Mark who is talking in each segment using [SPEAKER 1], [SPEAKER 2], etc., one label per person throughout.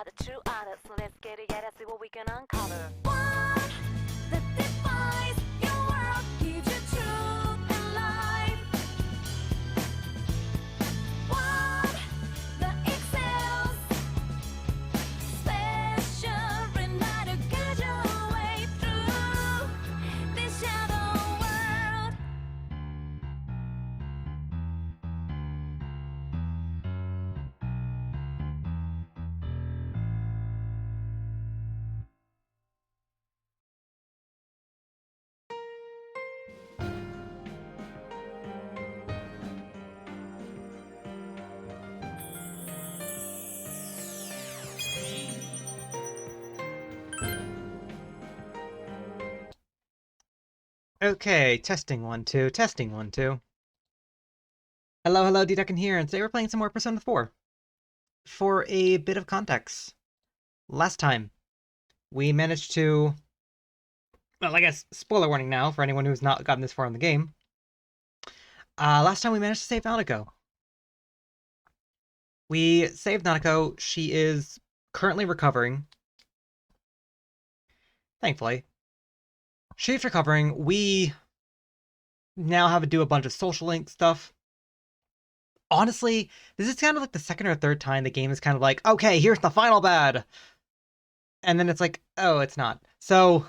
[SPEAKER 1] The true honest, so let's get it, yeah, let's see what we can uncover. What that defies your world, gives you truth and life. What that excels, special enough to guide your way through this shadow world.
[SPEAKER 2] Okay, testing 1, 2, testing 1, 2. Hello, D-Duck in here, and today we're playing some more Persona 4. For a bit of context, last time, we managed to... Well, I guess, spoiler warning now, for anyone who's not gotten this far in the game. Last time we managed to save Nanako. We saved Nanako. She is currently recovering. Thankfully. She's recovering. We now have to do a bunch of social link stuff. Honestly, this is kind of like the second or third time the game is kind of like, okay, here's the final bad. And then it's like, oh, it's not. So,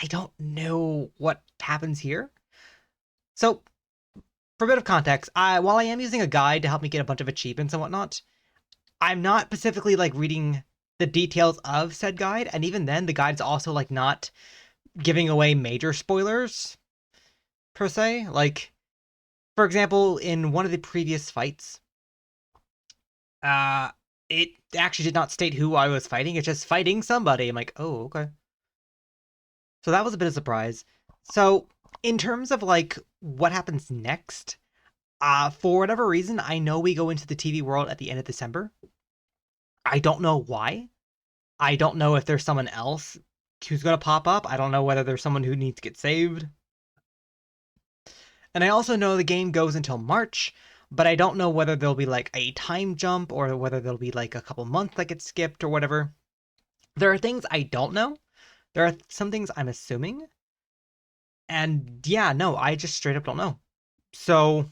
[SPEAKER 2] I don't know what happens here. So, for a bit of context, while I am using a guide to help me get a bunch of achievements and whatnot, I'm not specifically like reading the details of said guide. And even then, the guide's also like not giving away major spoilers, per se. Like, for example, in one of the previous fights, it actually did not state who I was fighting. It's just fighting somebody. I'm like, oh, okay. So that was a bit of a surprise. So in terms of like what happens next, for whatever reason, I know we go into the TV world at the end of December. I don't know why. I don't know if there's someone else who's going to pop up. I don't know whether there's someone who needs to get saved. And I also know the game goes until March, but I don't know whether there'll be like a time jump or whether there'll be like a couple months that get skipped or whatever. There are things I don't know. There are some things I'm assuming. And yeah, no, I just straight up don't know. So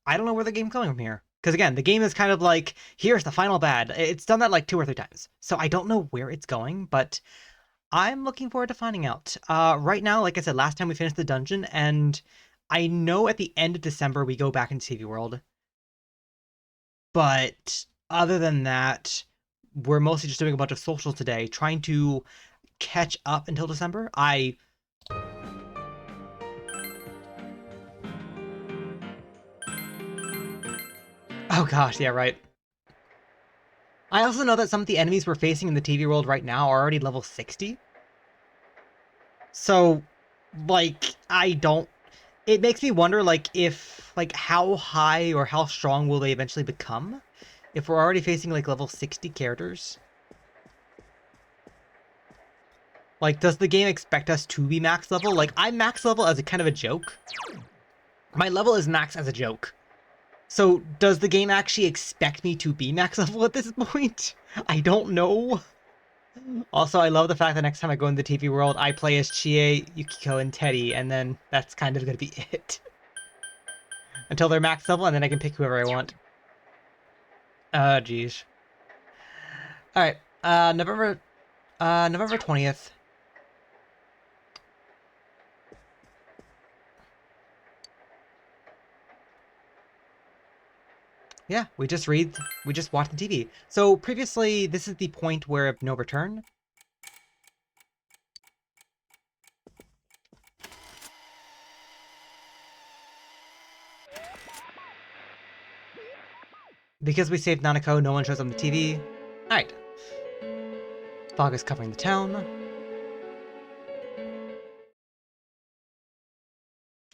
[SPEAKER 2] I don't know where the game's going from here. Because again, the game is kind of like, here's the final bad. It's done that like 2 or 3 times. So I don't know where it's going, but I'm looking forward to finding out. Right now, like I said, last time we finished the dungeon, and I know at the end of December we go back into TV World. But other than that, we're mostly just doing a bunch of socials today, trying to catch up until December. Oh gosh, yeah, right. I also know that some of the enemies we're facing in the TV world right now are already level 60. So, like, it makes me wonder, like, how high or how strong will they eventually become? If we're already facing, like, level 60 characters? Like, does the game expect us to be max level? Like, I'm max level as a kind of a joke. My level is max as a joke. So, does the game actually expect me to be max level at this point? I don't know. Also, I love the fact that next time I go into the TV world, I play as Chie, Yukiko, and Teddy, and then that's kind of gonna be it. Until they're max level, and then I can pick whoever I want. Jeez. Alright, November 20th. Yeah, we just watched the TV. So previously, this is the point where of no return. Because we saved Nanako, no one shows on the TV. Alright. Fog is covering the town.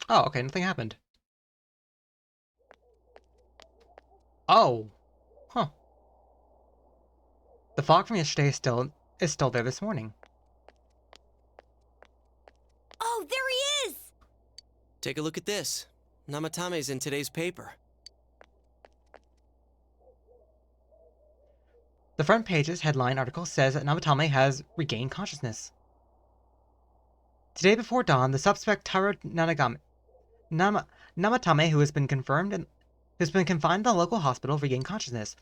[SPEAKER 2] Oh, okay, nothing happened. Oh. Huh. The fog from yesterday is still there this morning.
[SPEAKER 3] Oh, there he is!
[SPEAKER 4] Take a look at this. Namatame's in today's paper.
[SPEAKER 2] The front page's headline article says that Namatame has regained consciousness. Today before dawn, the suspect Taro Namatame, who has been confined in the local hospital, regained consciousness.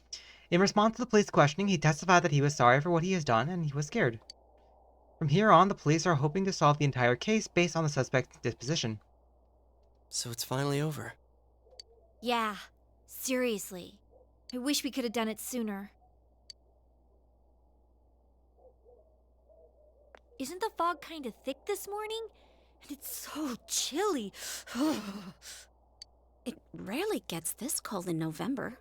[SPEAKER 2] In response to the police questioning, he testified that he was sorry for what he has done and he was scared. From here on, the police are hoping to solve the entire case based on the suspect's disposition.
[SPEAKER 4] So it's finally over.
[SPEAKER 3] Yeah, seriously. I wish we could have done it sooner. Isn't the fog kind of thick this morning? And it's so chilly.
[SPEAKER 5] It rarely gets this cold in November.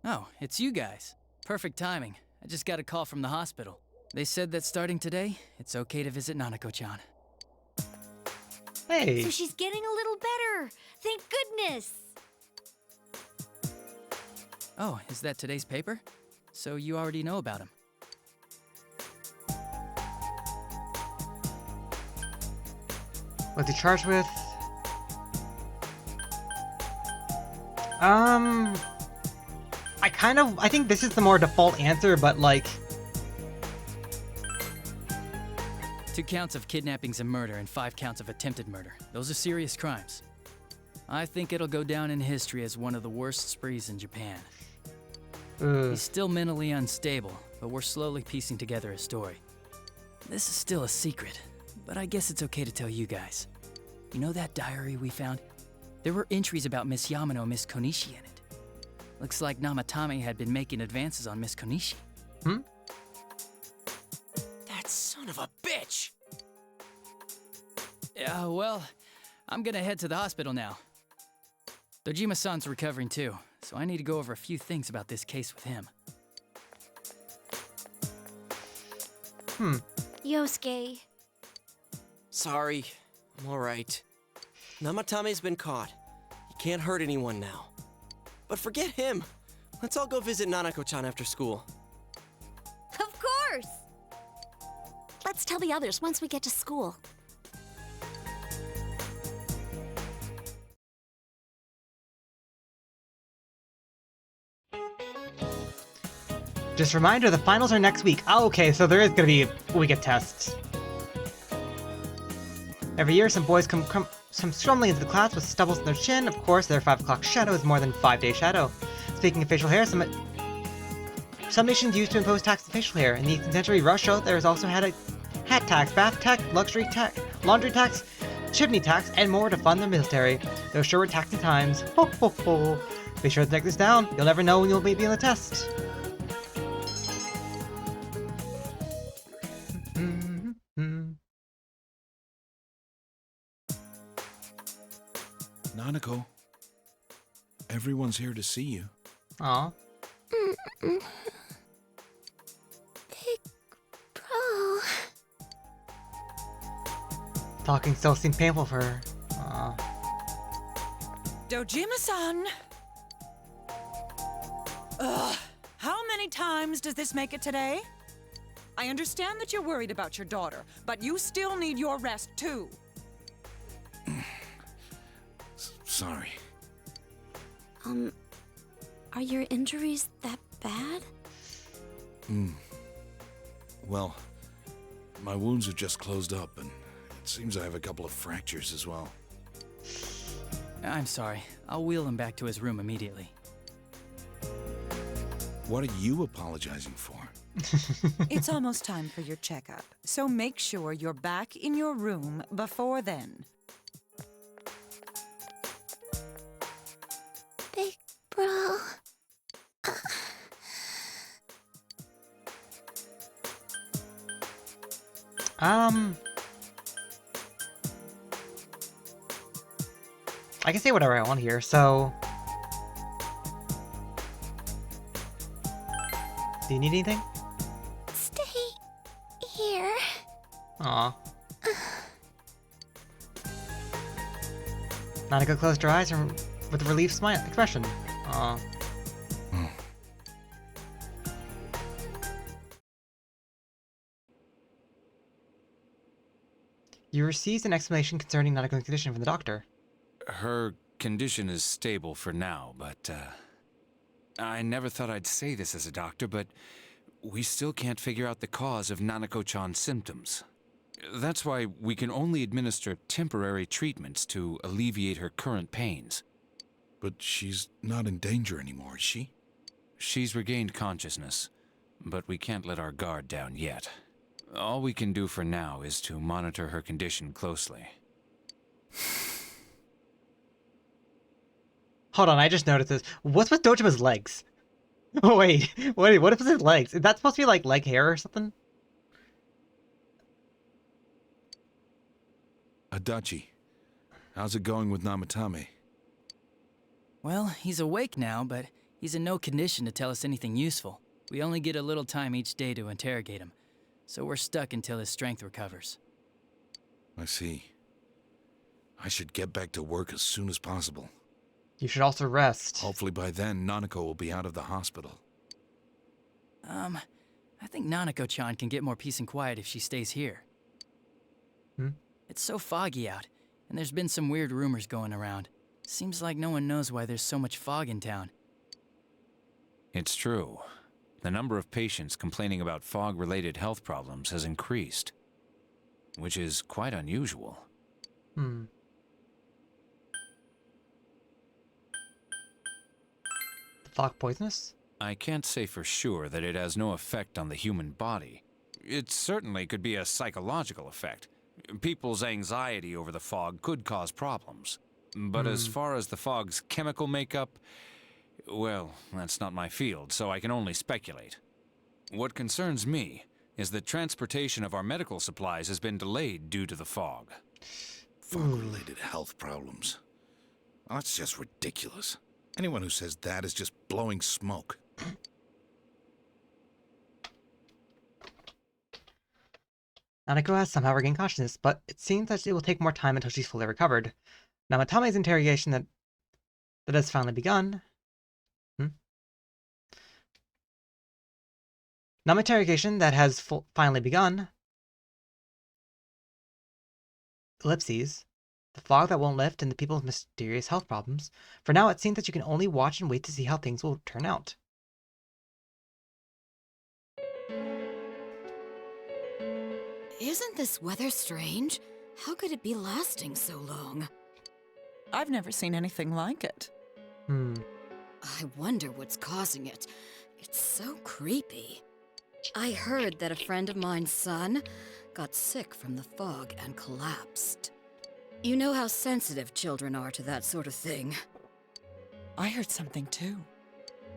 [SPEAKER 6] Oh, it's you guys. Perfect timing. I just got a call from the hospital. They said that starting today, it's okay to visit Nanako-chan.
[SPEAKER 2] Hey!
[SPEAKER 3] So she's getting a little better. Thank goodness.
[SPEAKER 6] Oh, is that today's paper? So you already know about him.
[SPEAKER 2] What's he charged with? I think this is the more default answer, but like...
[SPEAKER 6] 2 counts of kidnappings and murder and 5 counts of attempted murder. Those are serious crimes. I think it'll go down in history as one of the worst sprees in Japan. He's still mentally unstable, but we're slowly piecing together a story. This is still a secret, but I guess it's okay to tell you guys. You know that diary we found? There were entries about Miss Yamano and Miss Konishi in it. Looks like Namatame had been making advances on Miss Konishi.
[SPEAKER 4] That son of a bitch!
[SPEAKER 6] Yeah, well, I'm gonna head to the hospital now. Dojima-san's recovering too, so I need to go over a few things about this case with him.
[SPEAKER 3] Yosuke.
[SPEAKER 4] Sorry, I'm alright. Namatame's been caught. He can't hurt anyone now. But forget him. Let's all go visit Nanako-chan after school.
[SPEAKER 3] Of course!
[SPEAKER 5] Let's tell the others once we get to school.
[SPEAKER 2] Just a reminder, the finals are next week. Oh, okay, so there is gonna be a week of tests. Every year, some boys come stumbling into the class with stubbles in their chin. Of course, their 5 o'clock shadow is more than 5-day shadow. Speaking of facial hair, some nations used to impose tax on facial hair. In the 18th century, Russia, there is also had a hat tax, bath tax, luxury tax, laundry tax, chimney tax, and more to fund their military. Those sure were taxing times. Ho ho ho! Be sure to take this down. You'll never know when you'll be on the test.
[SPEAKER 7] Nanako, everyone's here to see you.
[SPEAKER 2] Aw.
[SPEAKER 5] Big bro.
[SPEAKER 2] Talking still seemed painful for her. Aw.
[SPEAKER 8] Dojima-san! Ugh, how many times does this make it today? I understand that you're worried about your daughter, but you still need your rest too.
[SPEAKER 7] Sorry.
[SPEAKER 5] Are your injuries that bad?
[SPEAKER 7] Well, my wounds are just closed up, and it seems I have a couple of fractures as well.
[SPEAKER 6] I'm sorry. I'll wheel him back to his room immediately.
[SPEAKER 7] What are you apologizing for?
[SPEAKER 8] It's almost time for your checkup, so make sure you're back in your room before then.
[SPEAKER 5] Big bro.
[SPEAKER 2] I can say whatever I want here, so... Do you need anything?
[SPEAKER 5] Stay here.
[SPEAKER 2] Aw. Nanako closed her eyes and with a relieved smile expression. Aw. You received an explanation concerning Nanako's condition from the doctor.
[SPEAKER 9] Her condition is stable for now, but, I never thought I'd say this as a doctor, but we still can't figure out the cause of Nanako-chan's symptoms. That's why we can only administer temporary treatments to alleviate her current pains.
[SPEAKER 7] But she's not in danger anymore, is she?
[SPEAKER 9] She's regained consciousness, but we can't let our guard down yet. All we can do for now is to monitor her condition closely.
[SPEAKER 2] Hold on, I just noticed this. What's with Dojima's legs? Oh wait, what is his legs? Is that supposed to be like leg hair or something?
[SPEAKER 7] Adachi, how's it going with Namatame?
[SPEAKER 6] Well, he's awake now, but he's in no condition to tell us anything useful. We only get a little time each day to interrogate him, so we're stuck until his strength recovers.
[SPEAKER 7] I see. I should get back to work as soon as possible.
[SPEAKER 2] You should also rest.
[SPEAKER 7] Hopefully by then, Nanako will be out of the hospital.
[SPEAKER 6] I think Nanako-chan can get more peace and quiet if she stays here. It's so foggy out, and there's been some weird rumors going around. Seems like no one knows why there's so much fog in town.
[SPEAKER 9] It's true. The number of patients complaining about fog-related health problems has increased, which is quite unusual.
[SPEAKER 2] The fog poisonous?
[SPEAKER 9] I can't say for sure that it has no effect on the human body. It certainly could be a psychological effect. People's anxiety over the fog could cause problems. But as far as the fog's chemical makeup, well, that's not my field, so I can only speculate. What concerns me is that transportation of our medical supplies has been delayed due to the fog.
[SPEAKER 7] Fog-related health problems. Well, that's just ridiculous. Anyone who says that is just blowing smoke.
[SPEAKER 2] Nanako has somehow regained consciousness, but it seems that it will take more time until she's fully recovered. Namatame's interrogation that has finally begun. Interrogation that has finally begun. Ellipses. The fog that won't lift and the people's mysterious health problems. For now, it seems that you can only watch and wait to see how things will turn out.
[SPEAKER 5] Isn't this weather strange? How could it be lasting so long?
[SPEAKER 8] I've never seen anything like it.
[SPEAKER 5] I wonder what's causing it. It's so creepy. I heard that a friend of mine's son got sick from the fog and collapsed. You know how sensitive children are to that sort of thing.
[SPEAKER 8] I heard something too.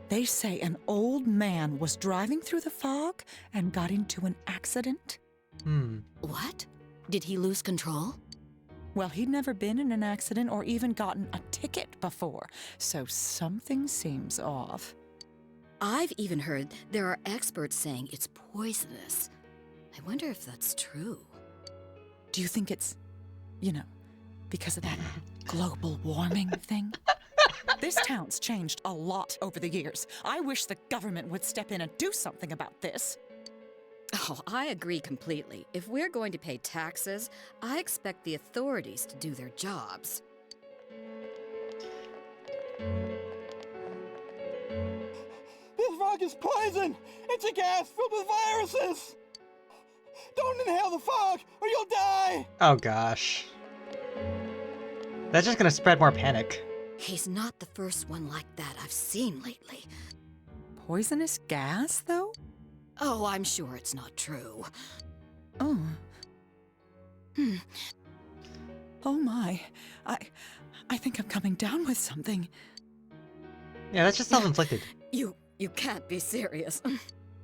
[SPEAKER 8] They say an old man was driving through the fog and got into an accident.
[SPEAKER 5] What? Did he lose control?
[SPEAKER 8] Well, he'd never been in an accident or even gotten a ticket before, so something seems off.
[SPEAKER 5] I've even heard there are experts saying it's poisonous. I wonder if that's true.
[SPEAKER 8] Do you think it's, because of that global warming thing? This town's changed a lot over the years. I wish the government would step in and do something about this.
[SPEAKER 5] Oh, I agree completely. If we're going to pay taxes, I expect the authorities to do their jobs.
[SPEAKER 10] This fog is poison! It's a gas filled with viruses! Don't inhale the fog, or you'll die!
[SPEAKER 2] Oh gosh. That's just gonna spread more panic.
[SPEAKER 5] He's not the first one like that I've seen lately.
[SPEAKER 8] poisonous gas, though?
[SPEAKER 5] Oh, I'm sure it's not true.
[SPEAKER 8] Oh. Oh my. I think I'm coming down with something.
[SPEAKER 2] Yeah, that's just self-inflicted.
[SPEAKER 5] You can't be serious.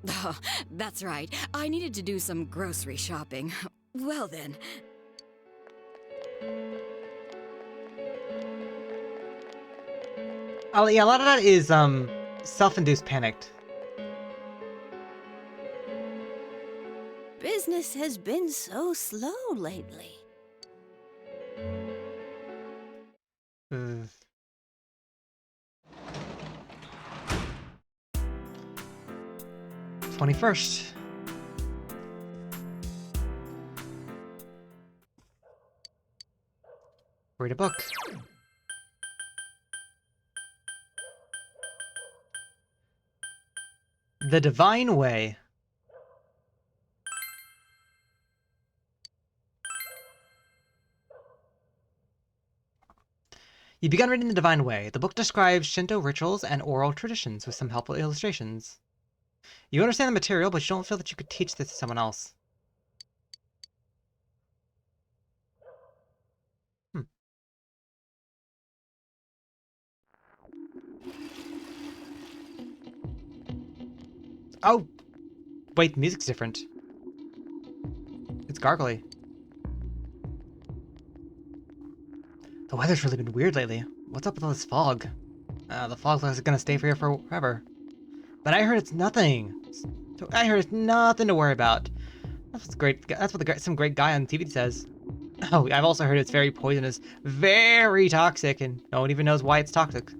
[SPEAKER 5] Oh, that's right. I needed to do some grocery shopping. Well then.
[SPEAKER 2] Oh, yeah, a lot of that is self-induced panicked.
[SPEAKER 1] Business has been so slow lately.
[SPEAKER 2] Ugh. / 21st. Read a book. The Divine Way. You begun reading The Divine Way. The book describes Shinto rituals and oral traditions with some helpful illustrations. You understand the material, but you don't feel that you could teach this to someone else. Oh! Wait, the music's different. It's gargly. The weather's really been weird lately. What's up with all this fog? The fog looks like it's gonna stay here forever. But I heard it's nothing. I heard it's nothing to worry about. That's great. That's what some great guy on TV says. Oh, I've also heard it's very poisonous, very toxic, and no one even knows why it's toxic.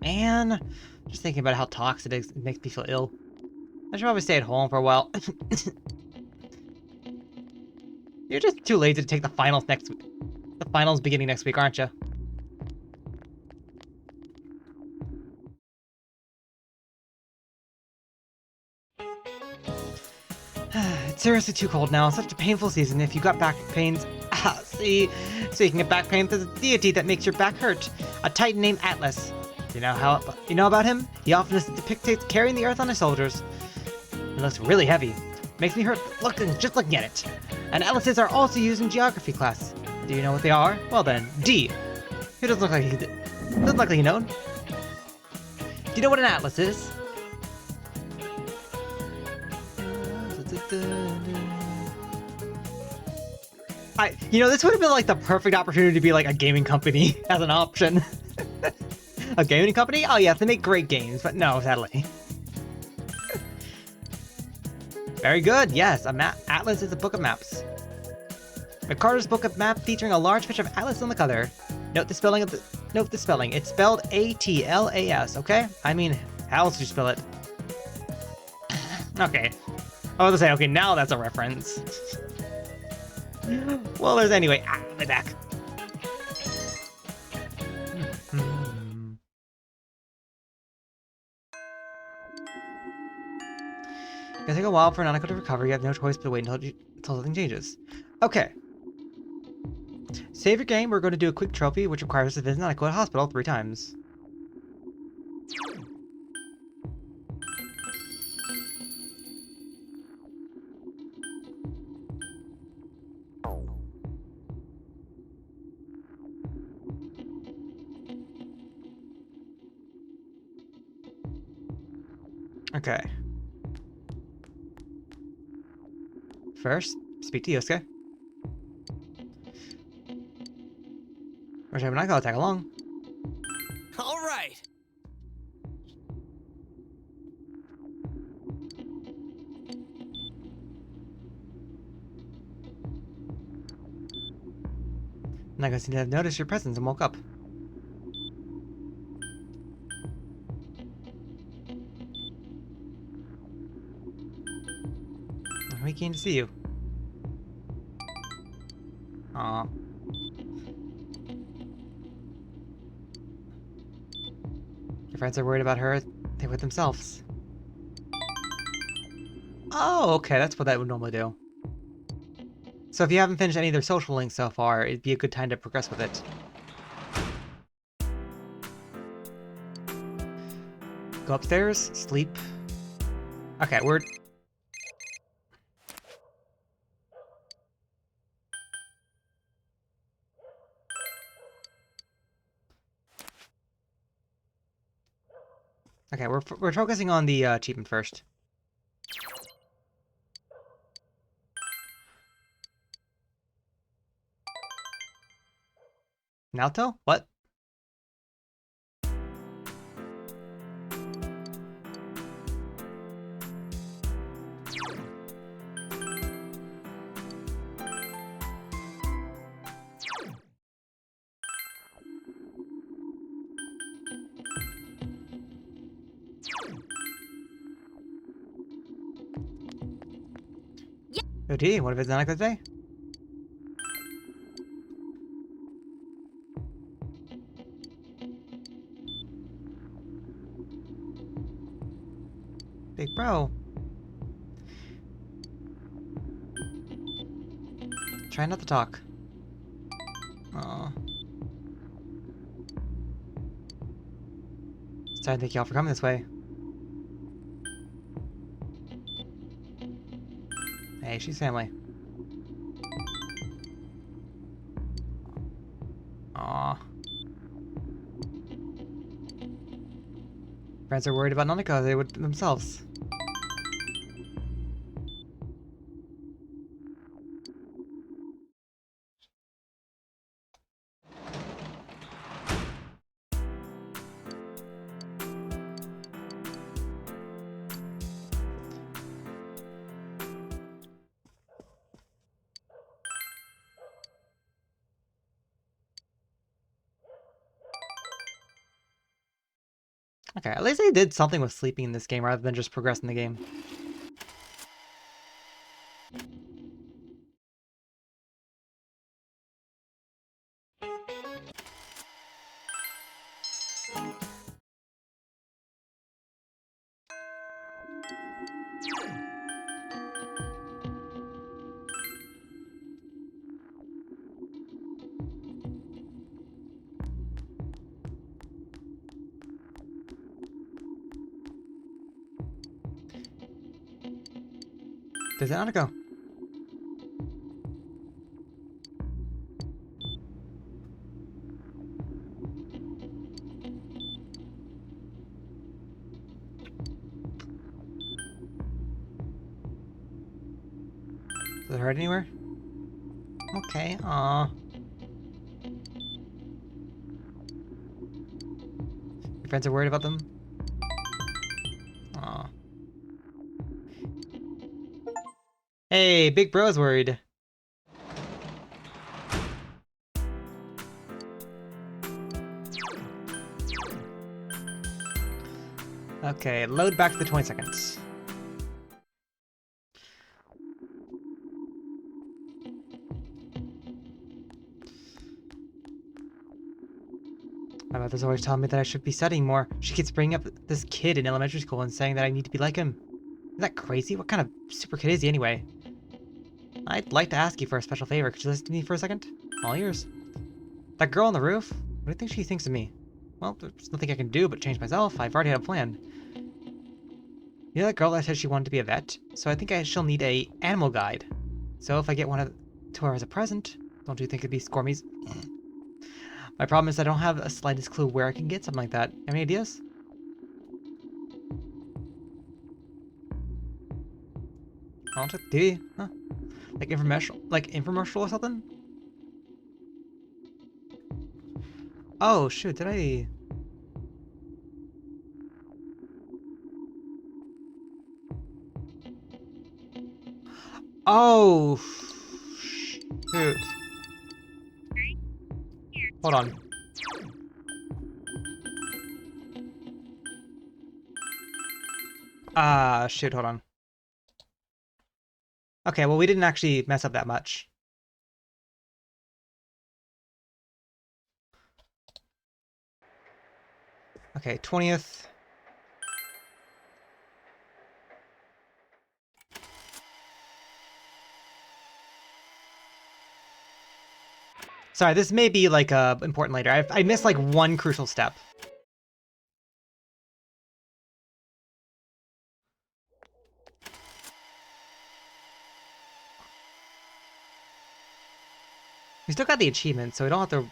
[SPEAKER 2] Man, just thinking about how toxic it is, it makes me feel ill. I should probably stay at home for a while. You're just too lazy to take the finals next week. The finals beginning next week, aren't you? It's seriously too cold now. Such a painful season. If you got back pains, see. Speaking of back pain, there's a deity that makes your back hurt. A titan named Atlas. You know about him? He often is depicted carrying the earth on his shoulders. It looks really heavy. Makes me hurt just looking at it. And atlases are also used in geography class. Do you know what they are? Well then, D. It doesn't look like you know. Do you know what an atlas is? This would have been like the perfect opportunity to be like a gaming company as an option. A gaming company? Oh yes, they make great games, but no, sadly. Very good, yes, Atlas is a book of maps. McCarter's book of map featuring a large picture of Atlas on the cover. Note the spelling. It's spelled A-T-L-A-S, okay? I mean, how else do you spell it? Okay. I was gonna say, okay, now that's a reference. Well, there's anyway. My back. It's gonna take a while for Nanako to recover. You have no choice but to wait until something changes. Okay. Save your game. We're going to do a quick trophy, which requires us to visit Nanako at hospital 3 times. Okay. First, speak to Yosuke. Which I'm not gonna tag along.
[SPEAKER 4] All right.
[SPEAKER 2] Naga seemed to have noticed your presence and woke up. I'm keen to see you. Aw. Your friends are worried about her. They with themselves. Oh, okay, that's what that would normally do. So if you haven't finished any of their social links so far, it'd be a good time to progress with it. Go upstairs, sleep. Okay, we're... Okay, we're focusing on the achievement first. Naoto? What? Oh, gee, what if it's not a good day? Big bro. Try not to talk. Aw. Sorry, thank y'all for coming this way. Hey, she's family. Aw. Friends are worried about Nanako, they would themselves. Okay, at least they did something with sleeping in this game rather than just progressing the game. Visit Nanako. Does it hurt anywhere? Okay, aw. Your friends are worried about them? Aw. Hey, Big Bro's worried. Okay, load back to the 20 seconds. My mother's always telling me that I should be studying more. She keeps bringing up this kid in elementary school and saying that I need to be like him. Isn't that crazy? What kind of super kid is he anyway? I'd like to ask you for a special favor. Could you listen to me for a second? All ears. That girl on the roof? What do you think she thinks of me? Well, there's nothing I can do but change myself. I've already had a plan. You know that girl that said she wanted to be a vet? So I think she'll need a animal guide. So if I get one to her as a present, don't you think it'd be Scormy's? My problem is I don't have a slightest clue where I can get something like that. Have any ideas? I don't check TV. Huh? Like infomercial or something? Oh shoot, did I... Oh shoot. Hold on. Shoot, hold on. Okay, well we didn't actually mess up that much. Okay, 20th. Sorry, this may be like important later. I missed like one crucial step. We still got the achievement, so we don't have to...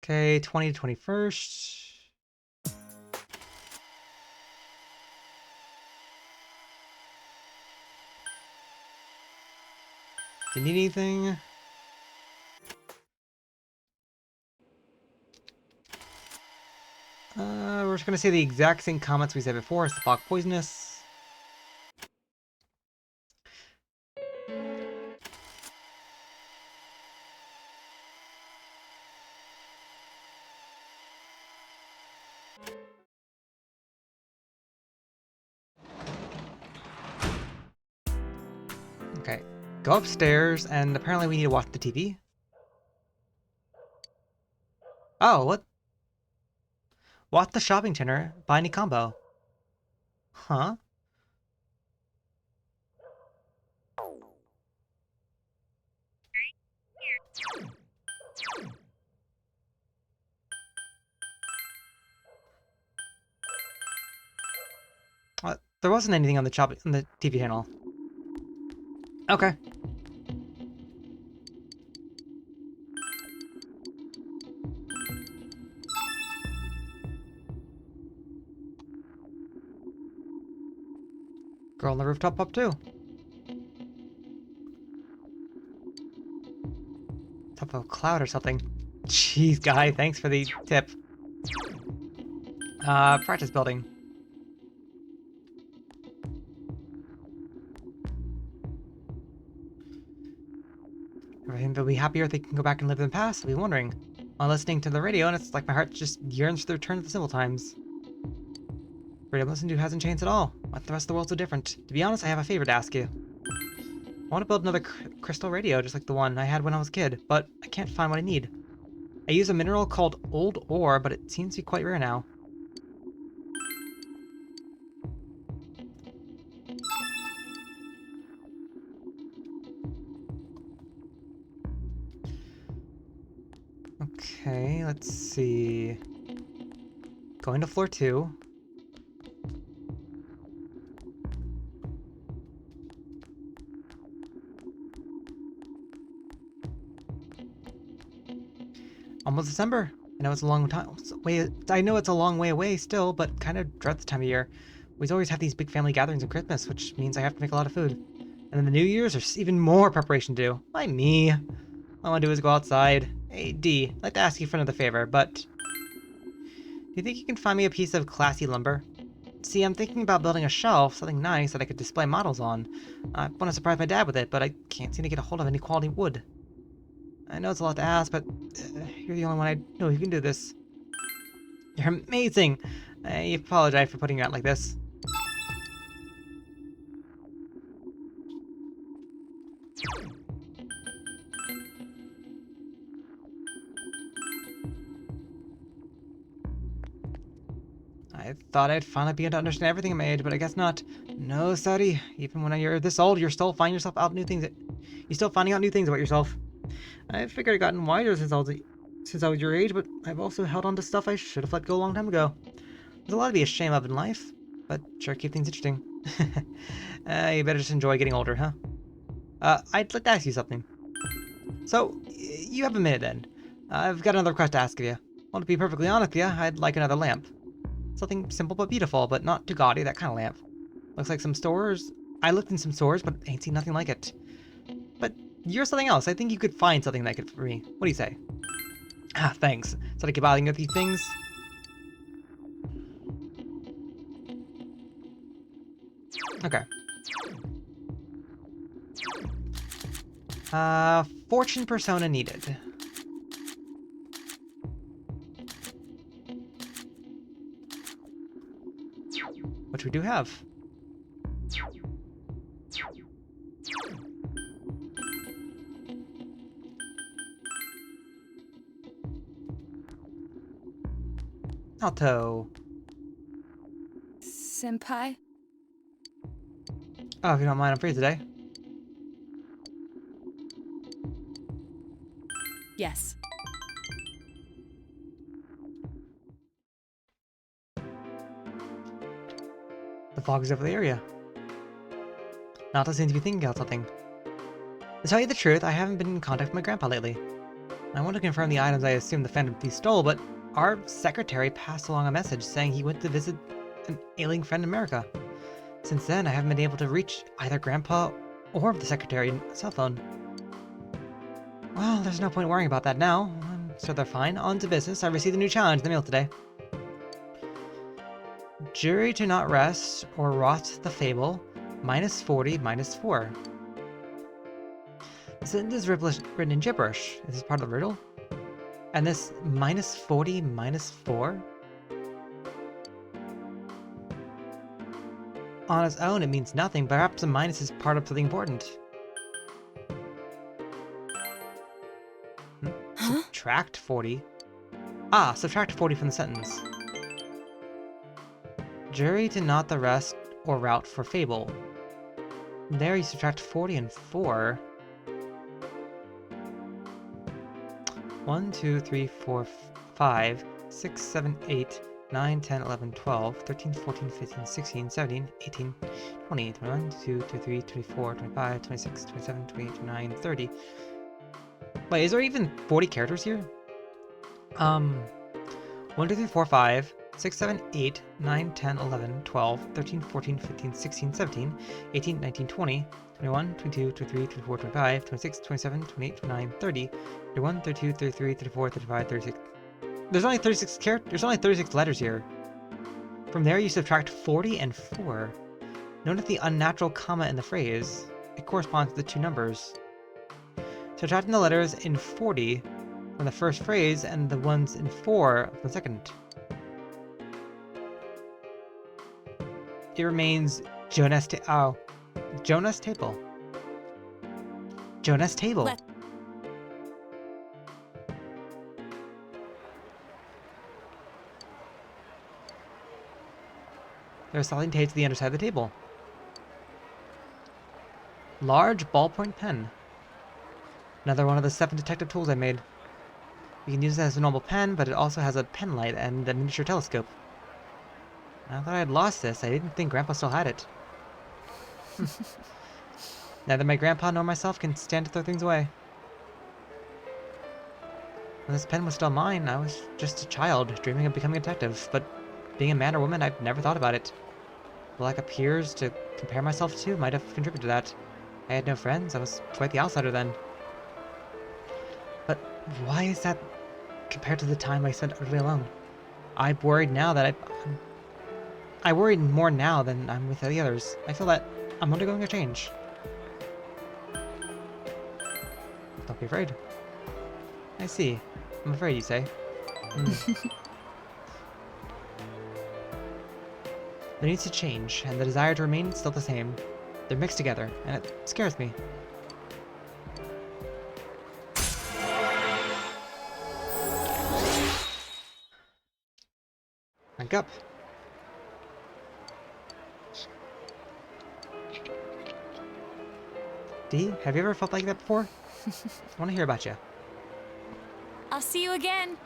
[SPEAKER 2] Okay, 20 to 21st. Do you need anything? We're just gonna say the exact same comments we said before. Is the fog poisonous? Okay, go upstairs, and apparently we need to watch the TV. Oh, what? Watch the shopping center, buy any combo. Huh? There wasn't anything on the TV channel. Okay. Girl on the rooftop up too. Top of a cloud or something. Jeez, guy, thanks for the tip. Practice building. Everything they'll be happier if they can go back and live in the past, I'll be wondering. While listening to the radio, and it's like my heart just yearns for the return of the simple times. Radio I'm listening to hasn't changed at all. Why is the rest of the world so different? To be honest, I have a favor to ask you. I want to build another crystal radio just like the one I had when I was a kid, but I can't find what I need. I use a mineral called old ore, but it seems to be quite rare now. Okay, let's see. Going to floor 2. Almost December. I know it's a long time. I know it's a long way away still, but kind of dread the time of year. We always have these big family gatherings at Christmas, which means I have to make a lot of food. And then the New Year's, there's even more preparation to do. Why me? All I want to do is go outside. Hey, D, I'd like to ask you for another favor, but... Do you think you can find me a piece of classy lumber? See, I'm thinking about building a shelf, something nice that I could display models on. I want to surprise my dad with it, but I can't seem to get a hold of any quality wood. I know it's a lot to ask, but you're the only one I know who can do this. You're amazing! I apologize for putting you out like this. I thought I'd finally begin to understand everything at my age, but I guess not. No, Saudi. Even when you're this old, you're still finding yourself out new things. You're still finding out new things about yourself. I figured I'd gotten wiser since I was your age, but I've also held on to stuff I should have let go a long time ago. There's a lot to be ashamed of in life, but sure keep things interesting. You better just enjoy getting older, huh? I'd like to ask you something. So, you have a minute then. I've got another request to ask of you. Well, to be perfectly honest with you, I'd like another lamp. Something simple but beautiful, but not too gaudy, that kind of lamp. Looks like some stores. I looked in some stores, but ain't seen nothing like it. But you're something else. I think you could find something that could for me. What do you say? Ah, thanks. So I keep bothering you with these things. Okay. Fortune persona needed. Which we do have. Alto.
[SPEAKER 11] Senpai?
[SPEAKER 2] Oh, if you don't mind, I'm free today.
[SPEAKER 11] Yes.
[SPEAKER 2] fog is over the area. Nata seems to be thinking about something. To tell you the truth, I haven't been in contact with my grandpa lately. I want to confirm the items I assume the Phantom Thief stole, but our secretary passed along a message saying he went to visit an ailing friend in America. Since then, I haven't been able to reach either grandpa or the secretary cell phone. Well, there's no point worrying about that now. I'm sure they're fine. On to business. I received a new challenge in the mail today. Jury to not rest or rot the fable. -40, -4. The sentence is written in gibberish. Is this part of the riddle? And this -40, -4? On its own, it means nothing, but perhaps a minus is part of something important. Subtract 40. Ah, subtract 40 from the sentence. Jury to not the rest or route for fable. There you subtract 40 and 4. 1, 2, 3, 4, 5, 6, 7, 8, 9, 10, 11, 12, 13, 14, 15, 16, 17, 18, 20, 21, 22, 23, 24, 25, 26, 27, 28, 29, 30. Wait, is there even 40 characters here? 1, 2, 3, 4, 5, 6, 7, 8, 9, 10, 11, 12, 13, 14, 15, 16, 17, 18, 19, 20, 21, 22, 23, 24, 25, 26, 27, 28, 29, 30, 31, 32, 33, 34, 35, 36. There's only 36 characters. There's only 36 letters here. From there, you subtract 40 and 4. Notice the unnatural comma in the phrase. It corresponds to the two numbers. Subtracting the letters in 40 from the first phrase and the ones in 4 from the second. It remains Jonas Table. Jonas Table. There's something taped to the underside of the table. Large ballpoint pen. Another one of the 7 detective tools I made. You can use it as a normal pen, but it also has a pen light and a miniature telescope. Now that I had lost this, I didn't think Grandpa still had it. Neither my grandpa nor myself can stand to throw things away. When this pen was still mine, I was just a child, dreaming of becoming a detective, but being a man or woman, I've never thought about it. The lack of peers to compare myself to might have contributed to that. I had no friends, I was quite the outsider then. But why is that compared to the time I spent utterly alone? I worried now that I worried more now than I'm with the others. I feel that I'm undergoing a change. Don't be afraid. I see. I'm afraid, you say. There needs to change, and the desire to remain still the same. They're mixed together, and it scares me. Rank up. Dee, have you ever felt like that before? I want to hear about you.
[SPEAKER 3] I'll see you again.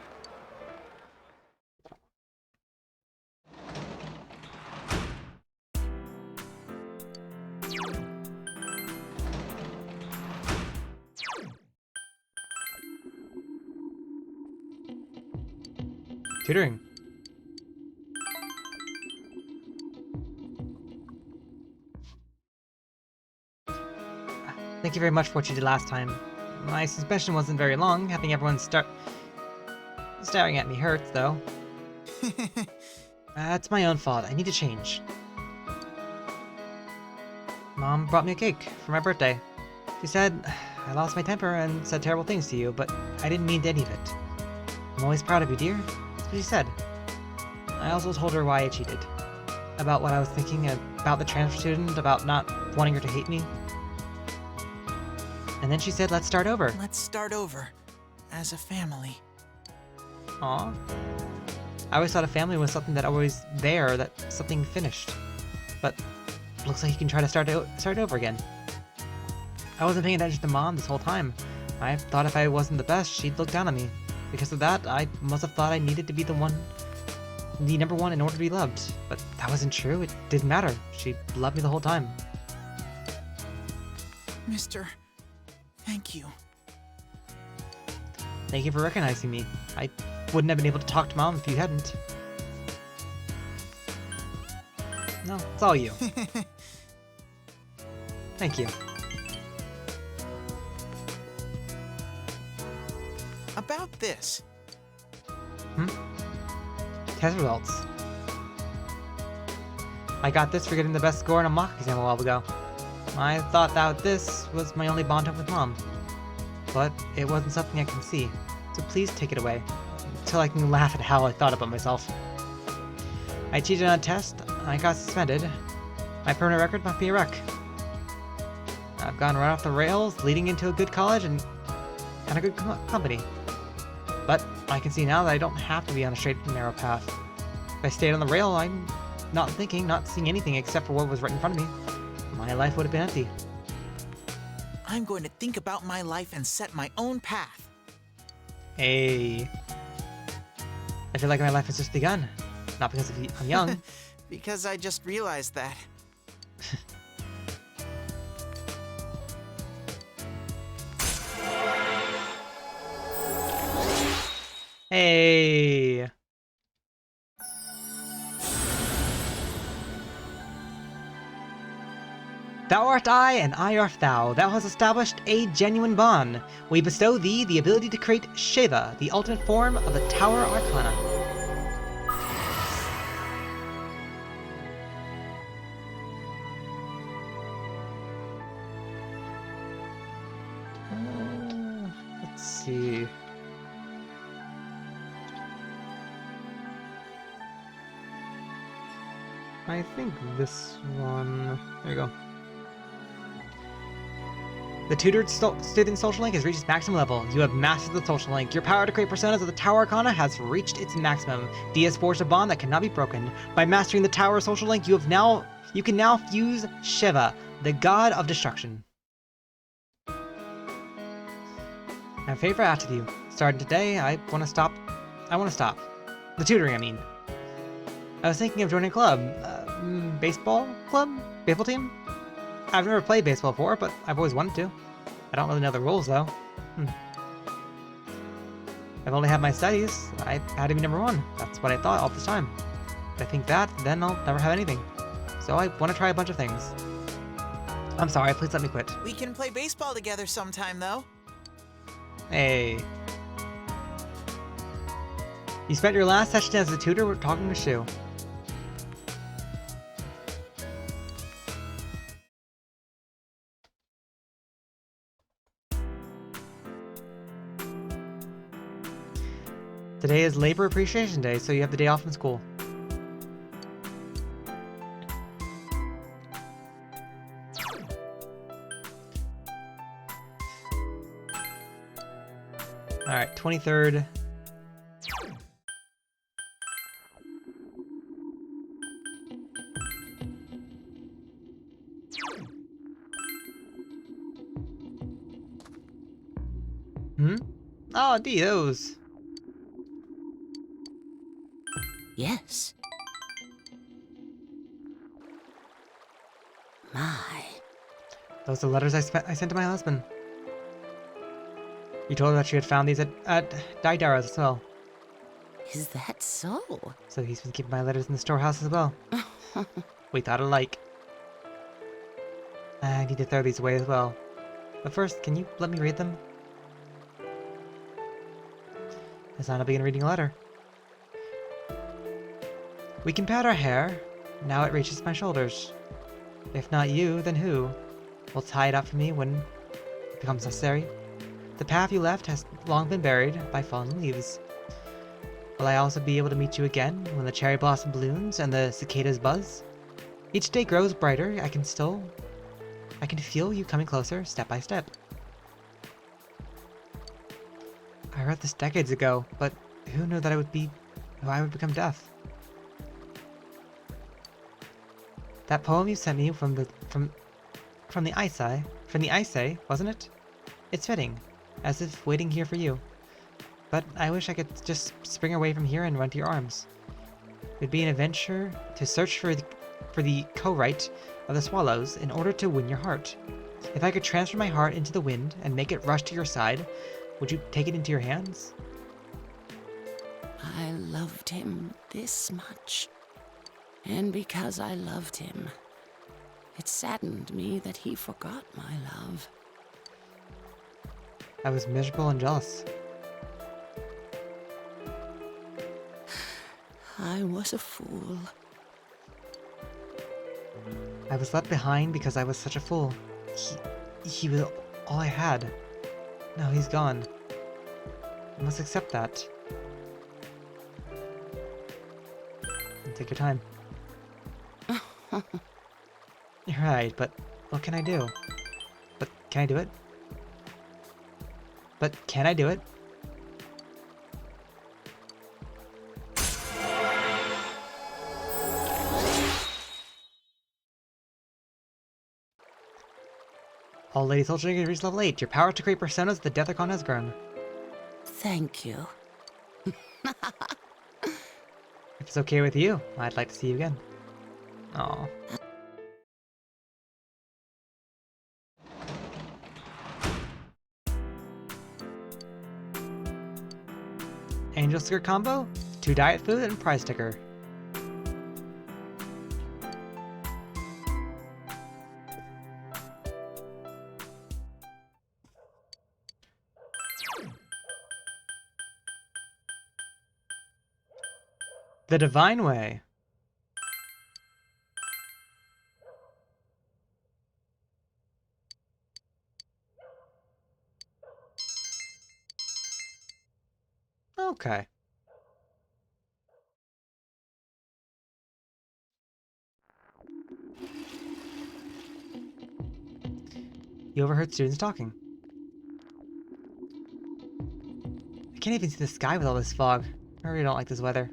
[SPEAKER 2] Tutoring. Thank you very much for what you did last time. My suspension wasn't very long, having everyone staring at me hurts, though. It's my own fault. I need to change. Mom brought me a cake for my birthday. She said I lost my temper and said terrible things to you, but I didn't mean any of it. I'm always proud of you, dear. That's what she said. I also told her why I cheated. About what I was thinking, about the transfer student, about not wanting her to hate me. And then she said, let's start over.
[SPEAKER 8] Let's start over. As a family.
[SPEAKER 2] Aw. I always thought a family was something that always there, that something finished. But looks like you can try to start over again. I wasn't paying attention to Mom this whole time. I thought if I wasn't the best, she'd look down on me. Because of that, I must have thought I needed to be the one the number one in order to be loved. But that wasn't true. It didn't matter. She loved me the whole time.
[SPEAKER 11] Mister, thank you.
[SPEAKER 2] Thank you for recognizing me. I wouldn't have been able to talk to Mom if you hadn't. No, it's all you. Thank you.
[SPEAKER 11] About this.
[SPEAKER 2] Test results. I got this for getting the best score in a mock exam a while ago. I thought that this was my only bond up with Mom. But it wasn't something I can see, so please take it away, until I can laugh at how I thought about myself. I cheated on a test, I got suspended. My permanent record might be a wreck. I've gone right off the rails, leading into a good college and a good company. But I can see now that I don't have to be on a straight and narrow path. If I stayed on the rail, I'm not thinking, not seeing anything except for what was right in front of me. My life would have been empty.
[SPEAKER 11] I'm going to think about my life and set my own path.
[SPEAKER 2] Hey. I feel like my life has just begun. Not because I'm young.
[SPEAKER 11] Because I just realized that.
[SPEAKER 2] Hey. Thou art I, and I art thou. Thou hast established a genuine bond. We bestow thee the ability to create Shiva, the ultimate form of the Tower Arcana. Let's see. I think this one. There you go. The tutored student social link has reached its maximum level. You have mastered the social link. Your power to create personas of the Tower Arcana has reached its maximum. D has forged a bond that cannot be broken. By mastering the Tower social link, you can now fuse Shiva, the god of destruction. My favorite after you. Starting today, I want to stop. The tutoring, I mean. I was thinking of joining a club. Baseball club? Baseball team? I've never played baseball before, but I've always wanted to. I don't really know the rules, though. I've only had my studies. I had to be number one. That's what I thought all this time. If I think that, then I'll never have anything. So I want to try a bunch of things. I'm sorry, please let me quit.
[SPEAKER 11] We can play baseball together sometime, though.
[SPEAKER 2] Hey. You spent your last session as a tutor talking to Shu. Today is Labor Appreciation Day, so you have the day off from school. Alright, 23rd. Oh, those.
[SPEAKER 5] Yes. My.
[SPEAKER 2] Those are the letters I sent to my husband. You told her that she had found these at Daidara's as well.
[SPEAKER 5] Is that so?
[SPEAKER 2] So he's been keeping my letters in the storehouse as well. We thought alike. I need to throw these away as well. But first, can you let me read them? It's not a begin reading a letter. We can pat our hair. Now it reaches my shoulders. If not you, then who? Will tie it up for me when it becomes necessary. The path you left has long been buried by fallen leaves. Will I also be able to meet you again when the cherry blossom blooms and the cicadas buzz? Each day grows brighter. I can feel you coming closer, step by step. I wrote this decades ago, but who knew that I would become deaf? That poem you sent me from the Isai, wasn't it? It's fitting, as if waiting here for you. But I wish I could just spring away from here and run to your arms. It'd be an adventure to search for the co-write of the swallows in order to win your heart. If I could transfer my heart into the wind and make it rush to your side, would you take it into your hands?
[SPEAKER 12] I loved him this much. And because I loved him, it saddened me that he forgot my love.
[SPEAKER 2] I was miserable and jealous.
[SPEAKER 12] I was a fool.
[SPEAKER 2] I was left behind because I was such a fool. He was all I had. Now he's gone. I must accept that. And take your time. You're right, but what can I do? But can I do it? But can I do it? All Lady Soldier has reached level 8. Your power to create personas of the Deathicon has grown.
[SPEAKER 12] Thank you.
[SPEAKER 2] If it's okay with you, I'd like to see you again. Aww. Angel sticker combo, 2 diet food, and prize sticker. The Divine Way. Okay. You overheard students talking. I can't even see the sky with all this fog. I really don't like this weather.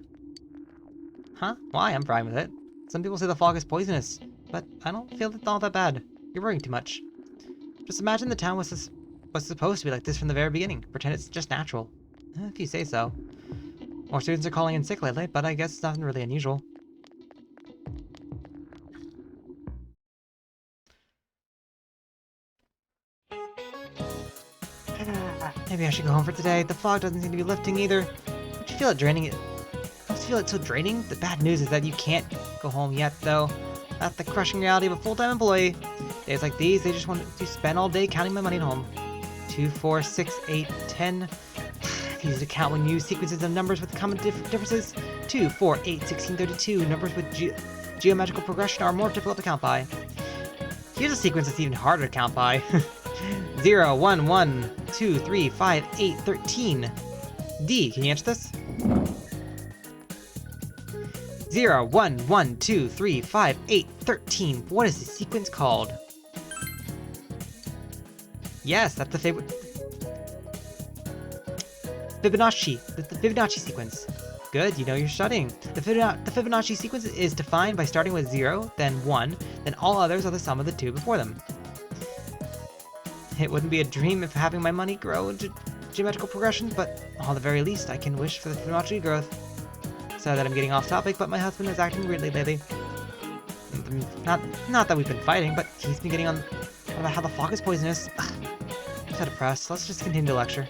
[SPEAKER 2] Huh? Why? I'm fine with it. Some people say the fog is poisonous, but I don't feel it's all that bad. You're worrying too much. Just imagine the town was supposed to be like this from the very beginning. Pretend it's just natural. If you say so. More students are calling in sick lately, but I guess it's nothing really unusual. Maybe I should go home for today. The fog doesn't seem to be lifting either. Don't you feel it draining it? Don't you feel it so draining? The bad news is that you can't go home yet, though. That's the crushing reality of a full-time employee. Days like these, they just want to spend all day counting my money at home. 2, 4, 6, 8, 10. It's easy to count when you use sequences of numbers with common differences. 2, 4, 8, 16, 32. Numbers with geometrical progression are more difficult to count by. Here's a sequence that's even harder to count by. 0, 1, 1, 2, 3, 5, 8, 13. D, can you answer this? 0, 1, 1, 2, 3, 5, 8, 13. What is this sequence called? Yes, that's the favorite. Fibonacci. The Fibonacci sequence. Good, you know you're studying. The Fibonacci sequence is defined by starting with 0, then 1, then all others are the sum of the 2 before them. It wouldn't be a dream if having my money grow into geometrical progression, but at the very least, I can wish for the Fibonacci growth. Sorry that I'm getting off topic, but my husband is acting weirdly lately. Not that we've been fighting, but he's been getting on about how the fog is poisonous. Ugh, I'm so depressed. Let's just continue the lecture.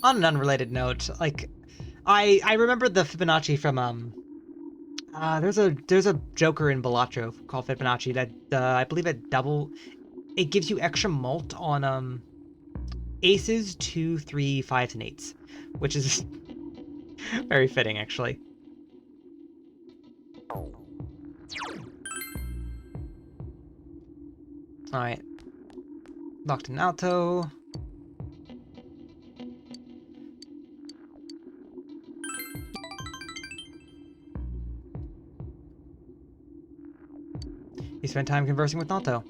[SPEAKER 2] On an unrelated note, like, I remember the Fibonacci from there's a Joker in Balatro called Fibonacci that I believe it gives you extra mult on aces, 2, 3, 5s, and 8s, which is very fitting actually. All right, locked in alto. You spent time conversing with Nato.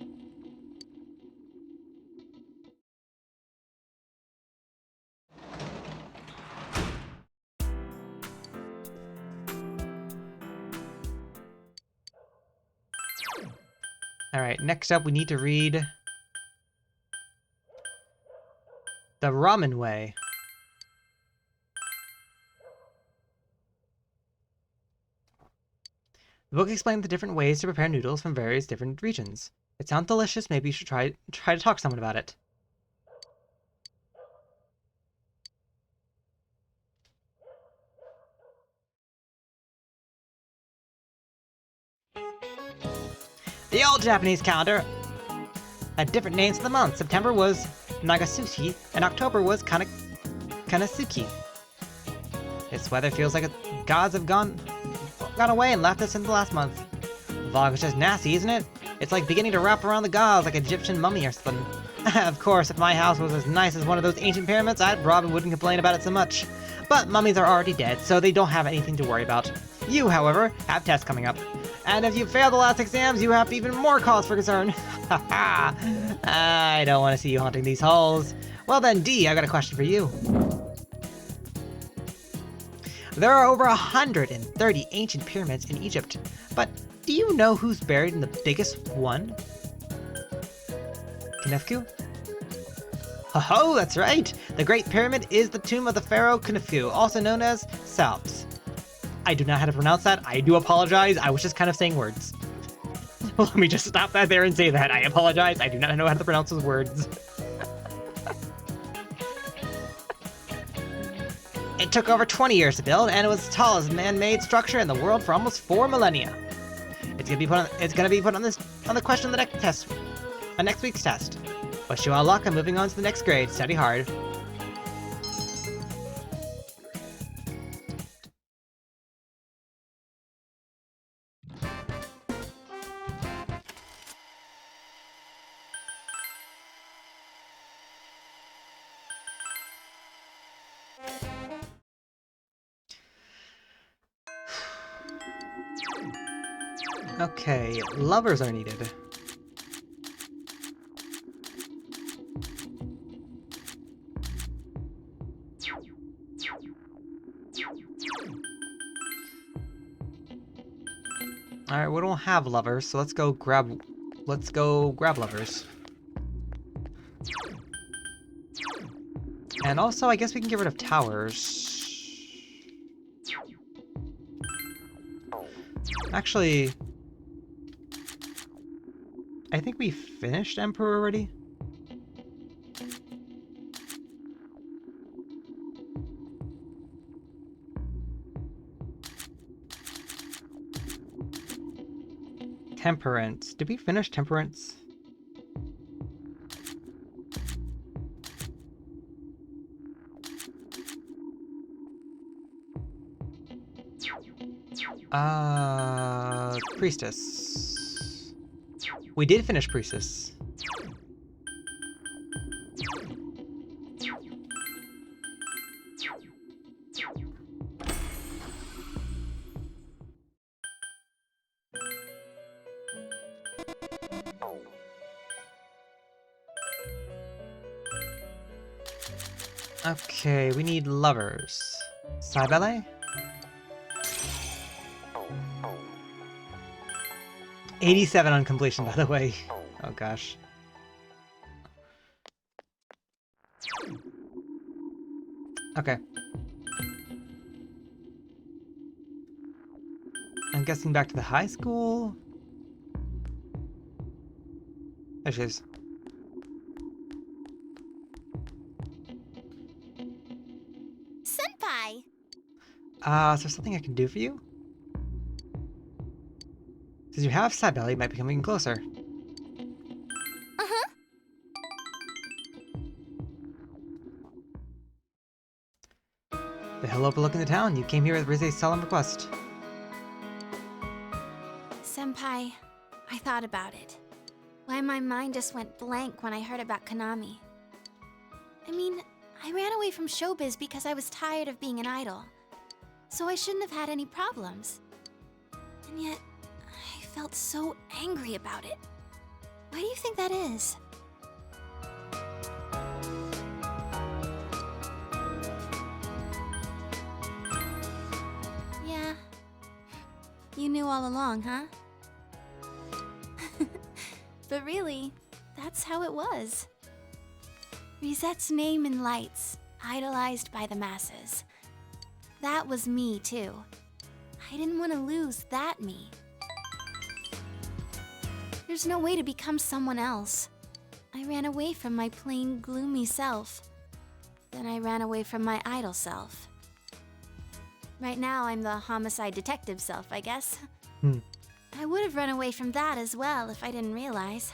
[SPEAKER 2] Alright, next up we need to read The Ramen Way. The book explains the different ways to prepare noodles from various different regions. It sounds delicious. Maybe you should try to talk to someone about it. The old Japanese calendar had different names for the months. September was Nagatsuki, and October was Kanasuki. This weather feels like the gods have gone away and left us in the last month. The fog was just nasty, isn't it? It's like beginning to wrap around the gods like an Egyptian mummy or something. Of course, if my house was as nice as one of those ancient pyramids, I probably wouldn't complain about it so much. But mummies are already dead, so they don't have anything to worry about. You, however, have tests coming up. And if you fail the last exams, you have even more cause for concern. Haha. I don't want to see you haunting these halls. Well then, D, I got a question for you. There are over 130 ancient pyramids in Egypt, but do you know who's buried in the biggest one? Khnefku? Oh, that's right! The Great Pyramid is the tomb of the pharaoh Khnefku, also known as Saops. I do not know how to pronounce that. I do apologize. I was just kind of saying words. Let me just stop that there and say that. I apologize. I do not know how to pronounce those words. It took over 20 years to build, and it was the tallest man-made structure in the world for almost 4 millennia. It's gonna be put on the question of the next test, next week's test. Wish you all luck. I'm moving on to the next grade. Study hard. Okay, lovers are needed. Alright, we don't have lovers, so let's go grab lovers. And also, I guess we can get rid of towers. Actually, I think we finished Emperor already. Temperance. Did we finish Temperance? Priestess. We did finish Priestess. Okay, we need lovers. Cybele? 87 on completion, by the way. Oh gosh. Okay. I'm guessing back to the high school? There she is.
[SPEAKER 3] Senpai!
[SPEAKER 2] Is there something I can do for you? Since you have Cybele, you might be coming closer.
[SPEAKER 3] Uh-huh.
[SPEAKER 2] The hill overlooking the town. You came here with Rize's solemn request.
[SPEAKER 3] Senpai, I thought about it. Why my mind just went blank when I heard about Konami. I mean, I ran away from showbiz because I was tired of being an idol. So I shouldn't have had any problems. And yet, I felt so angry about it. Why do you think that is? Yeah. You knew all along, huh? But really, that's how it was. Risette's name in lights, idolized by the masses. That was me, too. I didn't want to lose that me. There's no way to become someone else. I ran away from my plain, gloomy self. Then I ran away from my idol self. Right now, I'm the homicide detective self, I guess. I would have run away from that as well if I didn't realize.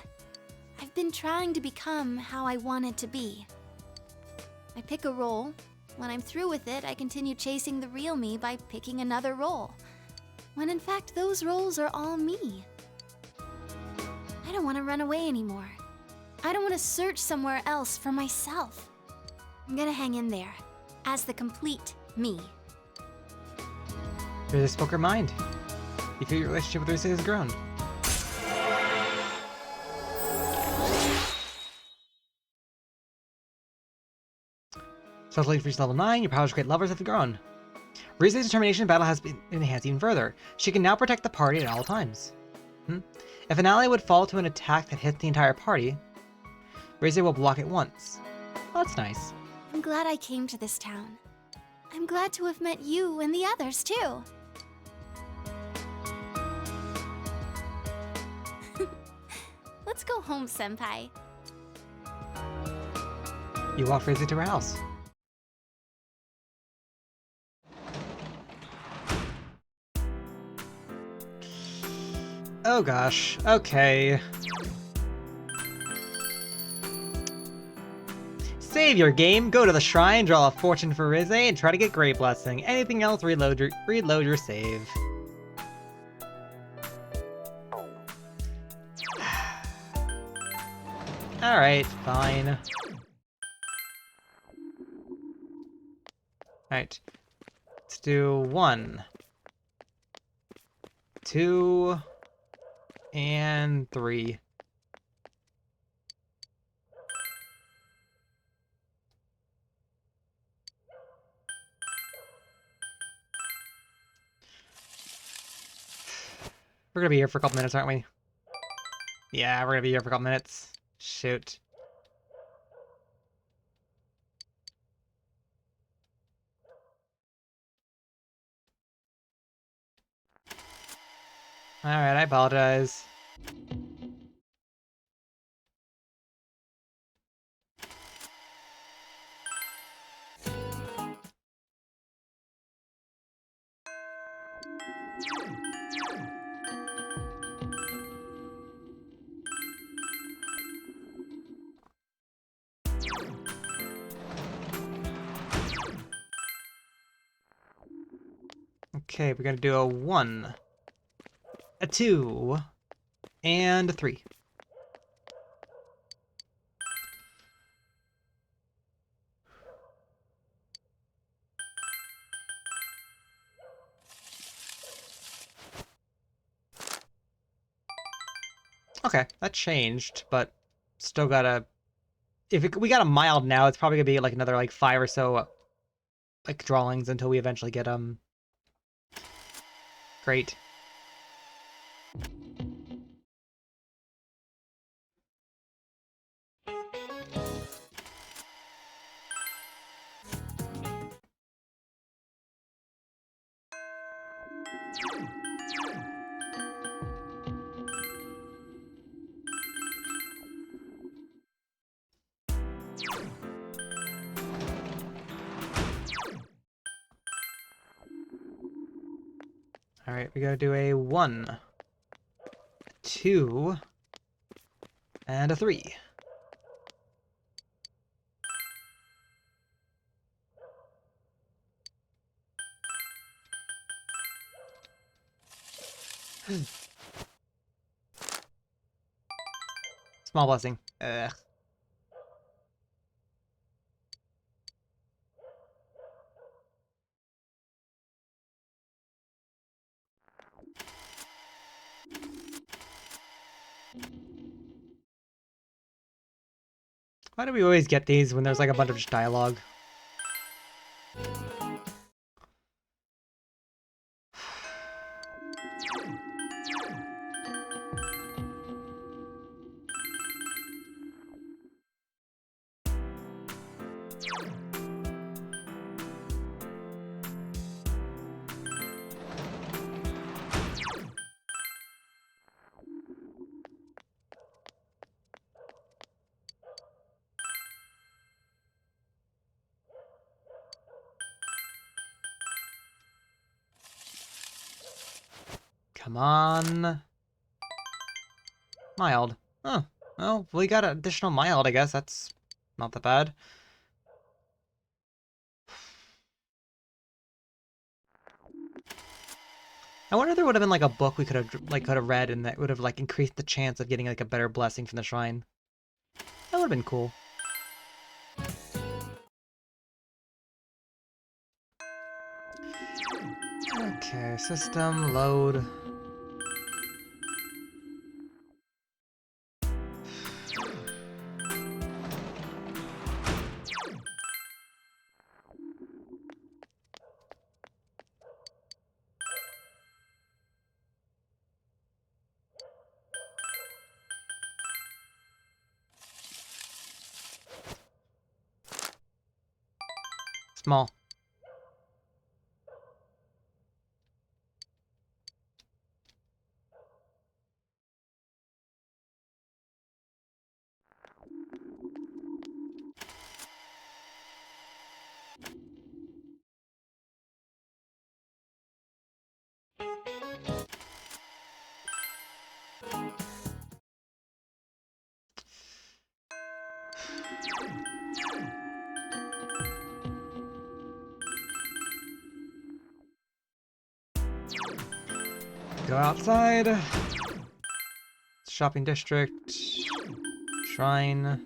[SPEAKER 3] I've been trying to become how I wanted to be. I pick a role. When I'm through with it, I continue chasing the real me by picking another role. When in fact, those roles are all me. I don't want to run away anymore. I don't want to search somewhere else for myself. I'm gonna hang in there, as the complete me.
[SPEAKER 2] Rise spoke her mind. You feel your relationship with Rise has grown. Subtly reached level 9, your powers to create lovers have grown. Rise's determination in battle has been enhanced even further. She can now protect the party at all times. If an ally would fall to an attack that hits the entire party, Rise will block it once. Well, that's nice.
[SPEAKER 3] I'm glad I came to this town. I'm glad to have met you and the others, too. Let's go home, Senpai.
[SPEAKER 2] You walk Rise to her house. Oh gosh, okay. Save your game, go to the shrine, draw a fortune for Rise, and try to get Great Blessing. Anything else, reload your save. Alright, fine. Alright. Let's do 1, 2, and 3. We're gonna be here for a couple minutes, aren't we? Yeah, we're gonna be here for a couple minutes. Shoot. Alright, I apologize. Okay, we're gonna do a 1, a 2, and a 3. Okay, that changed, but still gotta... we got a mild now, it's probably gonna be like another like 5 or so like drawings until we eventually get great. Alright, we gotta do a 1, a 2, and a 3. Small blessing. Ugh. Why do we always get these when there's like a bunch of just dialogue? Come on. Mild. Oh, well, we got an additional mild, I guess. That's not that bad. I wonder if there would have been like a book we could have read and that would have like increased the chance of getting like a better blessing from the shrine. That would have been cool. Okay, system load. Small. Go outside. Shopping district. Shrine.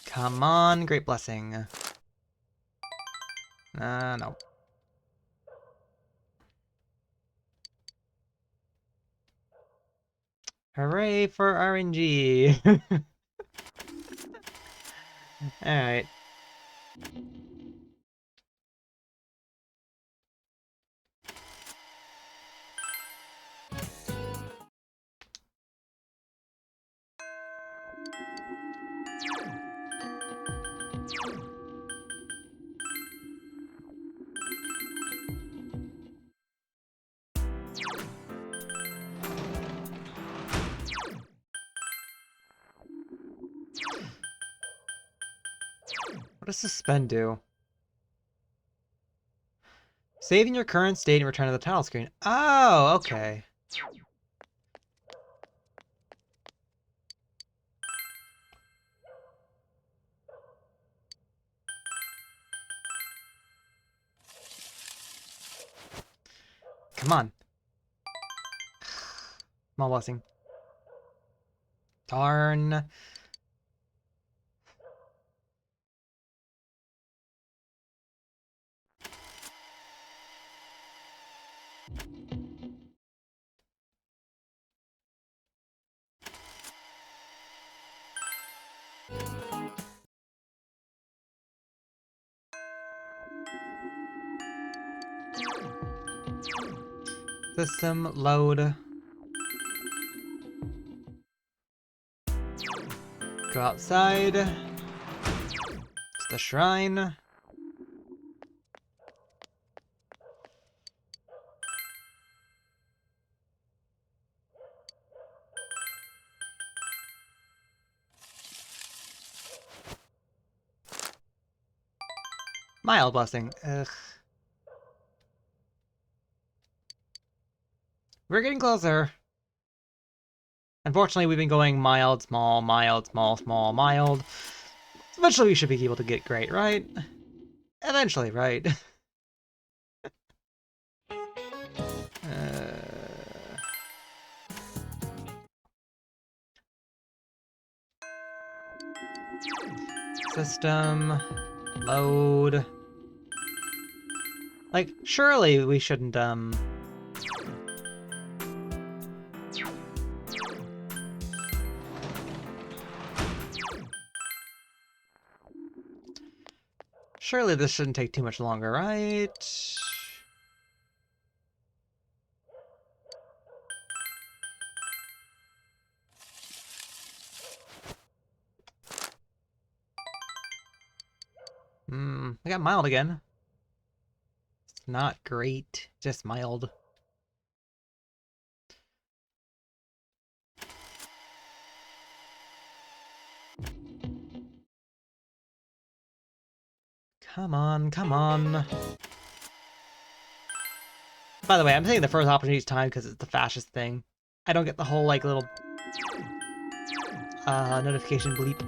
[SPEAKER 2] Come on, great blessing. No. Hooray for RNG! Alright. What does suspend do? Saving your current state and return to the title screen. Oh, okay. Come on. Small blessing. Darn. System load. Go outside. To the shrine. Mild blessing. Ugh. We're getting closer. Unfortunately, we've been going mild, small, small, mild. Eventually, we should be able to get great, right? Eventually, right? System load. Like, surely we shouldn't, surely this shouldn't take too much longer, right? I got mild again. It's not great, just mild. Come on, come on. By the way, I'm saying the first opportunity time because it's the fastest thing. I don't get the whole, like, little notification bleep.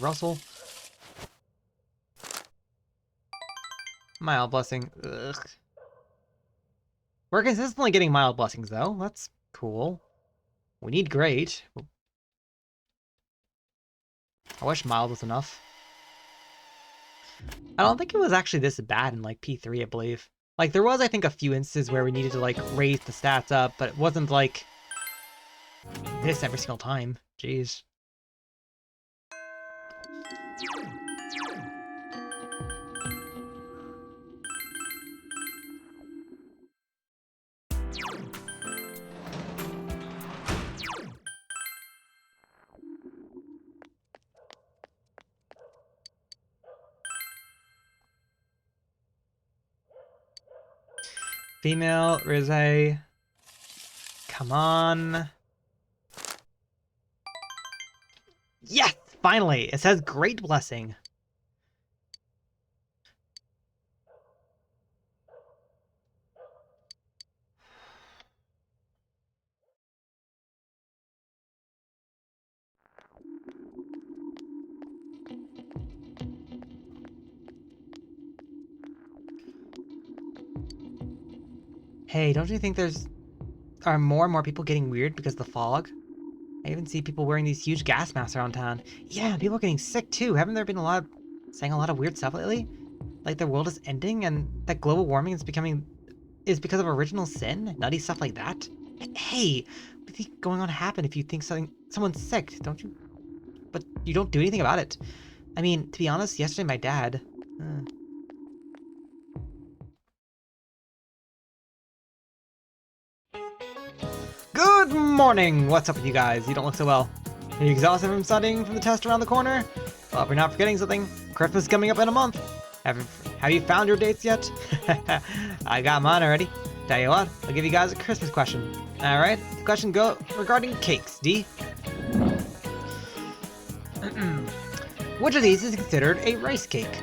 [SPEAKER 2] Russell. Mild blessing. Ugh. We're consistently getting mild blessings, though. That's cool. We need great. I wish mild was enough. I don't think it was actually this bad in, like, P3, I believe. Like, there was, I think, a few instances where we needed to, like, raise the stats up, but it wasn't, like, this every single time. Jeez. Female, Rizze. Come on. Yes! Finally! It says Great Blessing. Hey, don't you think are more and more people getting weird because of the fog? I even see people wearing these huge gas masks around town. Yeah, people are getting sick too. Haven't there been saying a lot of weird stuff lately? Like the world is ending and that global warming is because of original sin? Nutty stuff like that? Hey, what do you think going on happen if you think someone's sick, don't you? But you don't do anything about it. I mean, to be honest, yesterday my dad... Good morning! What's up with you guys? You don't look so well. Are you exhausted from studying from the test around the corner? Well, if you're not forgetting something, Christmas is coming up in a month. Have you found your dates yet? I got mine already. Tell you what, I'll give you guys a Christmas question. Alright, the question regarding cakes, D. Which of these is considered a rice cake?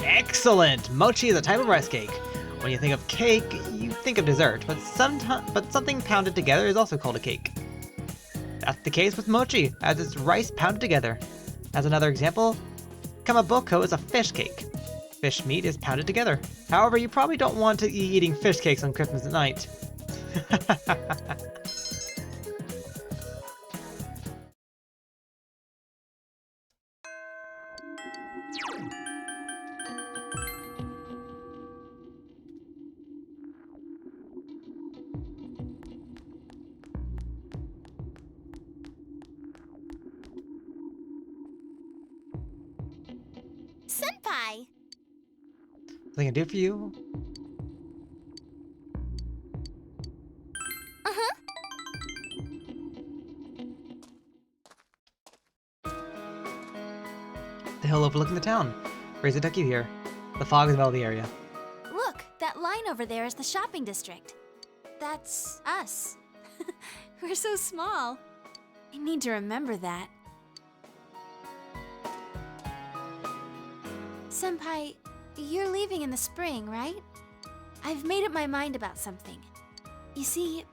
[SPEAKER 2] Excellent! Mochi is a type of rice cake. When you think of cake, you think of dessert, but something pounded together is also called a cake. That's the case with mochi, as it's rice pounded together. As another example, kamaboko is a fish cake. Fish meat is pounded together. However, you probably don't want to be eating fish cakes on Christmas night.
[SPEAKER 3] Senpai!
[SPEAKER 2] Something I can do for you?
[SPEAKER 3] Uh-huh.
[SPEAKER 2] The hill overlooking the town. Raise took you here. The fog is above the area.
[SPEAKER 3] Look, that line over there is the shopping district. That's us. We're so small. I need to remember that. Senpai, you're leaving in the spring, right? I've made up my mind about something. You see,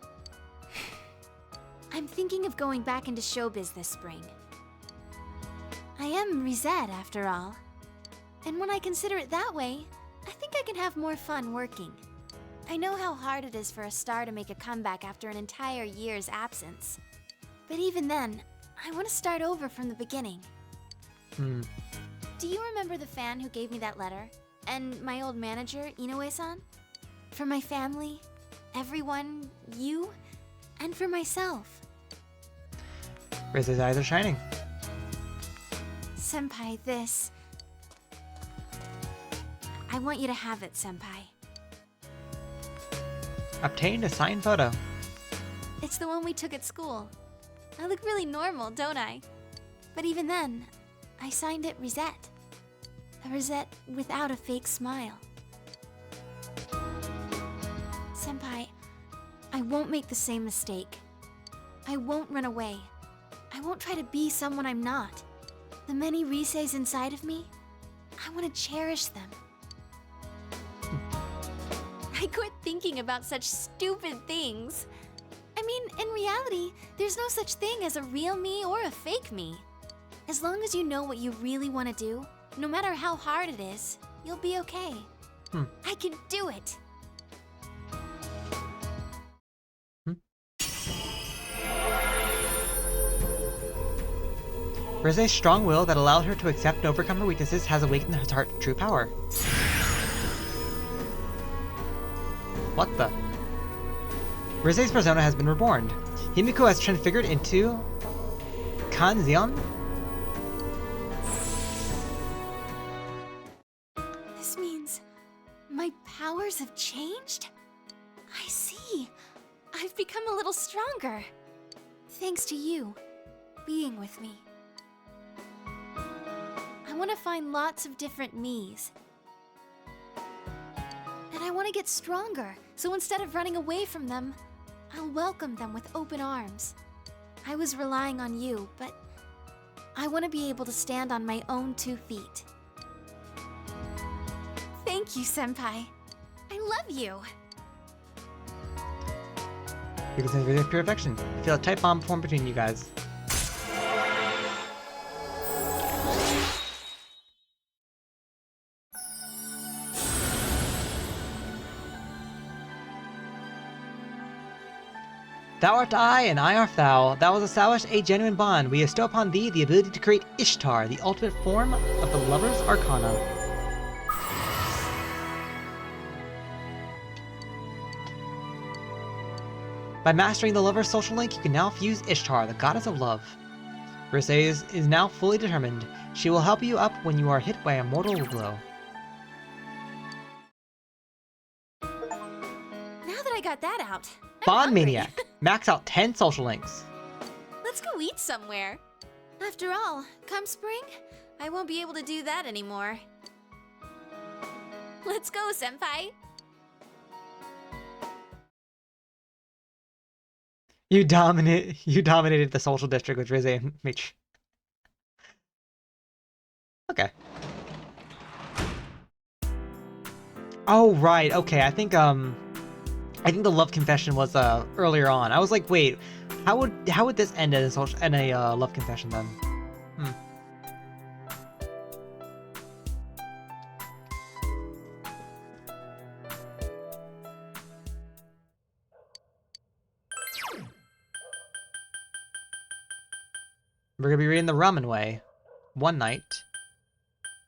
[SPEAKER 3] I'm thinking of going back into showbiz this spring. I am Rizette, after all. And when I consider it that way, I think I can have more fun working. I know how hard it is for a star to make a comeback after an entire year's absence. But even then, I want to start over from the beginning. Do you remember the fan who gave me that letter? And my old manager, Inoue-san? For my family, everyone, you, and and for myself.
[SPEAKER 2] Riz's eyes are shining.
[SPEAKER 3] Senpai, this... I want you to have it, Senpai.
[SPEAKER 2] Obtained a signed photo.
[SPEAKER 3] It's the one we took at school. I look really normal, don't I? But even then, I signed it Rosette. A Rosette without a fake smile. Senpai, I won't make the same mistake. I won't run away. I won't try to be someone I'm not. The many Riseis inside of me, I want to cherish them. I quit thinking about such stupid things. I mean, in reality, there's no such thing as a real me or a fake me. As long as you know what you really want to do, no matter how hard it is, you'll be okay. I can do it!
[SPEAKER 2] Rise's strong will that allowed her to accept and overcome her weaknesses has awakened his heart to true power. What the? Rise's persona has been reborn. Himiko has transfigured into Kanzeon?
[SPEAKER 3] This means my powers have changed? I see. I've become a little stronger. Thanks to you being with me. I want to find lots of different me's. And I want to get stronger, so instead of running away from them, I'll welcome them with open arms. I was relying on you, but I want to be able to stand on my own 2 feet. Thank you, Senpai. I love you.
[SPEAKER 2] You can sense Rise's pure affection. You feel a tight bond form between you guys. Thou art I, and I art thou. Thou establish a genuine bond. We bestow upon thee the ability to create Ishtar, the ultimate form of the lover's arcana. By mastering the lover's social link, you can now fuse Ishtar, the goddess of love. Rise is now fully determined. She will help you up when you are hit by a mortal blow.
[SPEAKER 3] Now that I got that out, I'm
[SPEAKER 2] Bond
[SPEAKER 3] hungry.
[SPEAKER 2] Maniac! Max out 10 social links.
[SPEAKER 3] Let's go eat somewhere. After all, come spring, I won't be able to do that anymore. Let's go, Senpai.
[SPEAKER 2] You dominated the social district with Rise and Mitch. Okay. Oh right, okay. I think the love confession was earlier on. I was like, wait, how would this end in a love confession then? We're gonna be reading the Ramen Way. 1 night.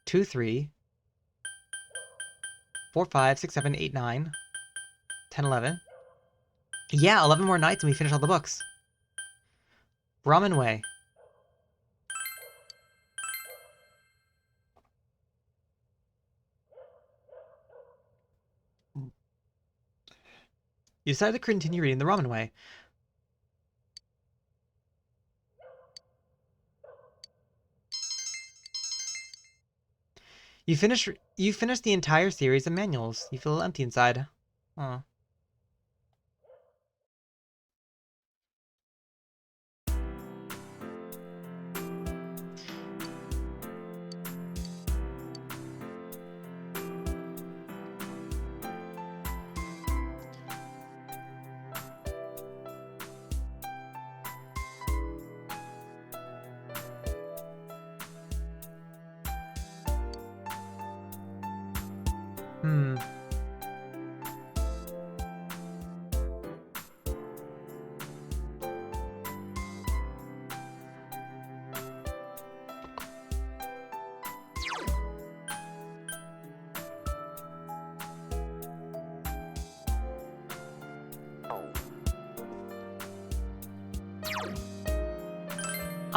[SPEAKER 2] 2, 3. 4, 5, 6, 7, 8, 9. 10, 11. Yeah, 11 more nights and we finish all the books. Ramen Way. You decided to continue reading the Ramen Way. You finished the entire series of manuals. You feel empty inside. Aw.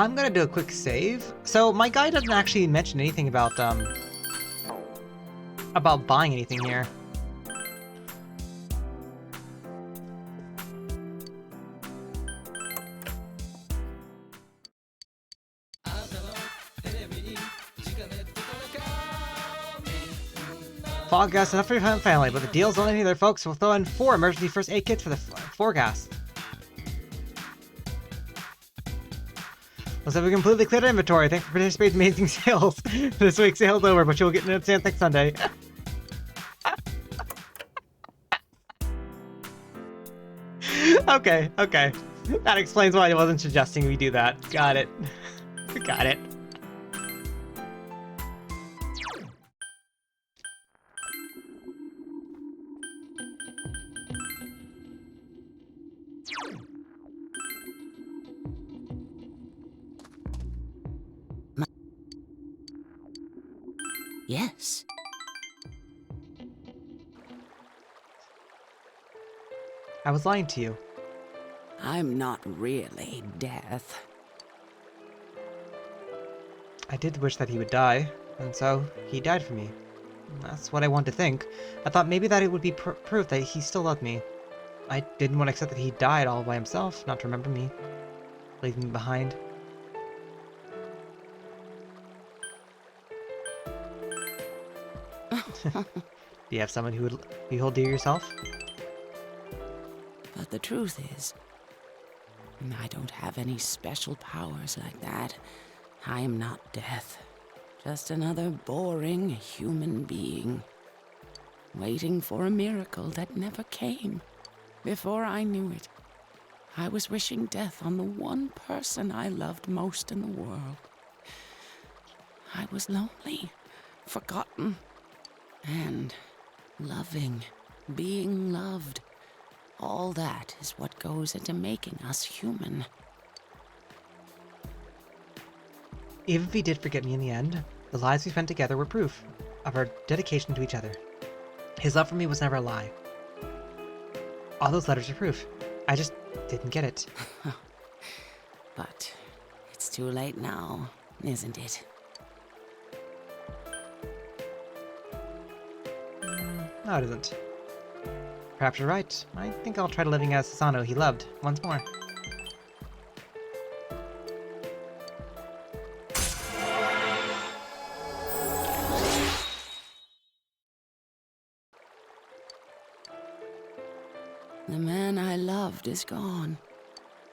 [SPEAKER 2] I'm gonna do a quick save. So my guy doesn't actually mention anything about buying anything here. Fog gas enough for your family, but the deal's only any other folks will throw in 4 emergency first aid kits for the fog gas. Looks like we completely cleared our inventory. Thanks for participating in amazing sales. This week's sale's over, but you'll get an chance next Sunday. Okay. That explains why I wasn't suggesting we do that. Got it. Got it.
[SPEAKER 12] Yes.
[SPEAKER 2] I was lying to you.
[SPEAKER 12] I'm not really Death.
[SPEAKER 2] I did wish that he would die, and so he died for me. That's what I wanted to think. I thought maybe that it would be proof that he still loved me. I didn't want to accept that he died all by himself, not to remember me, leaving me behind. Do you have someone who would you hold dear yourself?
[SPEAKER 12] But the truth is, I don't have any special powers like that. I am not Death. Just another boring human being. Waiting for a miracle that never came. Before I knew it, I was wishing death on the one person I loved most in the world. I was lonely, forgotten, and loving, being loved. All that is what goes into making us human.
[SPEAKER 2] Even if he did forget me in the end, the lives we spent together were proof of our dedication to each other. His love for me was never a lie. All those letters are proof. I just didn't get it.
[SPEAKER 12] But it's too late now, isn't it?
[SPEAKER 2] No, it isn't. Perhaps you're right. I think I'll try to living as Sasano he loved once more.
[SPEAKER 12] The man I loved is gone.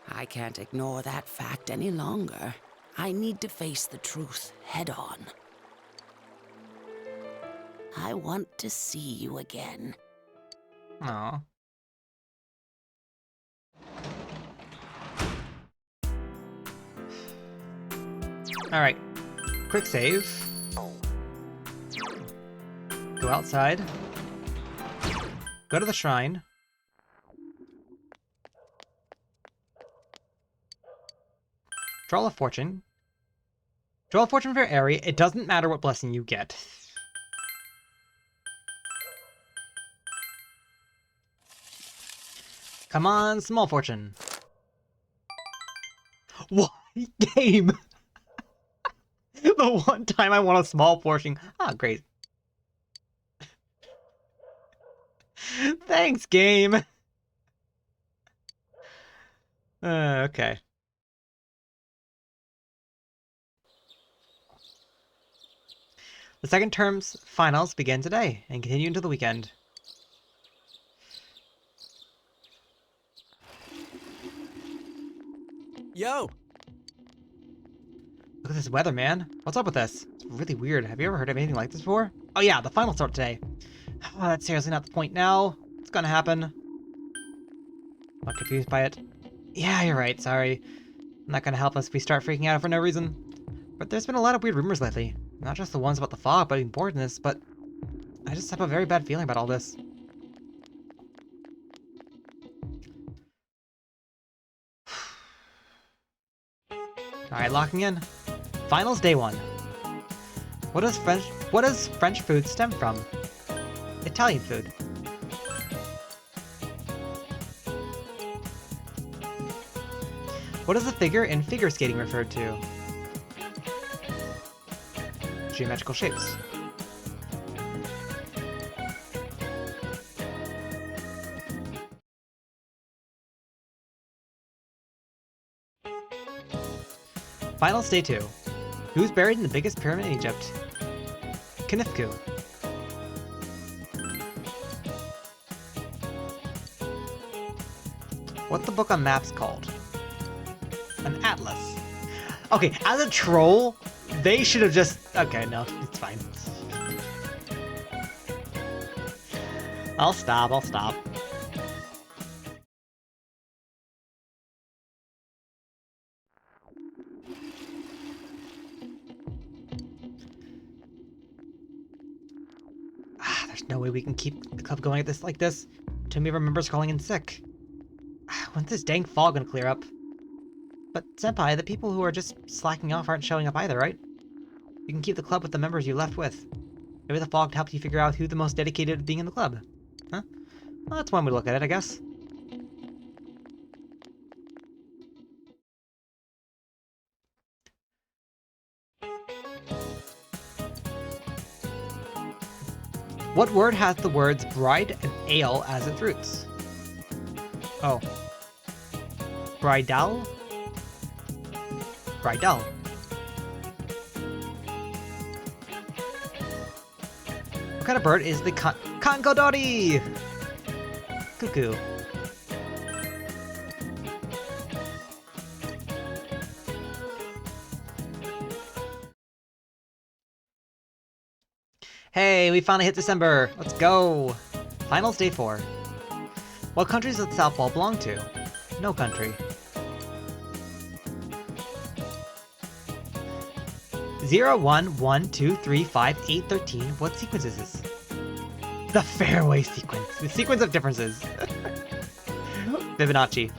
[SPEAKER 12] I can't ignore that fact any longer. I need to face the truth head on. I want to see you again.
[SPEAKER 2] Aww. Alright. Quick save. Go outside. Go to the shrine. Draw a fortune. Draw a fortune for your area. It doesn't matter what blessing you get. Come on, small fortune. What game? The one time I won a small fortune. Ah, great. Thanks, game. Okay. The second term's finals begin today and continue into the weekend.
[SPEAKER 4] Yo!
[SPEAKER 2] Look at this weather, man. What's up with this? It's really weird. Have you ever heard of anything like this before? Oh yeah, the finals start today. Oh, that's seriously not the point now. It's gonna happen. I'm confused by it. Yeah, you're right, sorry. Not gonna help us if we start freaking out for no reason. But there's been a lot of weird rumors lately. Not just the ones about the fog, but importance, but I just have a very bad feeling about all this. Alright, locking in. Finals day 1. What does French food stem from? Italian food. What is the figure in figure skating referred to? Geometrical shapes. Finals day 2. Who's buried in the biggest pyramid in Egypt? Knifku. What's the book on maps called? An atlas. Okay, as a troll, they should have just... Okay, no, it's fine. I'll stop. There's no way we can keep the club going at this like this. Too many of our members calling in sick. When's this dang fog gonna clear up? But Senpai, the people who are just slacking off aren't showing up either, right? You can keep the club with the members you left with. Maybe the fog helps you figure out who's the most dedicated to being in the club. Huh? Well, that's one way to look at it, I guess. What word has the words bride and ale as its roots? Oh. Bridal? Bridal. What kind of bird is the Kangodori? Cuckoo. Hey, we finally hit December. Let's go. Finals day 4. What countries does the South Pole belong to? No country. 0, 1, 1, 2, 3, 5, 8, 13. What sequence is this? The fairway sequence. The sequence of differences. Fibonacci.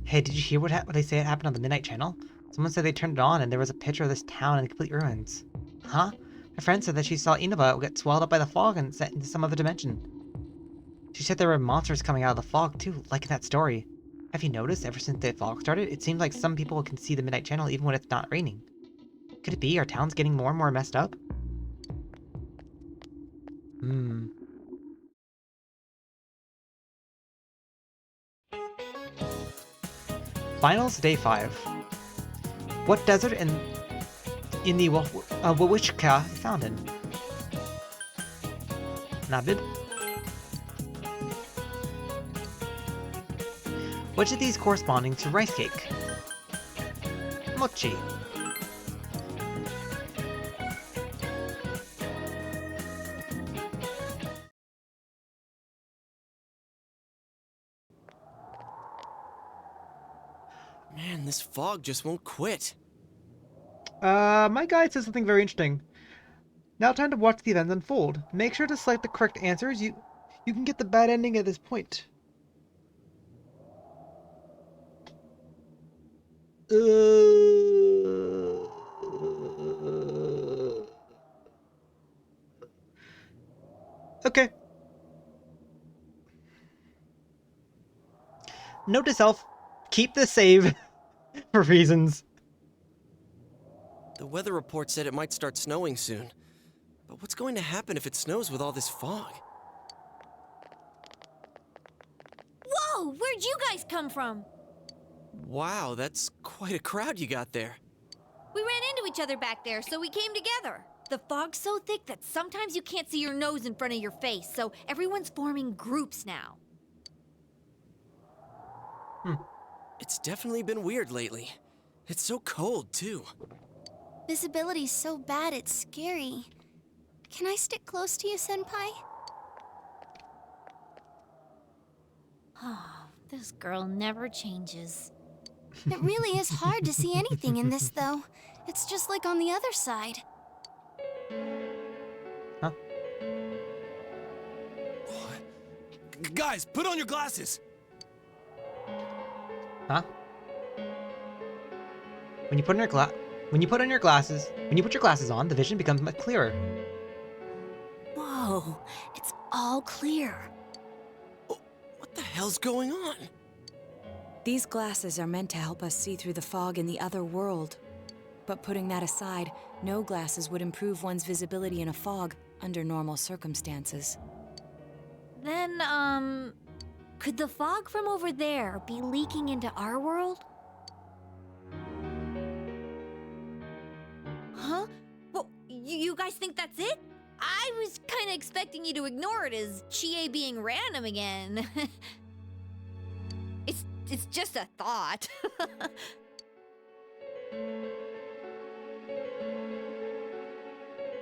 [SPEAKER 2] Hey, did you hear what they say it happened on the Midnight Channel? Someone said they turned it on and there was a picture of this town in complete ruins. Huh? My friend said that she saw Inaba get swallowed up by the fog and set into some other dimension. She said there were monsters coming out of the fog too, like in that story. Have you noticed, ever since the fog started, it seems like some people can see the Midnight Channel even when it's not raining. Could it be our town's getting more and more messed up? Finals day 5. What desert in the Wawishka is found in? Nabib? Which of these corresponding to rice cake? Mochi.
[SPEAKER 4] Man, this fog just won't quit.
[SPEAKER 2] My guide says something very interesting. Now time to watch the events unfold. Make sure to select the correct answers. You can get the bad ending at this point. Okay. Note to self, keep the save for reasons.
[SPEAKER 4] The weather report said it might start snowing soon. But what's going to happen if it snows with all this fog?
[SPEAKER 1] Whoa! Where'd you guys come from?
[SPEAKER 4] Wow, that's quite a crowd you got there.
[SPEAKER 1] We ran into each other back there, so we came together. The fog's so thick that sometimes you can't see your nose in front of your face, so everyone's forming groups now.
[SPEAKER 4] It's definitely been weird lately. It's so cold, too.
[SPEAKER 3] Visibility's so bad it's scary. Can I stick close to you, Senpai?
[SPEAKER 1] Oh, this girl never changes.
[SPEAKER 3] It really is hard to see anything in this, though. It's just like on the other side.
[SPEAKER 2] Huh?
[SPEAKER 4] Guys, put on your glasses!
[SPEAKER 2] Huh? When you put on your glasses on, the vision becomes much clearer.
[SPEAKER 3] Whoa, it's all clear.
[SPEAKER 4] What the hell's going on?
[SPEAKER 13] These glasses are meant to help us see through the fog in the other world. But putting that aside, no glasses would improve one's visibility in a fog under normal circumstances.
[SPEAKER 3] Then, could the fog from over there be leaking into our world?
[SPEAKER 14] Huh? Well, you guys think that's it? I was kind of expecting you to ignore it as Chie being random again. It's just a thought.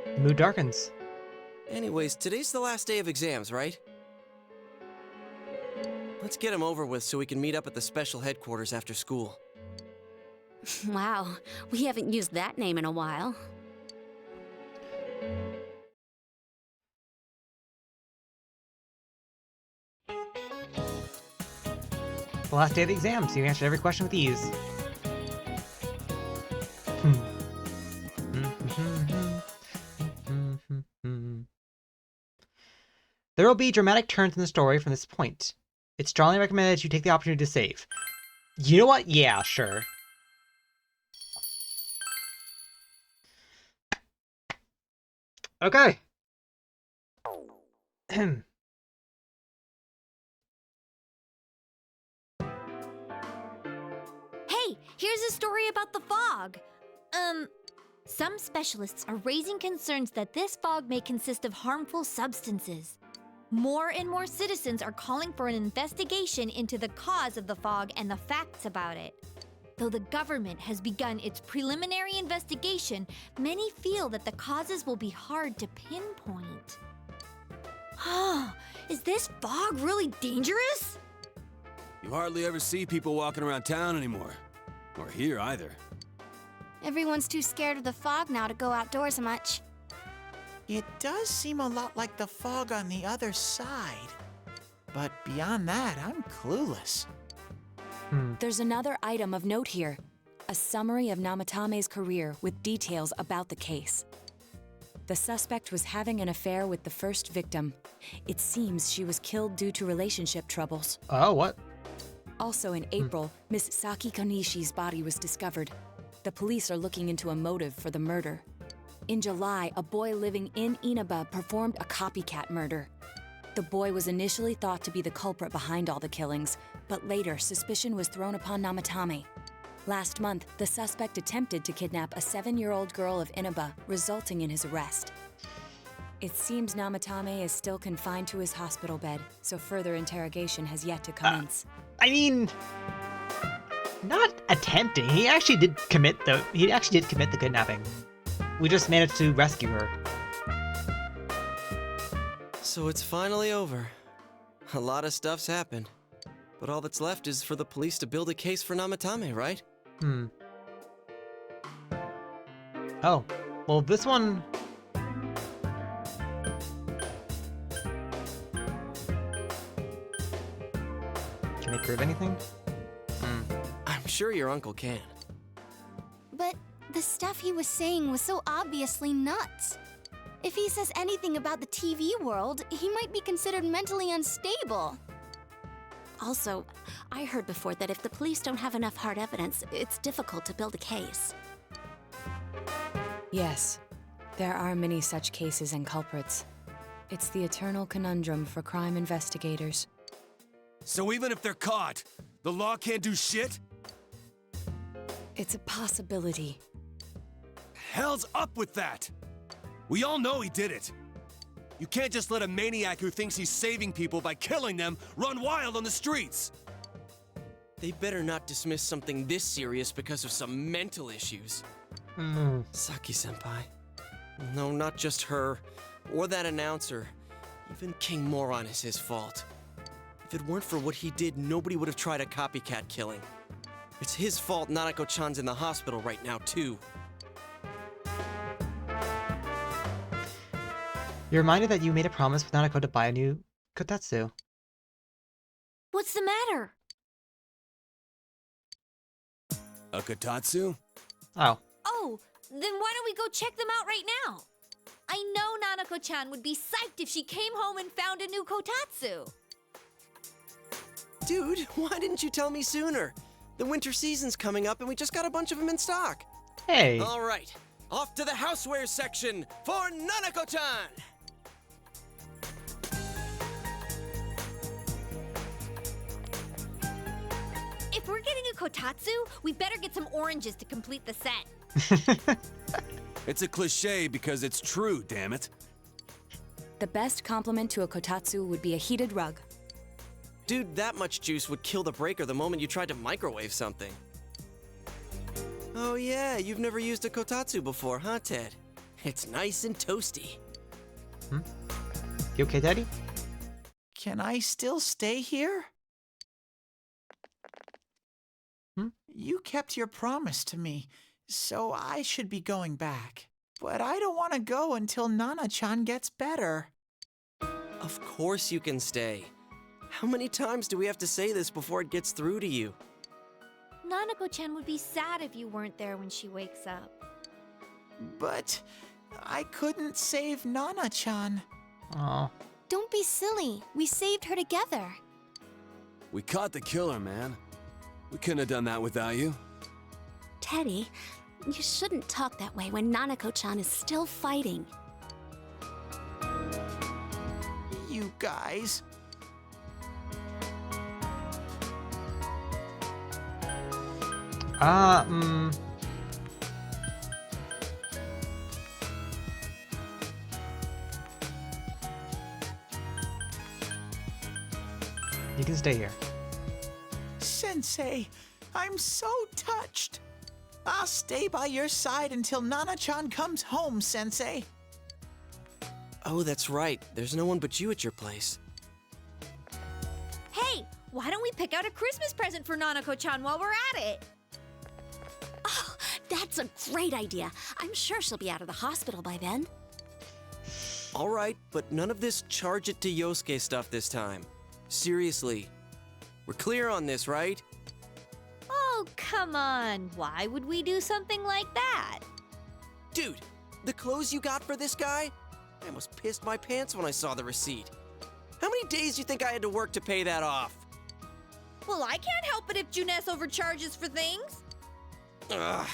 [SPEAKER 2] The mood darkens.
[SPEAKER 4] Anyways, today's the last day of exams, right? Let's get them over with so we can meet up at the special headquarters after school.
[SPEAKER 5] Wow, we haven't used that name in a while.
[SPEAKER 2] The last day of the exam, so you answered every question with ease. There will be dramatic turns in the story from this point. It's strongly recommended you take the opportunity to save. You know what? Yeah, sure. Okay.
[SPEAKER 14] Hey, here's a story about the fog. Some specialists are raising concerns that this fog may consist of harmful substances. More and more citizens are calling for an investigation into the cause of the fog and the facts about it. Though the government has begun its preliminary investigation, many feel that the causes will be hard to pinpoint. Is this fog really dangerous?
[SPEAKER 15] You hardly ever see people walking around town anymore. Or here either.
[SPEAKER 3] Everyone's too scared of the fog now to go outdoors much.
[SPEAKER 11] It does seem a lot like the fog on the other side. But beyond that, I'm clueless.
[SPEAKER 13] There's another item of note here. A summary of Namatame's career with details about the case. The suspect was having an affair with the first victim. It seems she was killed due to relationship troubles.
[SPEAKER 2] Oh, what?
[SPEAKER 13] Also in April, Miss Saki Konishi's body was discovered. The police are looking into a motive for the murder. In July, a boy living in Inaba performed a copycat murder. The boy was initially thought to be the culprit behind all the killings, but later suspicion was thrown upon Namatame. Last month, the suspect attempted to kidnap a 7-year-old girl of Inaba, resulting in his arrest. It seems Namatame is still confined to his hospital bed, so further interrogation has yet to commence.
[SPEAKER 2] I mean, not attempting. He actually did commit the kidnapping. We just managed to rescue her.
[SPEAKER 4] So it's finally over. A lot of stuff's happened. But all that's left is for the police to build a case for Namatame, right?
[SPEAKER 2] Oh, well, this one... Can they prove anything?
[SPEAKER 4] I'm sure your uncle can.
[SPEAKER 3] But the stuff he was saying was so obviously nuts. If he says anything about the TV world, he might be considered mentally unstable.
[SPEAKER 5] Also, I heard before that if the police don't have enough hard evidence, it's difficult to build a case.
[SPEAKER 13] Yes, there are many such cases and culprits. It's the eternal conundrum for crime investigators.
[SPEAKER 15] So even if they're caught, the law can't do shit?
[SPEAKER 13] It's a possibility.
[SPEAKER 15] Hell's up with that! We all know he did it. You can't just let a maniac who thinks he's saving people by killing them run wild on the streets!
[SPEAKER 4] They better not dismiss something this serious because of some mental issues. Saki-senpai. No, not just her, or that announcer. Even King Moron is his fault. If it weren't for what he did, nobody would have tried a copycat killing. It's his fault Nanako-chan's in the hospital right now, too.
[SPEAKER 2] You're reminded that you made a promise with Nanako to buy a new kotetsu.
[SPEAKER 14] What's the matter?
[SPEAKER 15] A kotatsu?
[SPEAKER 2] Oh.
[SPEAKER 14] Oh, then why don't we go check them out right now? I know Nanako-chan would be psyched if she came home and found a new kotatsu.
[SPEAKER 4] Dude, why didn't you tell me sooner? The winter season's coming up and we just got a bunch of them in stock.
[SPEAKER 2] Hey.
[SPEAKER 4] All right, off to the housewares section for Nanako-chan!
[SPEAKER 14] If we're getting a kotatsu, we better get some oranges to complete the set.
[SPEAKER 15] It's a cliche because it's true, damn it.
[SPEAKER 13] The best compliment to a kotatsu would be a heated rug.
[SPEAKER 4] Dude, that much juice would kill the breaker the moment you tried to microwave something. Oh yeah, you've never used a kotatsu before, huh, Ted? It's nice and toasty.
[SPEAKER 2] You okay, Daddy?
[SPEAKER 11] Can I still stay here? You kept your promise to me, so I should be going back. But I don't want to go until Nana-chan gets better.
[SPEAKER 4] Of course you can stay. How many times do we have to say this before it gets through to you?
[SPEAKER 14] Nanako-chan would be sad if you weren't there when she wakes up.
[SPEAKER 11] But I couldn't save Nana-chan.
[SPEAKER 2] Oh.
[SPEAKER 3] Don't be silly. We saved her together.
[SPEAKER 15] We caught the killer, man. We couldn't have done that without you.
[SPEAKER 16] Teddy, you shouldn't talk that way when Nanako-chan is still fighting.
[SPEAKER 11] You guys.
[SPEAKER 2] You can stay here.
[SPEAKER 11] Sensei, I'm so touched. I'll stay by your side until Nana-chan comes home, Sensei.
[SPEAKER 4] Oh, that's right. There's no one but you at your place.
[SPEAKER 14] Hey, why don't we pick out a Christmas present for Nanako-chan while we're at it?
[SPEAKER 16] Oh, that's a great idea. I'm sure she'll be out of the hospital by then.
[SPEAKER 4] All right, but none of this charge it to Yosuke stuff this time. Seriously. We're clear on this, right?
[SPEAKER 14] Oh, come on. Why would we do something like that?
[SPEAKER 4] Dude, the clothes you got for this guy? I almost pissed my pants when I saw the receipt. How many days do you think I had to work to pay that off?
[SPEAKER 14] Well, I can't help it if Juness overcharges for things.
[SPEAKER 4] Ugh.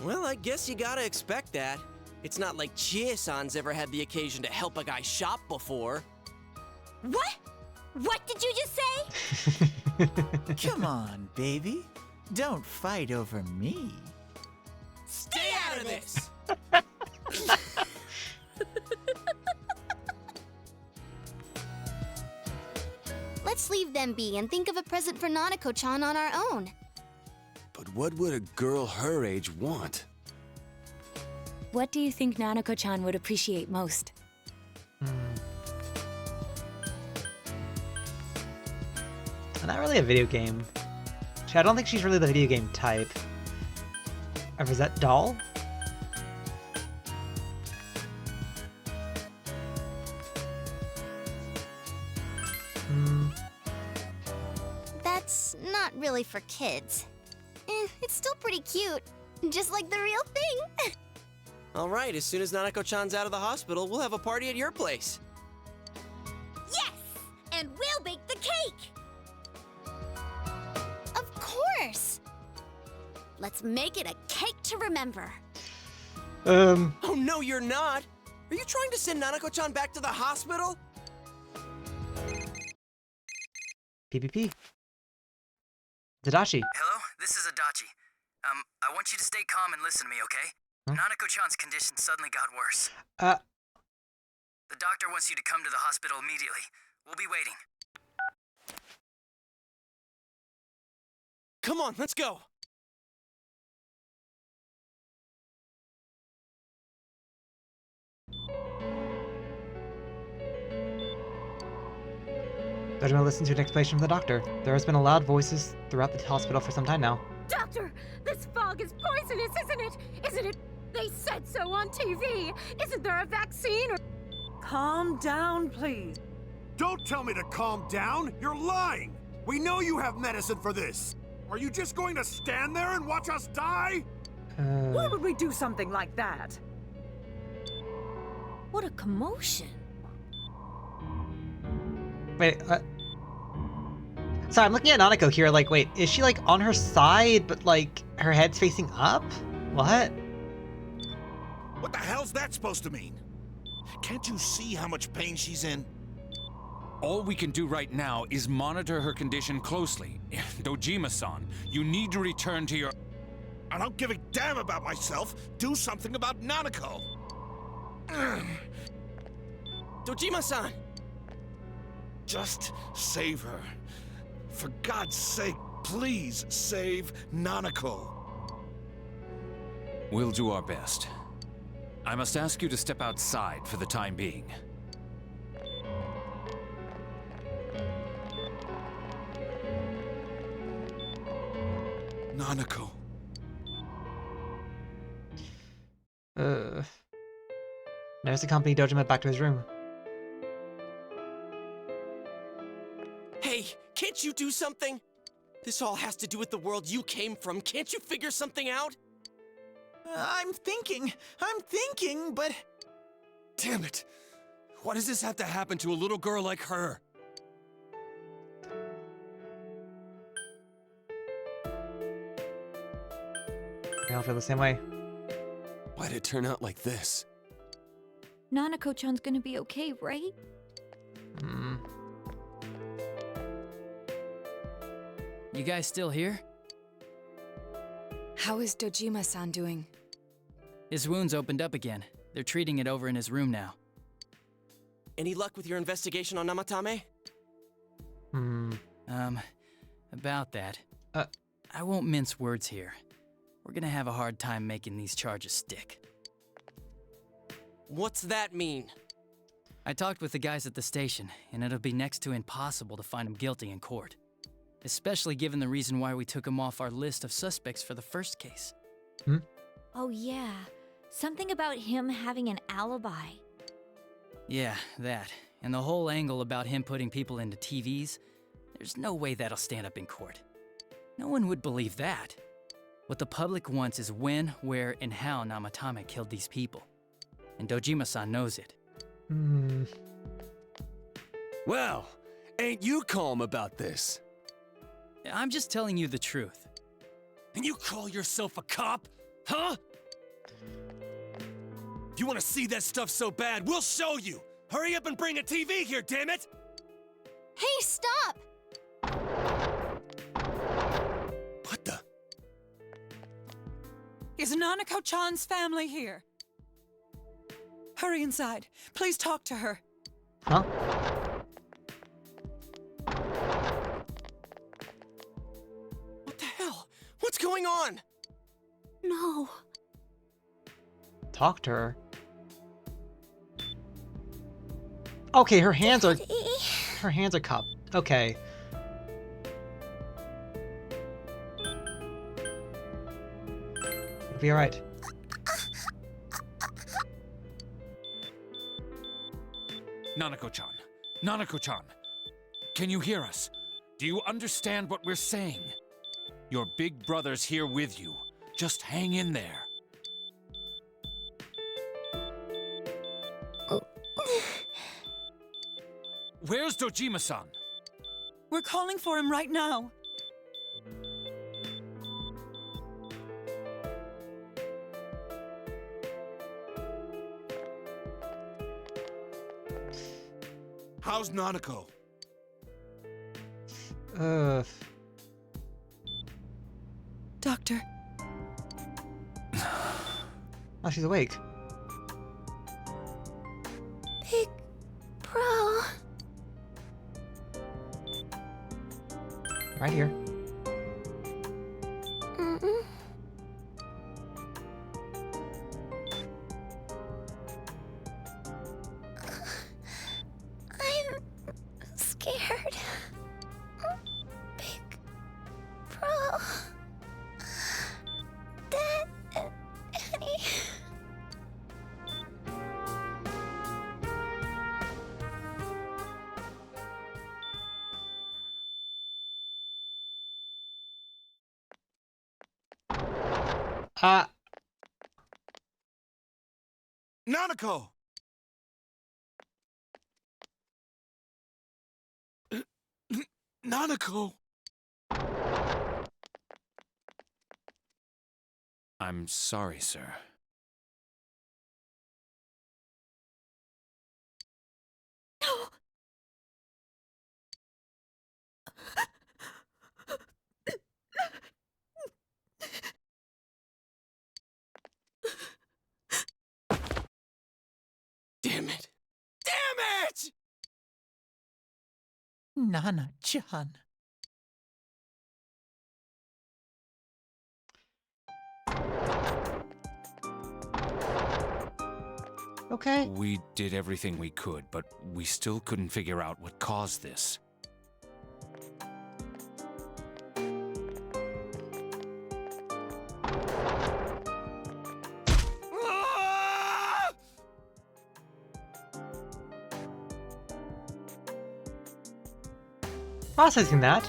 [SPEAKER 4] Well, I guess you gotta expect that. It's not like Chie-san's ever had the occasion to help a guy shop before.
[SPEAKER 14] What? What did you just say?
[SPEAKER 11] Come on, baby. Don't fight over me.
[SPEAKER 4] Stay out of this!
[SPEAKER 3] Let's leave them be and think of a present for Nanako-chan on our own.
[SPEAKER 15] But what would a girl her age want?
[SPEAKER 13] What do you think Nanako-chan would appreciate most?
[SPEAKER 2] Not really a video game. I don't think she's really the video game type. Or is that doll?
[SPEAKER 3] That's not really for kids. It's still pretty cute. Just like the real thing.
[SPEAKER 4] All right, as soon as Nanako-chan's out of the hospital, we'll have a party at your place.
[SPEAKER 14] Yes! And we'll bake the cake!
[SPEAKER 3] Of course!
[SPEAKER 16] Let's make it a cake to remember.
[SPEAKER 4] Oh, no, you're not! Are you trying to send Nanako-chan back to the hospital?
[SPEAKER 2] PPP. Tadashi.
[SPEAKER 17] Hello, this is Adachi. I want you to stay calm and listen to me, okay? Nanako-chan's condition suddenly got worse. The doctor wants you to come to the hospital immediately. We'll be waiting.
[SPEAKER 4] Come on, let's go!
[SPEAKER 2] There's no listen to an explanation from the doctor. There has been loud voices throughout the hospital for some time now.
[SPEAKER 18] Doctor, this fog is poisonous, isn't it? Isn't it? They said so on TV. Isn't there a vaccine or...
[SPEAKER 19] Calm down, please.
[SPEAKER 15] Don't tell me to calm down! You're lying! We know you have medicine for this! Are you just going to stand there and watch us die?
[SPEAKER 19] Why would we do something like that?
[SPEAKER 14] What a commotion.
[SPEAKER 2] Wait, sorry, I'm looking at Nanako here, like, wait, is she, like, on her side, but, like, her head's facing up? What?
[SPEAKER 7] What the hell's that supposed to mean? Can't you see how much pain she's in?
[SPEAKER 9] All we can do right now is monitor her condition closely. Dojima-san, you need to return to your...
[SPEAKER 7] I don't give a damn about myself. Do something about Nanako.
[SPEAKER 4] Dojima-san!
[SPEAKER 7] Just save her. For God's sake, please save Nanako.
[SPEAKER 9] We'll do our best. I must ask you to step outside for the time being.
[SPEAKER 7] Nanako.
[SPEAKER 2] There's the company Dojima back to his room.
[SPEAKER 4] Hey, can't you do something? This all has to do with the world you came from. Can't you figure something out?
[SPEAKER 11] I'm thinking, but...
[SPEAKER 15] Damn it! Why does this have to happen to a little girl like her?
[SPEAKER 2] They all feel the same way.
[SPEAKER 15] Why'd it turn out like this?
[SPEAKER 14] Nanako-chan's gonna be okay, right?
[SPEAKER 6] You guys still here?
[SPEAKER 13] How is Dojima-san doing?
[SPEAKER 6] His wounds opened up again. They're treating it over in his room now.
[SPEAKER 4] Any luck with your investigation on Namatame?
[SPEAKER 6] About that. I won't mince words here. We're gonna have a hard time making these charges stick.
[SPEAKER 4] What's that mean?
[SPEAKER 6] I talked with the guys at the station, and it'll be next to impossible to find him guilty in court. Especially given the reason why we took him off our list of suspects for the first case.
[SPEAKER 14] Oh yeah, something about him having an alibi.
[SPEAKER 6] Yeah, that. And the whole angle about him putting people into TVs, there's no way that'll stand up in court. No one would believe that. What the public wants is when, where, and how Namatame killed these people. And Dojima-san knows it.
[SPEAKER 15] Well, ain't you calm about this?
[SPEAKER 6] I'm just telling you the truth.
[SPEAKER 15] And you call yourself a cop? Huh? If you want to see that stuff so bad, we'll show you! Hurry up and bring a TV here, damn it!
[SPEAKER 16] Hey, stop!
[SPEAKER 15] What the?
[SPEAKER 8] Is Nanako-chan's family here? Hurry inside. Please talk to her.
[SPEAKER 2] Huh?
[SPEAKER 4] What the hell? What's going on?
[SPEAKER 16] No.
[SPEAKER 2] Talk to her. Okay, her hands are... Her hands are cupped. Okay. It'll be alright.
[SPEAKER 9] Nanako-chan. Nanako-chan. Can you hear us? Do you understand what we're saying? Your big brother's here with you. Just hang in there. Where's Dojima-san?
[SPEAKER 8] We're calling for him right now.
[SPEAKER 7] How's Nanako?
[SPEAKER 8] Doctor.
[SPEAKER 2] Oh, she's awake.
[SPEAKER 16] Big bro.
[SPEAKER 2] Right here.
[SPEAKER 16] I'm scared. Big bro. Dad and Annie.
[SPEAKER 15] Nanako! Nanako!
[SPEAKER 9] I'm sorry, sir.
[SPEAKER 18] No!
[SPEAKER 4] Damn it! Damn it!
[SPEAKER 11] Nana-chan.
[SPEAKER 2] Okay.
[SPEAKER 9] We did everything we could, but we still couldn't figure out what caused this.
[SPEAKER 2] Processing that.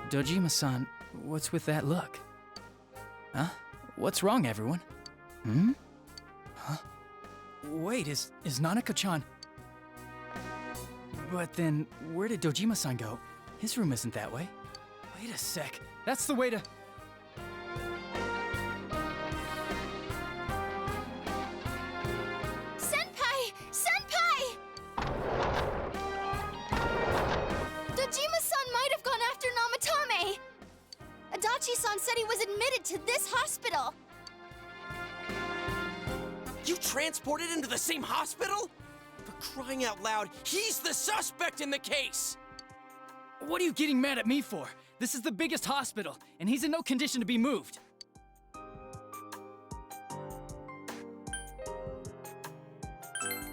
[SPEAKER 6] Dojima-san, what's with that look? Huh? What's wrong, everyone? Hmm? Huh? Wait, is Nanako-chan... But then, where did Dojima-san go? His room isn't that way. Wait a sec. That's the way to...
[SPEAKER 3] Senpai! Senpai! Dojima-san might have gone after Namatame! Adachi-san said he was admitted to this hospital!
[SPEAKER 4] You transported him to the same hospital? For crying out loud, he's the suspect in the case!
[SPEAKER 6] What are you getting mad at me for? This is the biggest hospital, and he's in no condition to be moved.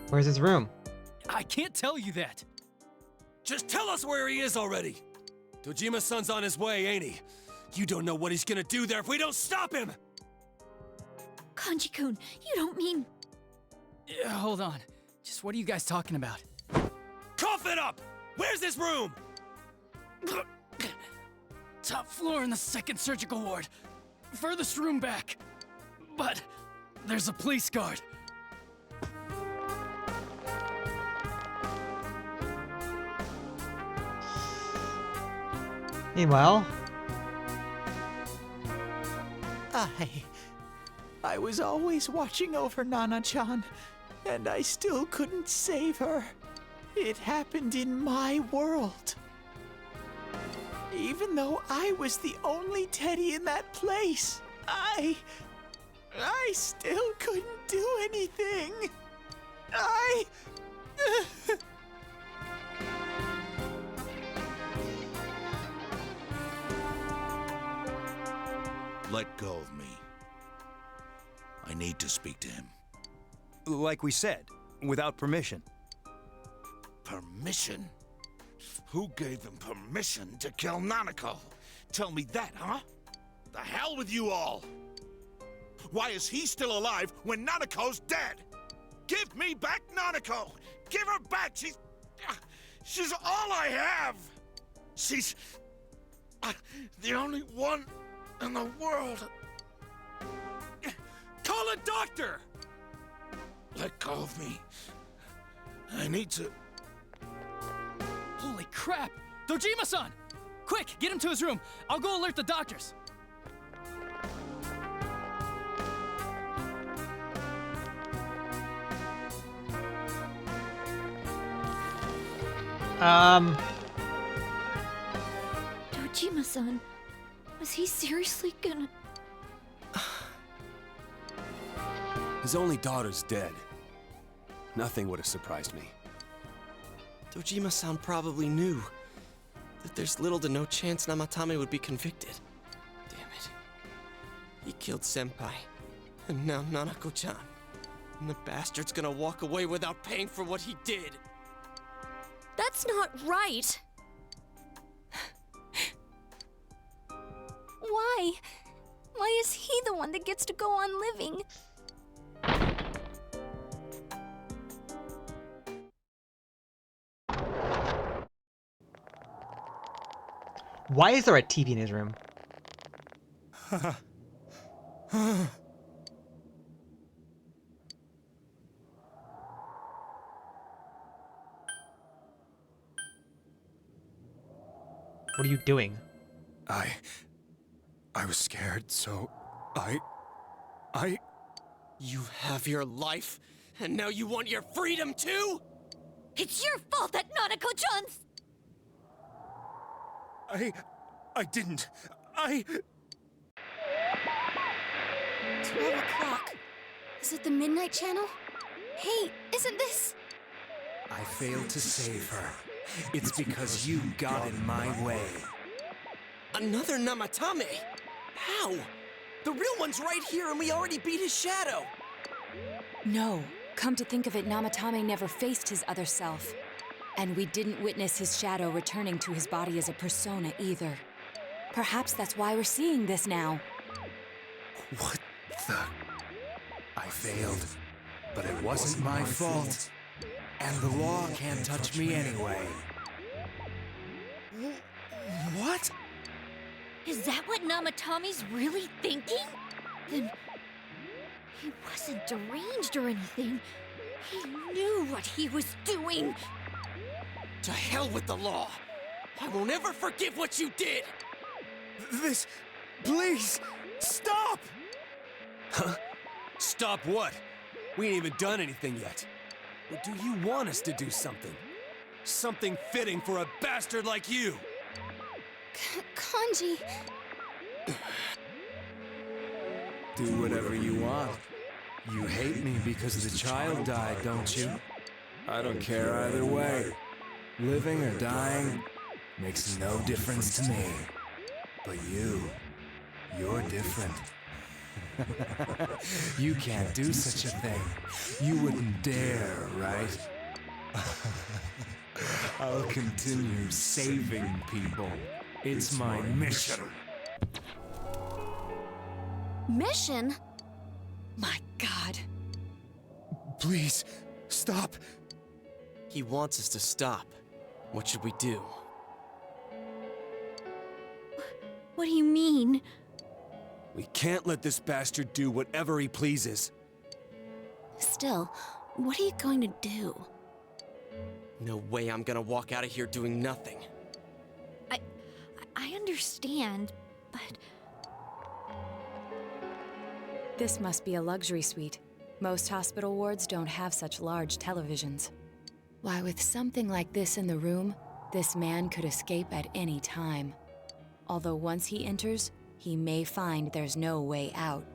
[SPEAKER 2] Where's his room?
[SPEAKER 6] I can't tell you that.
[SPEAKER 15] Just tell us where he is already! Dojima-san's on his way, ain't he? You don't know what he's gonna do there if we don't stop him!
[SPEAKER 14] Kanji-kun, you don't mean...
[SPEAKER 6] Hold on. Just what are you guys talking about?
[SPEAKER 15] Cough it up! Where's his room?
[SPEAKER 6] Top floor in the second surgical ward. Furthest room back. But there's a police guard.
[SPEAKER 2] Meanwhile...
[SPEAKER 11] I was always watching over Nana-chan, and I still couldn't save her. It happened in my world. Even though I was the only Teddy in that place, I still couldn't do anything.
[SPEAKER 7] Let go of me. I need to speak to him.
[SPEAKER 15] Like we said, without permission.
[SPEAKER 7] Permission? Who gave them permission to kill Nanako? Tell me that, huh? The hell with you all! Why is he still alive when Nanako's dead? Give me back Nanako! Give her back! She's all I have! She's... the only one in the world.
[SPEAKER 15] Call a doctor!
[SPEAKER 7] Let go of me. I need to...
[SPEAKER 6] Holy crap! Dojima-san! Quick, get him to his room. I'll go alert the doctors.
[SPEAKER 14] Dojima-san, was he seriously gonna...
[SPEAKER 15] His only daughter's dead. Nothing would have surprised me.
[SPEAKER 4] Dojima-san probably knew that there's little to no chance Namatame would be convicted. Damn it. He killed Senpai, and now Nanako-chan. And the bastard's gonna walk away without paying for what he did.
[SPEAKER 16] That's not right.
[SPEAKER 3] Why? Why is he the one that gets to go on living?
[SPEAKER 2] Why is there a TV in his room? What are you doing?
[SPEAKER 15] I was scared, so I...
[SPEAKER 4] You have your life, and now you want your freedom too?
[SPEAKER 14] It's your fault that Nanako-chan's...
[SPEAKER 15] I didn't.
[SPEAKER 3] 12 o'clock. Is it the Midnight Channel? Hey, isn't this...
[SPEAKER 15] I failed to save her. It's because you got in my way.
[SPEAKER 4] Another Namatame? How? The real one's right here and we already beat his shadow!
[SPEAKER 13] No. Come to think of it, Namatame never faced his other self. And we didn't witness his shadow returning to his body as a persona either. Perhaps that's why we're seeing this now.
[SPEAKER 15] What the... I failed, but it wasn't my fault. And the law can't touch me anyway.
[SPEAKER 4] What?
[SPEAKER 14] Is that what Namatame's really thinking? Then... he wasn't deranged or anything. He knew what he was doing.
[SPEAKER 4] To hell with the law! I won't ever forgive what you did!
[SPEAKER 15] This... please, stop!
[SPEAKER 4] Huh?
[SPEAKER 15] Stop what? We ain't even done anything yet. Or do you want us to do something? Something fitting for a bastard like you!
[SPEAKER 3] Kanji...
[SPEAKER 15] Do whatever you want. You hate me because the child died, don't you? I don't care either way. Living or dying makes no difference to me. But you're different. You can't do such a thing. You wouldn't dare, right? I'll continue saving people. It's my mission.
[SPEAKER 3] Mission?
[SPEAKER 13] My God.
[SPEAKER 15] Please, stop.
[SPEAKER 4] He wants us to stop. What should we do?
[SPEAKER 14] What do you mean?
[SPEAKER 15] We can't let this bastard do whatever he pleases.
[SPEAKER 3] Still, what are you going to do?
[SPEAKER 4] No way I'm gonna walk out of here doing nothing.
[SPEAKER 14] I understand, but...
[SPEAKER 13] This must be a luxury suite. Most hospital wards don't have such large televisions. Why, with something like this in the room, this man could escape at any time. Although once he enters, he may find there's no way out.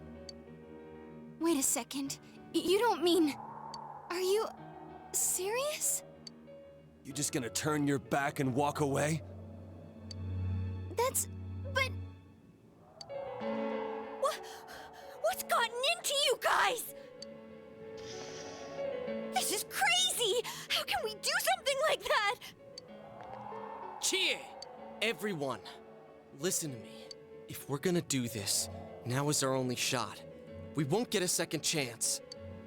[SPEAKER 3] Wait a second. You don't mean... Are you... serious?
[SPEAKER 15] You just gonna turn your back and walk away?
[SPEAKER 3] That's... but...
[SPEAKER 14] What's gotten into you guys? This is crazy! How can we do something like that?
[SPEAKER 4] Chie! Everyone, listen to me. If we're gonna do this, now is our only shot. We won't get a second chance.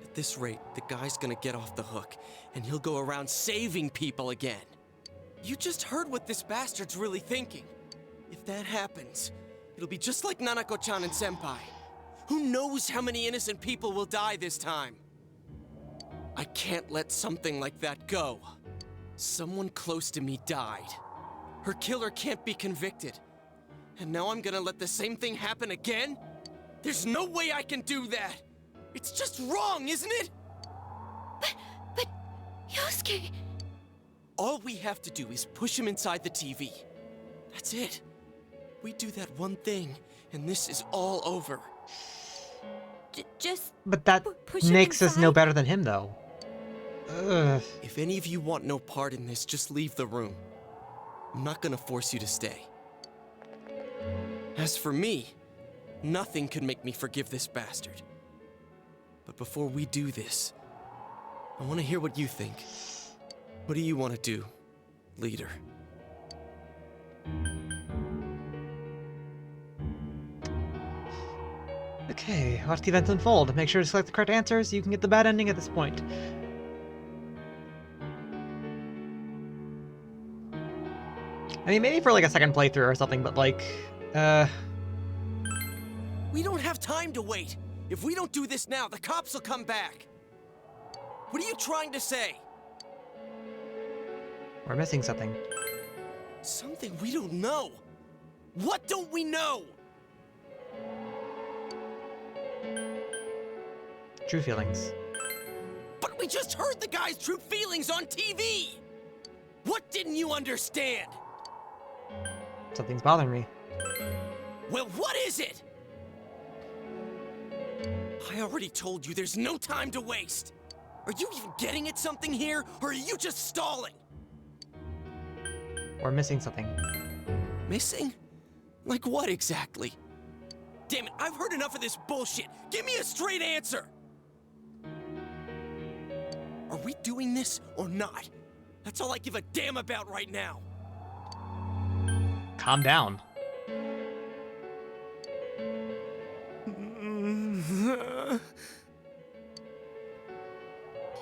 [SPEAKER 4] At this rate, the guy's gonna get off the hook, and he'll go around saving people again. You just heard what this bastard's really thinking. If that happens, it'll be just like Nanako-chan and Senpai. Who knows how many innocent people will die this time? I can't let something like that go. Someone close to me died. Her killer can't be convicted. And now I'm gonna let the same thing happen again? There's no way I can do that! It's just wrong, isn't it?
[SPEAKER 14] But... Yosuke...
[SPEAKER 4] All we have to do is push him inside the TV. That's it. We do that one thing, and this is all over.
[SPEAKER 14] Just...
[SPEAKER 2] But that makes us no better than him, though. Ugh.
[SPEAKER 4] If any of you want no part in this, just leave the room. I'm not gonna force you to stay. As for me, nothing can make me forgive this bastard. But before we do this, I want to hear what you think. What do you want to do, leader?
[SPEAKER 2] Okay, watch the events unfold. Make sure to select the correct answer so you can get the bad ending at this point. I mean, maybe for like a second playthrough or something, but like,
[SPEAKER 4] We don't have time to wait. If we don't do this now, the cops will come back. What are you trying to say?
[SPEAKER 2] We're missing something.
[SPEAKER 4] Something we don't know. What don't we know?
[SPEAKER 2] True feelings.
[SPEAKER 4] But we just heard the guy's true feelings on TV! What didn't you understand?
[SPEAKER 2] Something's bothering me.
[SPEAKER 4] Well, what is it? I already told you there's no time to waste. Are you even getting at something here, or are you just stalling?
[SPEAKER 2] We're missing something.
[SPEAKER 4] Missing? Like what exactly? Damn it, I've heard enough of this bullshit. Give me a straight answer! Are we doing this or not? That's all I give a damn about right now.
[SPEAKER 2] Calm down.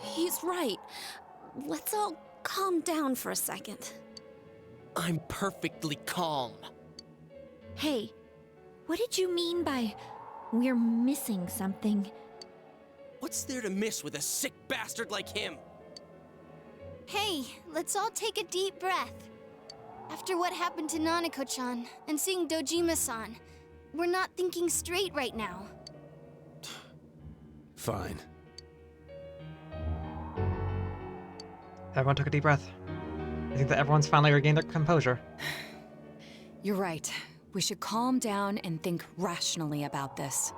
[SPEAKER 16] He's right. Let's all calm down for a second.
[SPEAKER 4] I'm perfectly calm.
[SPEAKER 14] Hey, what did you mean by we're missing something?
[SPEAKER 4] What's there to miss with a sick bastard like him?
[SPEAKER 3] Hey, let's all take a deep breath. After what happened to Nanako-chan and seeing Dojima-san, we're not thinking straight right now.
[SPEAKER 15] Fine.
[SPEAKER 2] Everyone took a deep breath. I think that everyone's finally regained their composure.
[SPEAKER 13] You're right. We should calm down and think rationally about this.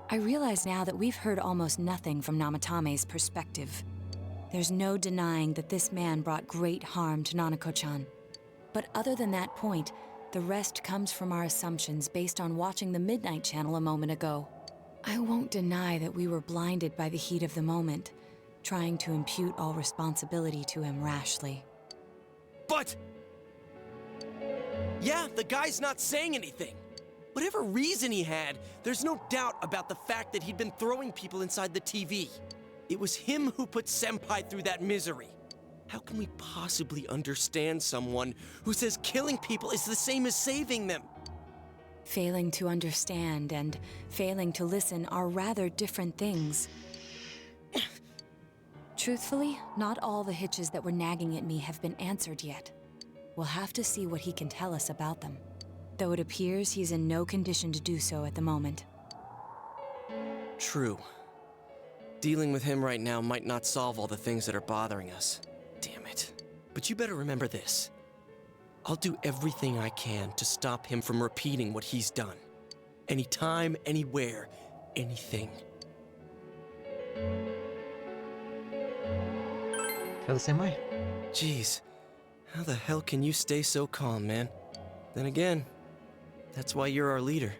[SPEAKER 13] I realize now that we've heard almost nothing from Namatame's perspective. There's no denying that this man brought great harm to Nanako-chan. But other than that point, the rest comes from our assumptions based on watching the Midnight Channel a moment ago. I won't deny that we were blinded by the heat of the moment, trying to impute all responsibility to him rashly.
[SPEAKER 4] But... yeah, the guy's not saying anything. Whatever reason he had, there's no doubt about the fact that he'd been throwing people inside the TV. It was him who put Senpai through that misery. How can we possibly understand someone who says killing people is the same as saving them?
[SPEAKER 13] Failing to understand and failing to listen are rather different things. Truthfully, not all the hitches that were nagging at me have been answered yet. We'll have to see what he can tell us about them, though it appears he's in no condition to do so at the moment.
[SPEAKER 4] True. Dealing with him right now might not solve all the things that are bothering us. Damn it. But you better remember this. I'll do everything I can to stop him from repeating what he's done. Anytime, anywhere, anything.
[SPEAKER 2] Feel the same way?
[SPEAKER 4] Jeez, how the hell can you stay so calm, man? Then again, that's why you're our leader.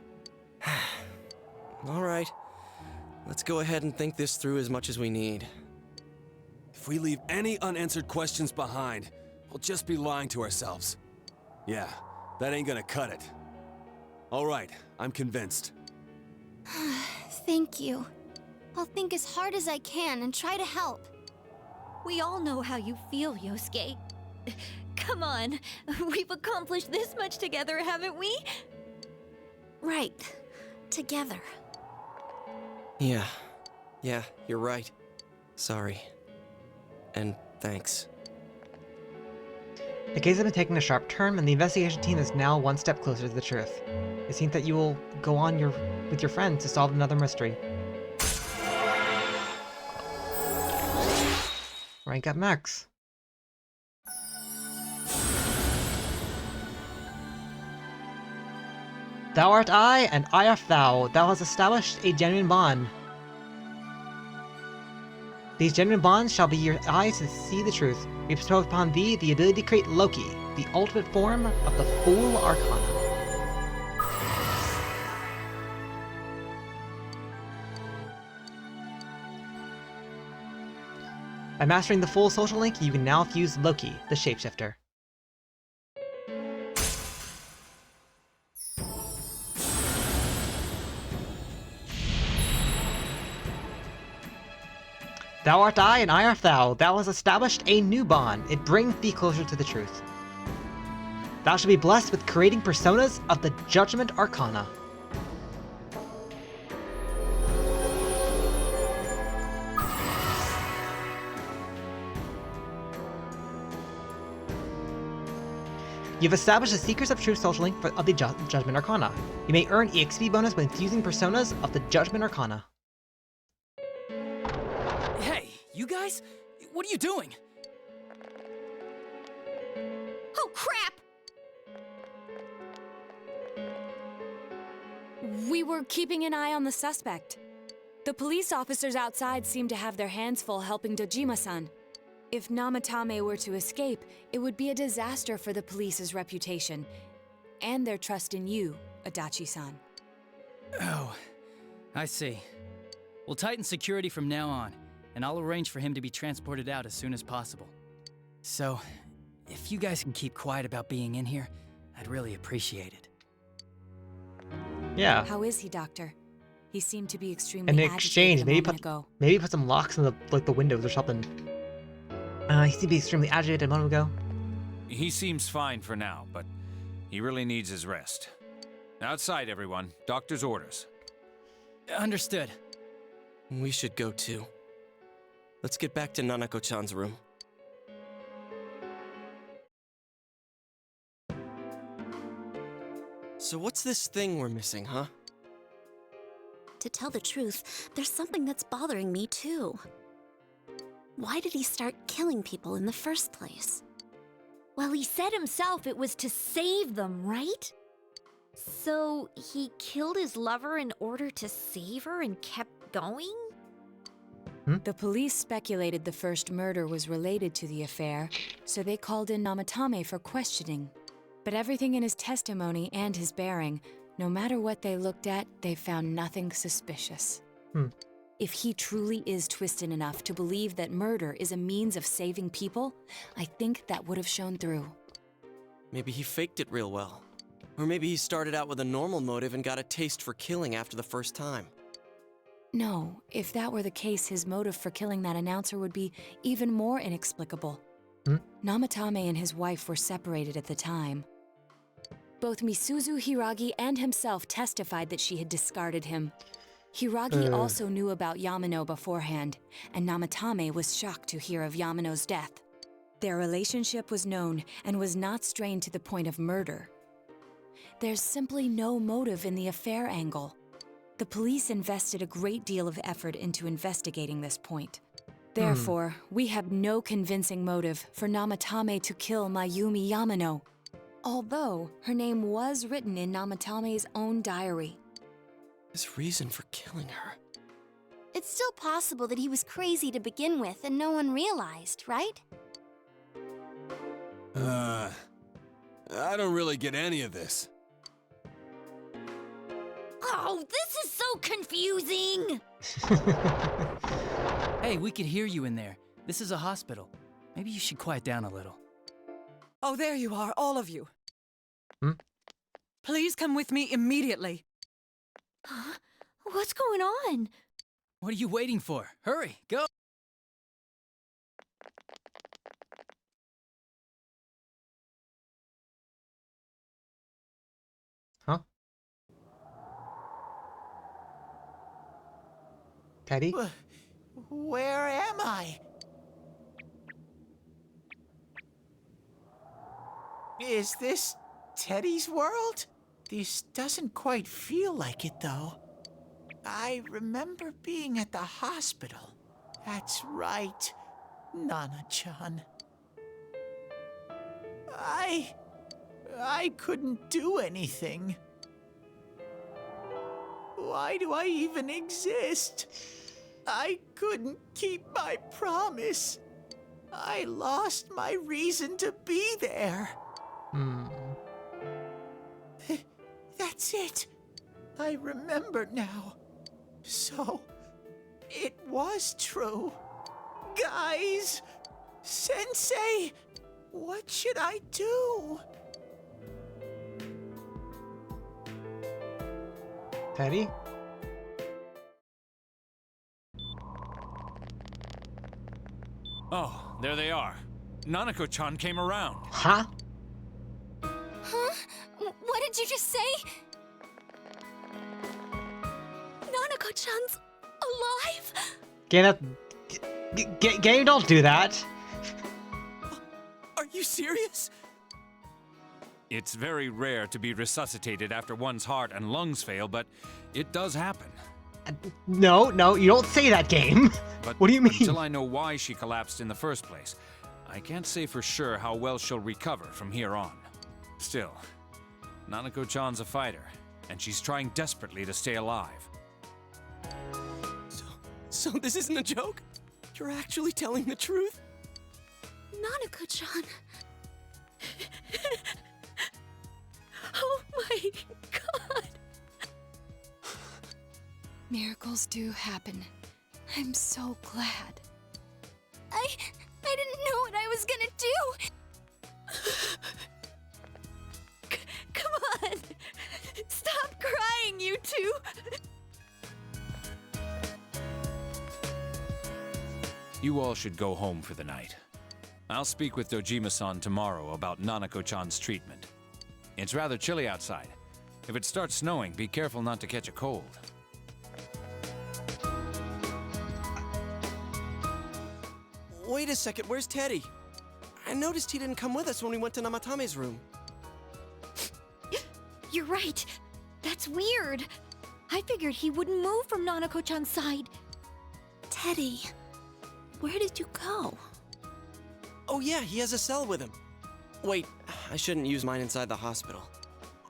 [SPEAKER 4] All right, let's go ahead and think this through as much as we need.
[SPEAKER 15] If we leave any unanswered questions behind, we'll just be lying to ourselves. Yeah, that ain't gonna cut it. All right, I'm convinced.
[SPEAKER 3] Thank you. I'll think as hard as I can and try to help.
[SPEAKER 14] We all know how you feel, Yosuke. Come on, we've accomplished this much together, haven't we?
[SPEAKER 16] Right. Together.
[SPEAKER 4] Yeah, you're right. Sorry. And thanks.
[SPEAKER 2] The case has been taking a sharp turn, and the investigation team is now one step closer to the truth. It seems that you will go on with your friend to solve another mystery. Rank up max. Thou art I, and I art thou. Thou hast established a genuine bond. These genuine bonds shall be your eyes to see the truth. We bestow upon thee the ability to create Loki, the ultimate form of the Fool Arcana. By mastering the full social link, you can now fuse Loki, the shapeshifter. Thou art I, and I art thou. Thou hast established a new bond. It brings thee closer to the truth. Thou shalt be blessed with creating personas of the Judgment Arcana. You've established the Seekers of Truth social link of the Judgment Arcana. You may earn EXP bonus when fusing personas of the Judgment Arcana.
[SPEAKER 6] Hey, you guys? What are you doing?
[SPEAKER 16] Oh, crap!
[SPEAKER 13] We were keeping an eye on the suspect. The police officers outside seem to have their hands full helping Dojima-san. If Namatame were to escape, it would be a disaster for the police's reputation, and their trust in you, Adachi-san.
[SPEAKER 6] Oh, I see. We'll tighten security from now on, and I'll arrange for him to be transported out as soon as possible. So, if you guys can keep quiet about being in here, I'd really appreciate it.
[SPEAKER 2] Yeah.
[SPEAKER 13] How is he, Doctor? He seemed to be extremely
[SPEAKER 2] In
[SPEAKER 13] agitated
[SPEAKER 2] exchange,
[SPEAKER 13] a
[SPEAKER 2] maybe
[SPEAKER 13] moment ago.
[SPEAKER 2] put some locks in the windows or something. He seemed to be extremely agitated a moment ago.
[SPEAKER 9] He seems fine for now, but he really needs his rest. Outside, everyone. Doctor's orders.
[SPEAKER 6] Understood.
[SPEAKER 4] We should go too. Let's get back to Nanako-chan's room. So what's this thing we're missing, huh?
[SPEAKER 16] To tell the truth, there's something that's bothering me too. Why did he start killing people in the first place?
[SPEAKER 14] Well, he said himself it was to save them, right? So he killed his lover in order to save her and kept going?
[SPEAKER 13] The police speculated the first murder was related to the affair, so they called in Namatame for questioning. But everything in his testimony and his bearing, no matter what they looked at, they found nothing suspicious. If he truly is twisted enough to believe that murder is a means of saving people, I think that would have shown through.
[SPEAKER 4] Maybe he faked it real well. Or maybe he started out with a normal motive and got a taste for killing after the first time.
[SPEAKER 13] No, if that were the case, his motive for killing that announcer would be even more inexplicable. Namatame and his wife were separated at the time. Both Misuzu Hiragi and himself testified that she had discarded him. Hiragi also knew about Yamano beforehand, and Namatame was shocked to hear of Yamano's death. Their relationship was known and was not strained to the point of murder. There's simply no motive in the affair angle. The police invested a great deal of effort into investigating this point. Therefore, we have no convincing motive for Namatame to kill Mayumi Yamano, although her name was written in Namatame's own diary.
[SPEAKER 4] His reason for killing her.
[SPEAKER 3] It's still possible that he was crazy to begin with and no one realized, right?
[SPEAKER 15] I don't really get any of this.
[SPEAKER 14] Oh, this is so confusing!
[SPEAKER 6] Hey, we could hear you in there. This is a hospital. Maybe you should quiet down a little.
[SPEAKER 8] Oh, there you are, all of you. Please come with me immediately.
[SPEAKER 14] Huh? What's going on?
[SPEAKER 6] What are you waiting for? Hurry, go!
[SPEAKER 2] Huh? Teddy?
[SPEAKER 11] Where am I? Is this Teddy's world? This doesn't quite feel like it, though. I remember being at the hospital. That's right, Nana-chan. I couldn't do anything. Why do I even exist? I couldn't keep my promise. I lost my reason to be there. That's it. I remember now. So, it was true. Guys! Sensei! What should I do?
[SPEAKER 2] Teddy?
[SPEAKER 9] Oh, there they are. Nanako-chan came around.
[SPEAKER 2] Huh?
[SPEAKER 3] What did you just say? Nanako-chan's alive?
[SPEAKER 2] Game, don't do that.
[SPEAKER 4] Are you serious?
[SPEAKER 9] It's very rare to be resuscitated after one's heart and lungs fail, but it does happen.
[SPEAKER 2] No, you don't say that, Game.
[SPEAKER 9] But
[SPEAKER 2] what do you mean?
[SPEAKER 9] Until I know why she collapsed in the first place, I can't say for sure how well she'll recover from here on. Still, Nanako-chan's a fighter, and she's trying desperately to stay alive.
[SPEAKER 4] So this isn't a joke? You're actually telling the truth?
[SPEAKER 3] Nanako-chan. Oh my god.
[SPEAKER 13] Miracles do happen. I'm so glad.
[SPEAKER 3] I didn't know what I was gonna do. Come on. Stop crying, you two.
[SPEAKER 9] You all should go home for the night. I'll speak with Dojima-san tomorrow about Nanako-chan's treatment. It's rather chilly outside. If it starts snowing, be careful not to catch a cold.
[SPEAKER 4] Wait a second, where's Teddy? I noticed he didn't come with us when we went to Namatame's room.
[SPEAKER 14] You're right. That's weird. I figured he wouldn't move from Nanako-chan's side.
[SPEAKER 16] Teddy, where did you go?
[SPEAKER 4] Oh yeah, he has a cell with him. Wait, I shouldn't use mine inside the hospital.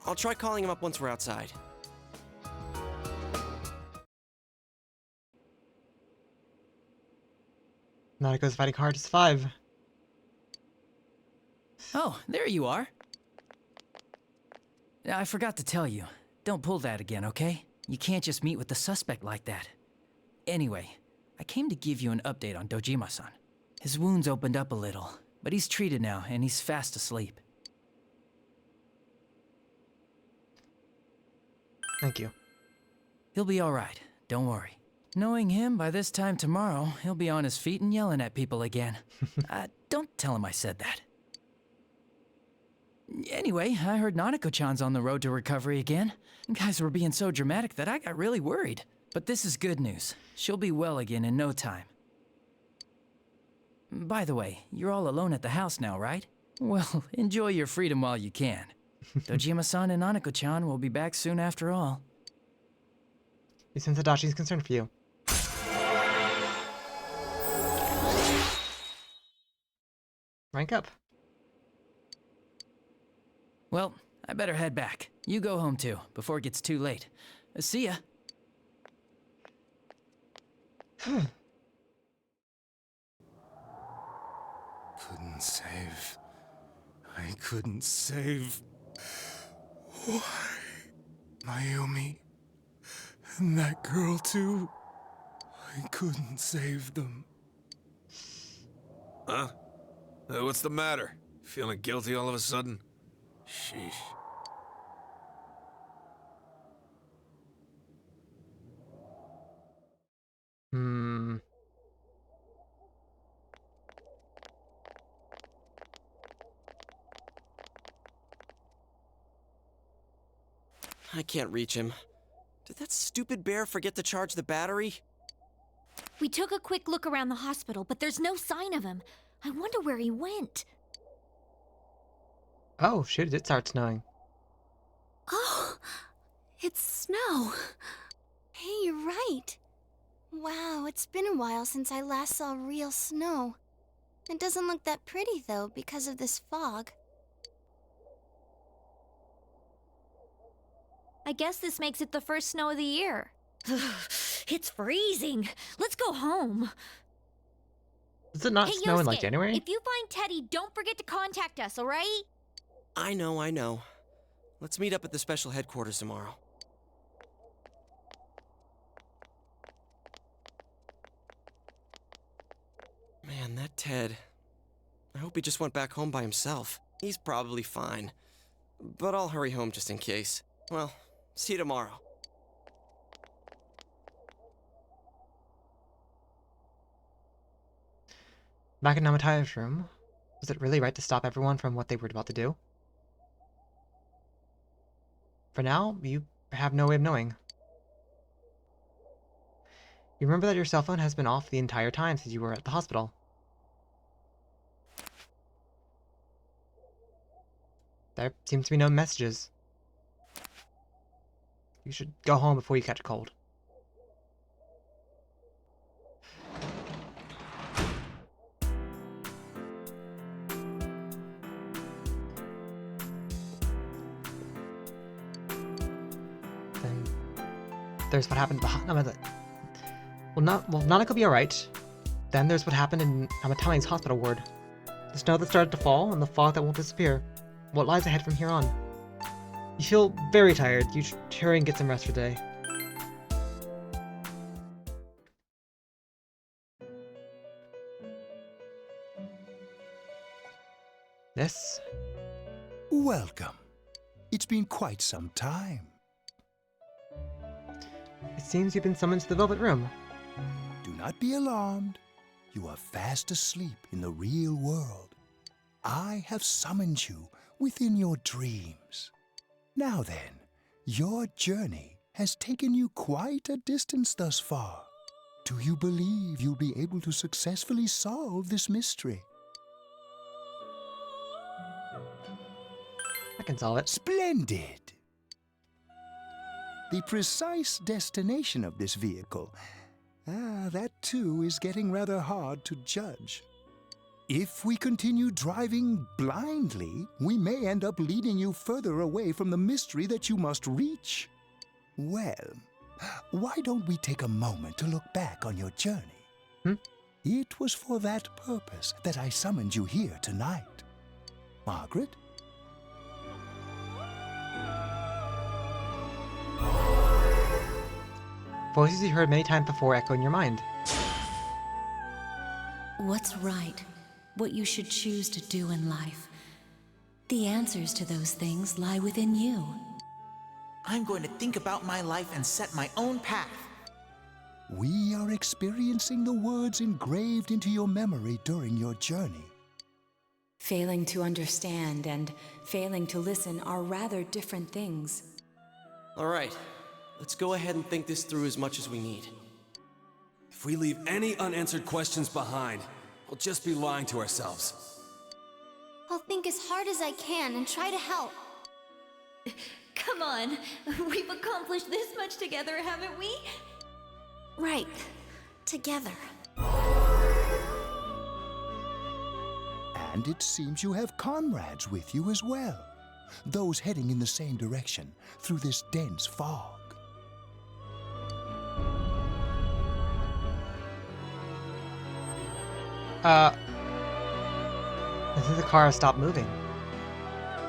[SPEAKER 4] I'll try calling him up once we're outside.
[SPEAKER 2] Nanako's fighting hard to survive.
[SPEAKER 6] Oh, there you are. I forgot to tell you. Don't pull that again, okay? You can't just meet with the suspect like that. Anyway, I came to give you an update on Dojima-san. His wounds opened up a little, but he's treated now and he's fast asleep.
[SPEAKER 2] Thank you.
[SPEAKER 6] He'll be alright, don't worry. Knowing him, by this time tomorrow, he'll be on his feet and yelling at people again. Don't tell him I said that. Anyway, I heard Nanako-chan's on the road to recovery again. Guys were being so dramatic that I got really worried. But this is good news. She'll be well again in no time. By the way, you're all alone at the house now, right? Well, enjoy your freedom while you can. Dojima-san and Nanako-chan will be back soon after all.
[SPEAKER 2] You sense Adachi's concern for you. Rank up.
[SPEAKER 6] Well, I better head back. You go home too, before it gets too late. See ya.
[SPEAKER 15] Couldn't save. I couldn't save. Why? Mayumi. And that girl too. I couldn't save them.
[SPEAKER 20] Huh? What's the matter? Feeling guilty all of a sudden? Sheesh.
[SPEAKER 4] I can't reach him. Did that stupid bear forget to charge the battery?
[SPEAKER 14] We took a quick look around the hospital, but there's no sign of him. I wonder where he went.
[SPEAKER 2] Oh, shoot, it did start snowing.
[SPEAKER 16] Oh, it's snow.
[SPEAKER 3] Hey, you're right. Wow, it's been a while since I last saw real snow. It doesn't look that pretty, though, because of this fog.
[SPEAKER 14] I guess this makes it the first snow of the year. It's freezing. Let's go home.
[SPEAKER 2] Does it not snow in, like, January?
[SPEAKER 14] If you find Teddy, don't forget to contact us, alright?
[SPEAKER 4] I know. Let's meet up at the special headquarters tomorrow. Man, that Ted. I hope he just went back home by himself. He's probably fine. But I'll hurry home just in case. Well, see you tomorrow.
[SPEAKER 2] Back in Namataya's room, was it really right to stop everyone from what they were about to do? for now, you have no way of knowing. You remember that your cell phone has been off the entire time since you were at the hospital. There seems to be no messages. You should go home before you catch a cold. Then there's what happened behind. Well, Nanako will be alright. Then there's what happened in Amatami's hospital ward. The snow that started to fall, and the fog that won't disappear. What lies ahead from here on? You feel very tired. You should hurry and get some rest for the day. This?
[SPEAKER 21] Welcome. It's been quite some time.
[SPEAKER 2] It seems you've been summoned to the Velvet Room.
[SPEAKER 21] Do not be alarmed. You are fast asleep in the real world. I have summoned you within your dreams. Now then, your journey has taken you quite a distance thus far. Do you believe you'll be able to successfully solve this mystery?
[SPEAKER 2] I can solve it.
[SPEAKER 21] Splendid! The precise destination of this vehicle, that too is getting rather hard to judge. If we continue driving blindly, we may end up leading you further away from the mystery that you must reach. Well, why don't we take a moment to look back on your journey? It was for that purpose that I summoned you here tonight. Margaret?
[SPEAKER 2] Voices you heard many times before echo in your mind.
[SPEAKER 22] What's right? What you should choose to do in life. The answers to those things lie within you.
[SPEAKER 11] I'm going to think about my life and set my own path.
[SPEAKER 21] We are experiencing the words engraved into your memory during your journey.
[SPEAKER 13] Failing to understand and failing to listen are rather different things.
[SPEAKER 4] All right, let's go ahead and think this through as much as we need.
[SPEAKER 15] If we leave any unanswered questions behind, we'll just be lying to ourselves.
[SPEAKER 3] I'll think as hard as I can and try to help.
[SPEAKER 14] Come on, we've accomplished this much together, haven't we?
[SPEAKER 16] Right. Together.
[SPEAKER 21] And it seems you have comrades with you as well. Those heading in the same direction through this dense fog.
[SPEAKER 2] I think the car has stopped moving.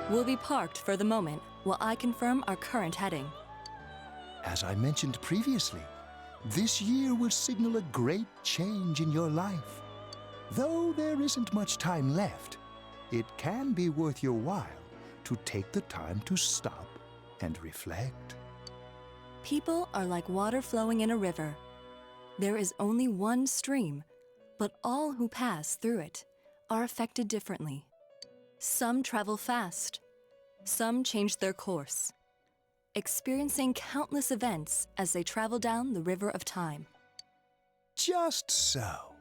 [SPEAKER 13] We'll be parked for the moment while I confirm our current heading.
[SPEAKER 21] As I mentioned previously, this year will signal a great change in your life. Though there isn't much time left, it can be worth your while to take the time to stop and reflect.
[SPEAKER 13] People are like water flowing in a river. There is only one stream, but all who pass through it are affected differently. Some travel fast, some change their course, experiencing countless events as they travel down the river of time.
[SPEAKER 21] Just so.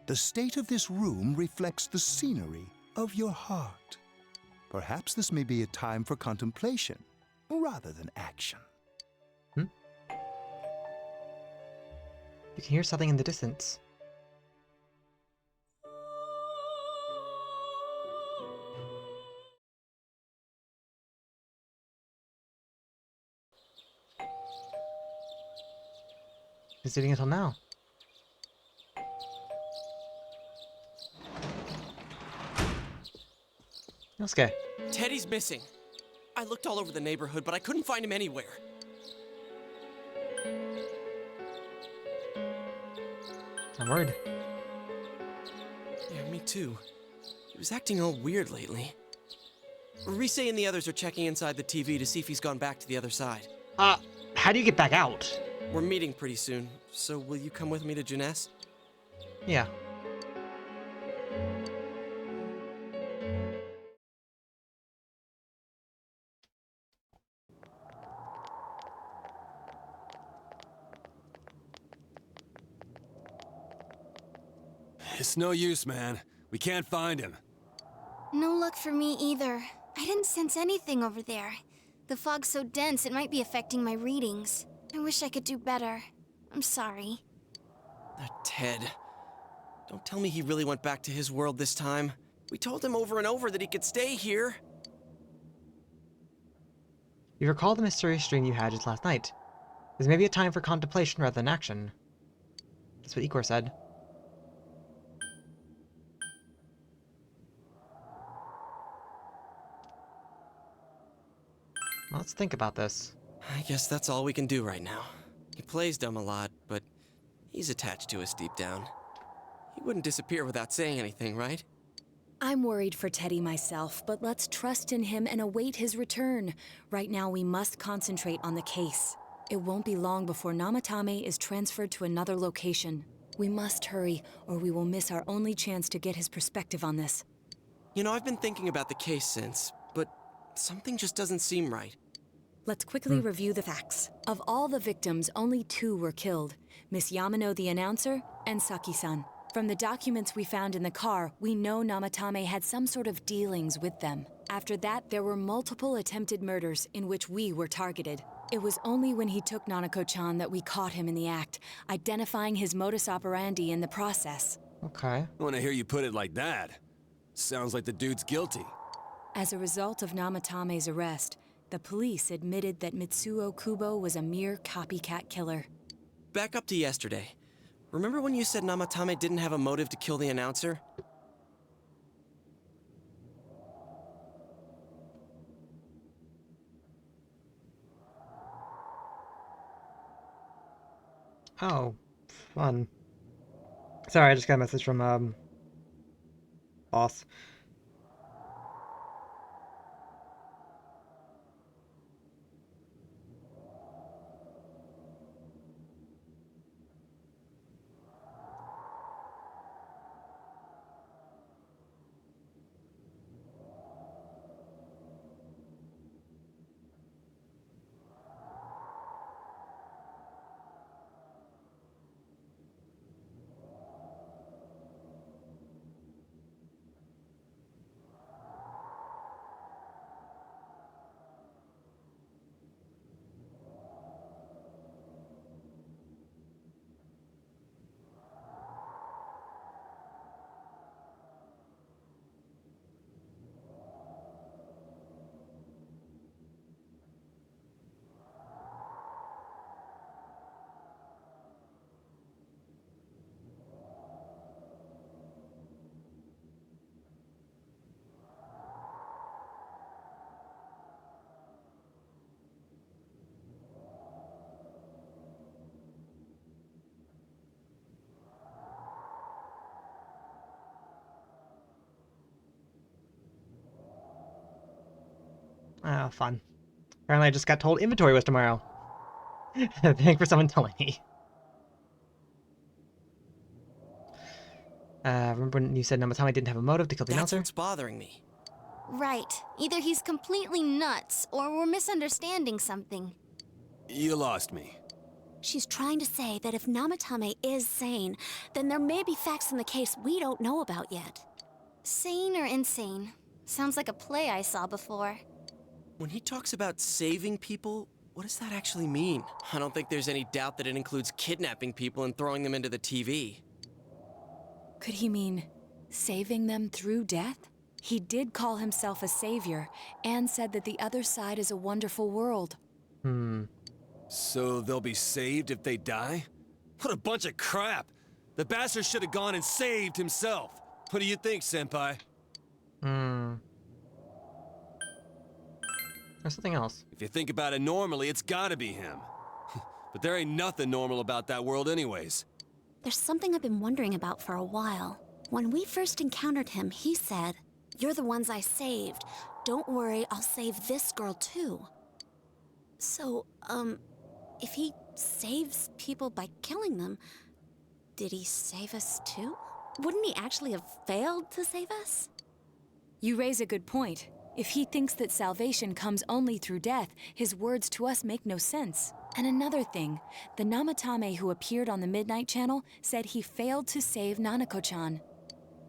[SPEAKER 21] The state of this room reflects the scenery of your heart. Perhaps this may be a time for contemplation rather than action.
[SPEAKER 2] You can hear something in the distance. Been sitting until now. Yosuke.
[SPEAKER 4] Teddy's missing. I looked all over the neighborhood, but I couldn't find him anywhere.
[SPEAKER 2] I'm worried.
[SPEAKER 4] Yeah, me too. He was acting all weird lately. Rise and the others are checking inside the TV to see if he's gone back to the other side.
[SPEAKER 2] How do you get back out?
[SPEAKER 4] We're meeting pretty soon, so will you come with me to Jeunesse?
[SPEAKER 2] Yeah.
[SPEAKER 20] It's no use, man. We can't find him.
[SPEAKER 3] No luck for me either. I didn't sense anything over there. The fog's so dense it might be affecting my readings. I wish I could do better. I'm sorry.
[SPEAKER 4] That Ted. Don't tell me he really went back to his world this time. We told him over and over that he could stay here.
[SPEAKER 2] You recall the mysterious dream you had just last night. There's maybe a time for contemplation rather than action. That's what Igor said. Let's think about this.
[SPEAKER 4] I guess that's all we can do right now. He plays dumb a lot, but he's attached to us deep down. He wouldn't disappear without saying anything, right?
[SPEAKER 13] I'm worried for Teddy myself, but let's trust in him and await his return. Right now, we must concentrate on the case. It won't be long before Namatame is transferred to another location. We must hurry, or we will miss our only chance to get his perspective on this.
[SPEAKER 4] You know, I've been thinking about the case since, but something just doesn't seem right.
[SPEAKER 13] Let's quickly review the facts. Of all the victims, only 2 were killed. Miss Yamano the announcer, and Saki-san. From the documents we found in the car, we know Namatame had some sort of dealings with them. After that, there were multiple attempted murders in which we were targeted. It was only when he took Nanako-chan that we caught him in the act, identifying his modus operandi in the process.
[SPEAKER 2] Okay.
[SPEAKER 20] I want to hear you put it like that. Sounds like the dude's guilty.
[SPEAKER 13] As a result of Namatame's arrest, the police admitted that Mitsuo Kubo was a mere copycat killer.
[SPEAKER 4] Back up to yesterday. Remember when you said Namatame didn't have a motive to kill the announcer?
[SPEAKER 2] Oh, fun. Sorry, I just got a message from, boss. Oh, fun. Apparently I just got told inventory was tomorrow. Thanks for someone telling me. Remember when you said Namatame didn't have a motive to kill the announcer?
[SPEAKER 4] That's what's bothering me.
[SPEAKER 3] Right. Either he's completely nuts, or we're misunderstanding something.
[SPEAKER 20] You lost me.
[SPEAKER 16] She's trying to say that if Namatame is sane, then there may be facts in the case we don't know about yet.
[SPEAKER 3] Sane or insane? Sounds like a play I saw before.
[SPEAKER 4] When he talks about saving people, what does that actually mean? I don't think there's any doubt that it includes kidnapping people and throwing them into the TV.
[SPEAKER 13] Could he mean saving them through death? He did call himself a savior and said that the other side is a wonderful world.
[SPEAKER 20] So they'll be saved if they die? What a bunch of crap! The bastard should have gone and saved himself. What do you think, Senpai?
[SPEAKER 2] There's something else.
[SPEAKER 20] If you think about it normally, it's gotta be him. But there ain't nothing normal about that world anyways.
[SPEAKER 16] There's something I've been wondering about for a while. When we first encountered him, he said, "You're the ones I saved. Don't worry, I'll save this girl too." So, if he saves people by killing them, did he save us too? Wouldn't he actually have failed to save us?
[SPEAKER 13] You raise a good point. If he thinks that salvation comes only through death, his words to us make no sense. And another thing, the Namatame who appeared on the Midnight Channel said he failed to save Nanako-chan.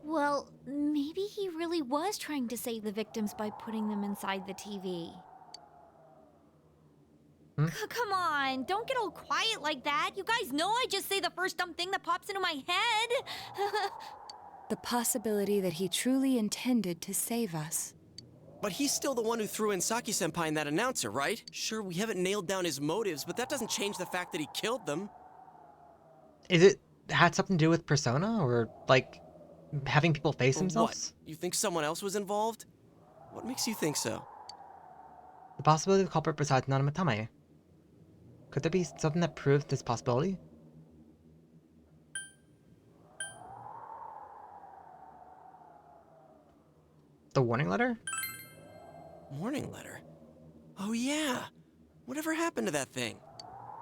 [SPEAKER 14] Well, maybe he really was trying to save the victims by putting them inside the TV. Come on, don't get all quiet like that. You guys know I just say the first dumb thing that pops into my head.
[SPEAKER 13] The possibility that he truly intended to save us.
[SPEAKER 4] But he's still the one who threw in Saki-senpai and that announcer, right? Sure, we haven't nailed down his motives, but that doesn't change the fact that he killed them.
[SPEAKER 2] Is it had something to do with persona, or like having people face
[SPEAKER 4] Or
[SPEAKER 2] themselves?
[SPEAKER 4] What? You think someone else was involved? What makes you think so?
[SPEAKER 2] The possibility of a culprit besides Nanamatame. Could there be something that proves this possibility? The warning letter?
[SPEAKER 4] Warning letter? Oh yeah! Whatever happened to that thing?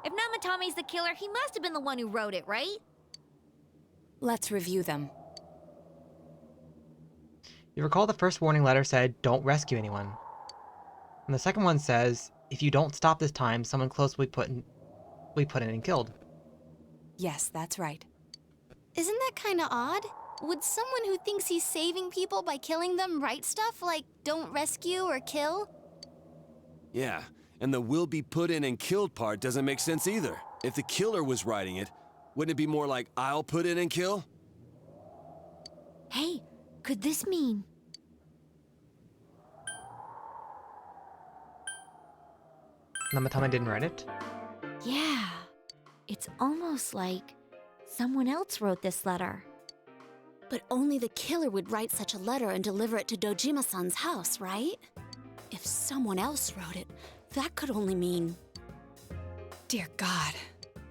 [SPEAKER 14] If Namatame's the killer, he must have been the one who wrote it, right?
[SPEAKER 13] Let's review them.
[SPEAKER 2] You recall the first warning letter said, "Don't rescue anyone." And the second one says, "If you don't stop this time, someone close will be put in and killed."
[SPEAKER 13] Yes, that's right.
[SPEAKER 3] Isn't that kind of odd? Would someone who thinks he's saving people by killing them write stuff like "don't rescue" or "kill"?
[SPEAKER 20] Yeah, and the "will be put in and killed" part doesn't make sense either. If the killer was writing it, wouldn't it be more like "I'll put in and kill"?
[SPEAKER 14] Hey, could this mean...
[SPEAKER 2] Namatame didn't write it?
[SPEAKER 14] Yeah, it's almost like someone else wrote this letter.
[SPEAKER 16] But only the killer would write such a letter and deliver it to Dojima-san's house, right? If someone else wrote it, that could only mean...
[SPEAKER 13] Dear God.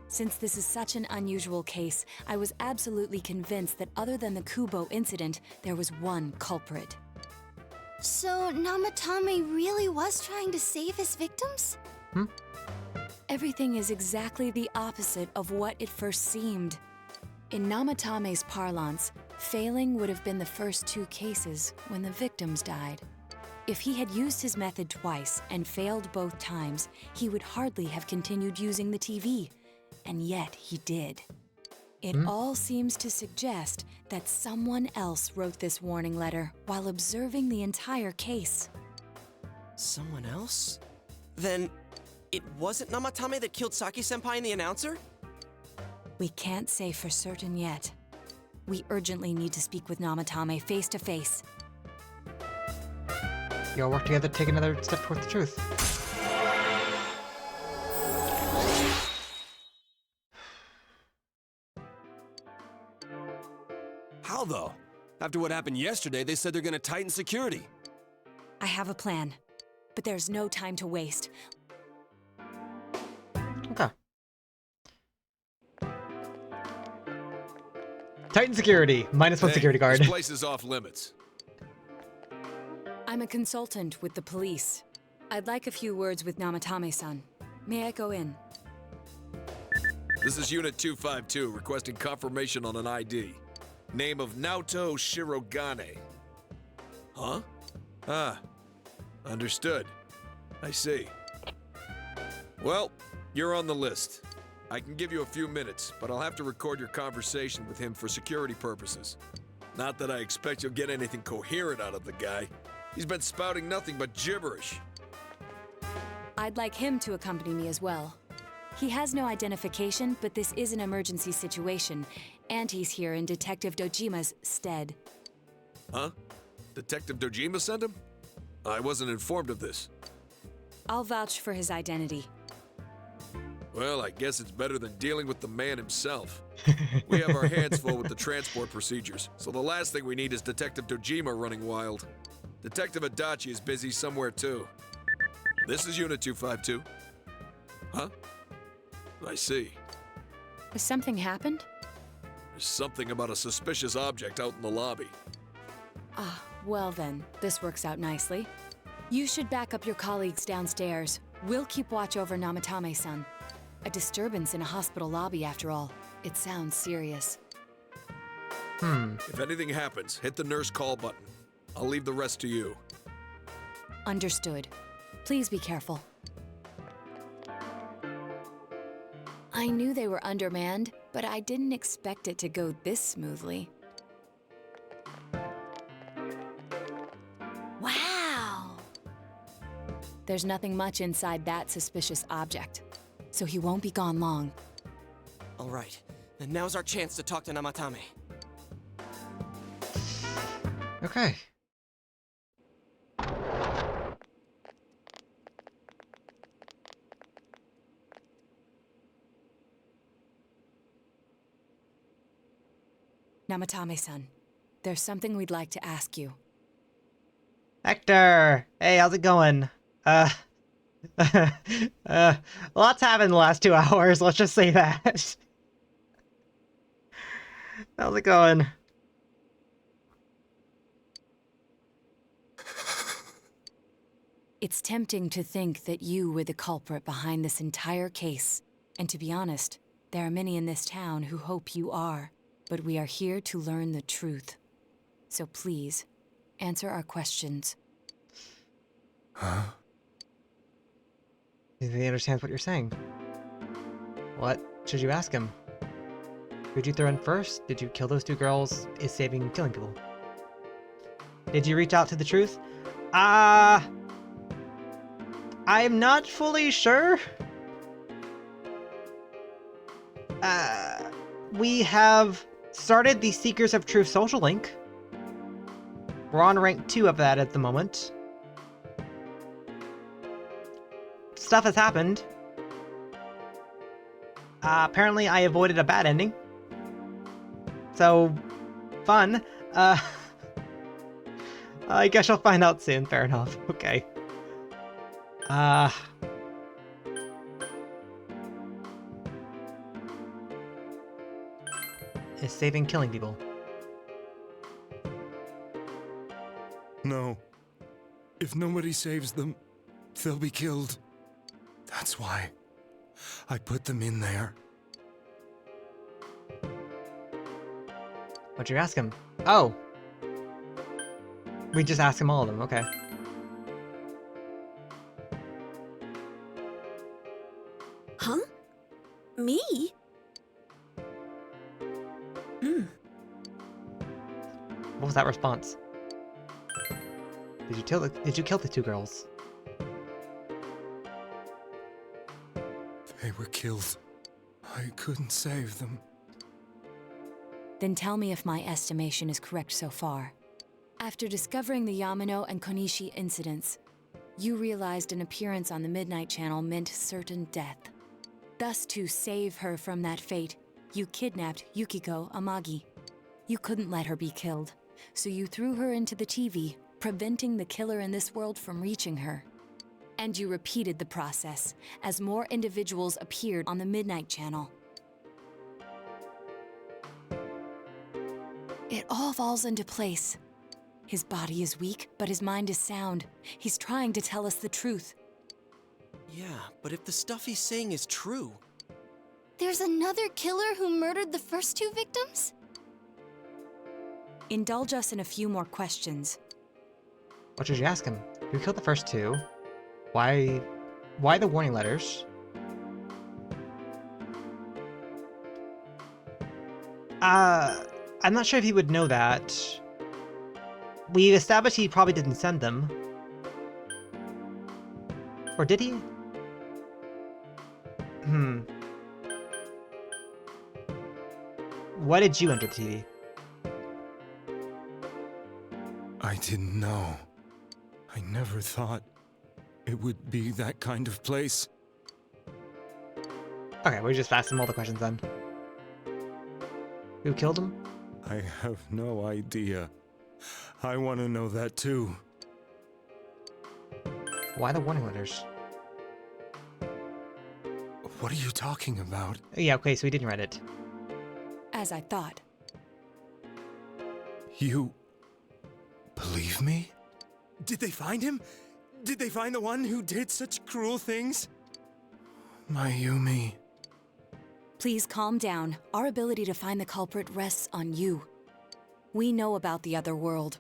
[SPEAKER 13] Since this is such an unusual case, I was absolutely convinced that other than the Kubo incident, there was one culprit.
[SPEAKER 3] So Namatame really was trying to save his victims?
[SPEAKER 13] Everything is exactly the opposite of what it first seemed. In Namatame's parlance, failing would have been the first two cases when the victims died. If he had used his method twice and failed both times, he would hardly have continued using the TV. And yet he did. It all seems to suggest that someone else wrote this warning letter while observing the entire case.
[SPEAKER 4] Someone else? Then, it wasn't Namatame that killed Saki-senpai and the announcer?
[SPEAKER 13] We can't say for certain yet. We urgently need to speak with Namatame face to face.
[SPEAKER 2] You all work together to take another step towards the truth.
[SPEAKER 20] How though? After what happened yesterday, they said they're gonna tighten security.
[SPEAKER 13] I have a plan, but there's no time to waste.
[SPEAKER 2] Okay. Titan security. -1 security guard.
[SPEAKER 20] This place is off limits.
[SPEAKER 13] I'm a consultant with the police. I'd like a few words with Namatame-san. May I go in?
[SPEAKER 10] This is Unit 252, requesting confirmation on an ID. Name of Naoto Shirogane. Huh? Ah. Understood. I see. Well, you're on the list. I can give you a few minutes, but I'll have to record your conversation with him for security purposes. Not that I expect you'll get anything coherent out of the guy. He's been spouting nothing but gibberish.
[SPEAKER 13] I'd like him to accompany me as well. He has no identification, but this is an emergency situation, and he's here in Detective Dojima's stead.
[SPEAKER 10] Huh? Detective Dojima sent him? I wasn't informed of this.
[SPEAKER 13] I'll vouch for his identity.
[SPEAKER 10] Well, I guess it's better than dealing with the man himself. We have our hands full with the transport procedures, so the last thing we need is Detective Dojima running wild. Detective Adachi is busy somewhere too. This is Unit 252. Huh? I see.
[SPEAKER 13] Has something happened?
[SPEAKER 10] There's something about a suspicious object out in the lobby.
[SPEAKER 13] Ah, well then, this works out nicely. You should back up your colleagues downstairs. We'll keep watch over Namatame-san. A disturbance in a hospital lobby, after all. It sounds serious.
[SPEAKER 10] If anything happens, hit the nurse call button. I'll leave the rest to you.
[SPEAKER 13] Understood. Please be careful. I knew they were undermanned, but I didn't expect it to go this smoothly. There's nothing much inside that suspicious object, so he won't be gone long.
[SPEAKER 4] All right, then now's our chance to talk to Namatame.
[SPEAKER 2] Okay.
[SPEAKER 13] Namatame-san, there's something we'd like to ask you.
[SPEAKER 2] Hector! Hey, how's it going? Lots happened in the last 2 hours, let's just say that. How's it going?
[SPEAKER 13] It's tempting to think that you were the culprit behind this entire case. And to be honest, there are many in this town who hope you are. But we are here to learn the truth. So please, answer our questions.
[SPEAKER 21] Huh?
[SPEAKER 2] Do you think he understands what you're saying? What should you ask him? Who'd you throw in first? Did you kill those 2 girls? Is saving killing people? Did you reach out to the truth? I'm not fully sure. We have started the Seekers of Truth social link. We're on rank 2 of that at the moment. Stuff has happened. Apparently I avoided a bad ending. So, fun. I guess you'll find out soon. Fair enough. Okay. Is saving killing people?
[SPEAKER 21] No. If nobody saves them, they'll be killed. That's why I put them in there.
[SPEAKER 2] What'd you ask him? Oh. We just asked him all of them, okay.
[SPEAKER 16] Huh? Me?
[SPEAKER 2] What was that response? Did you kill the 2 girls?
[SPEAKER 21] They were killed. I couldn't save them.
[SPEAKER 13] Then tell me if my estimation is correct so far. After discovering the Yamano and Konishi incidents, you realized an appearance on the Midnight Channel meant certain death. Thus, to save her from that fate, you kidnapped Yukiko Amagi. You couldn't let her be killed, so you threw her into the TV, preventing the killer in this world from reaching her. And you repeated the process, as more individuals appeared on the Midnight Channel. It all falls into place. His body is weak, but his mind is sound. He's trying to tell us the truth.
[SPEAKER 4] Yeah, but if the stuff he's saying is true...
[SPEAKER 3] There's another killer who murdered the first 2 victims?
[SPEAKER 13] Indulge us in a few more questions.
[SPEAKER 2] What should you ask him? Who killed the first 2? Why the warning letters? I'm not sure if he would know that. We established he probably didn't send them. Or did he? Why did you enter the TV?
[SPEAKER 21] I didn't know. I never thought it would be that kind of place.
[SPEAKER 2] Okay, we just asked him all the questions then. Who killed him?
[SPEAKER 21] I have no idea. I want to know that too.
[SPEAKER 2] Why the warning letters?
[SPEAKER 21] What are you talking about?
[SPEAKER 2] Yeah, okay, so he didn't read it.
[SPEAKER 13] As I thought.
[SPEAKER 21] You... believe me? Did they find him? Did they find the one who did such cruel things? Mayumi...
[SPEAKER 13] Please calm down. Our ability to find the culprit rests on you. We know about the other world.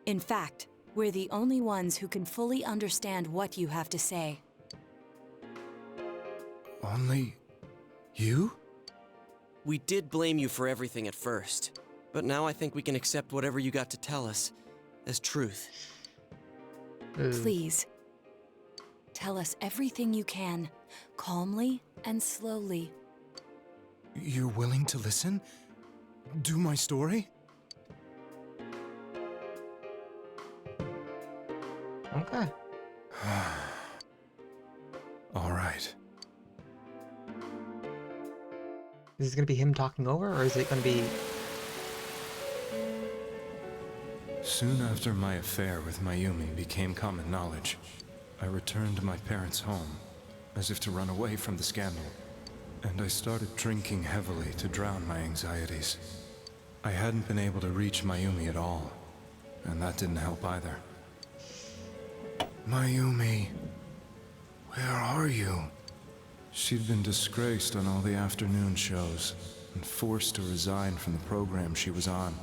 [SPEAKER 13] In fact, we're the only ones who can fully understand what you have to say.
[SPEAKER 21] Only... you?
[SPEAKER 4] We did blame you for everything at first, but now I think we can accept whatever you got to tell us as truth.
[SPEAKER 13] Please. Tell us everything you can, calmly and slowly.
[SPEAKER 15] You're willing to listen? Do my story?
[SPEAKER 2] Okay.
[SPEAKER 15] All right.
[SPEAKER 2] Is this gonna be him talking over, or is it gonna be...
[SPEAKER 15] Soon after my affair with Mayumi became common knowledge, I returned to my parents' home, as if to run away from the scandal. And I started drinking heavily to drown my anxieties. I hadn't been able to reach Mayumi at all, and that didn't help either. Mayumi, where are you? She'd been disgraced on all the afternoon shows, and forced to resign from the program she was on.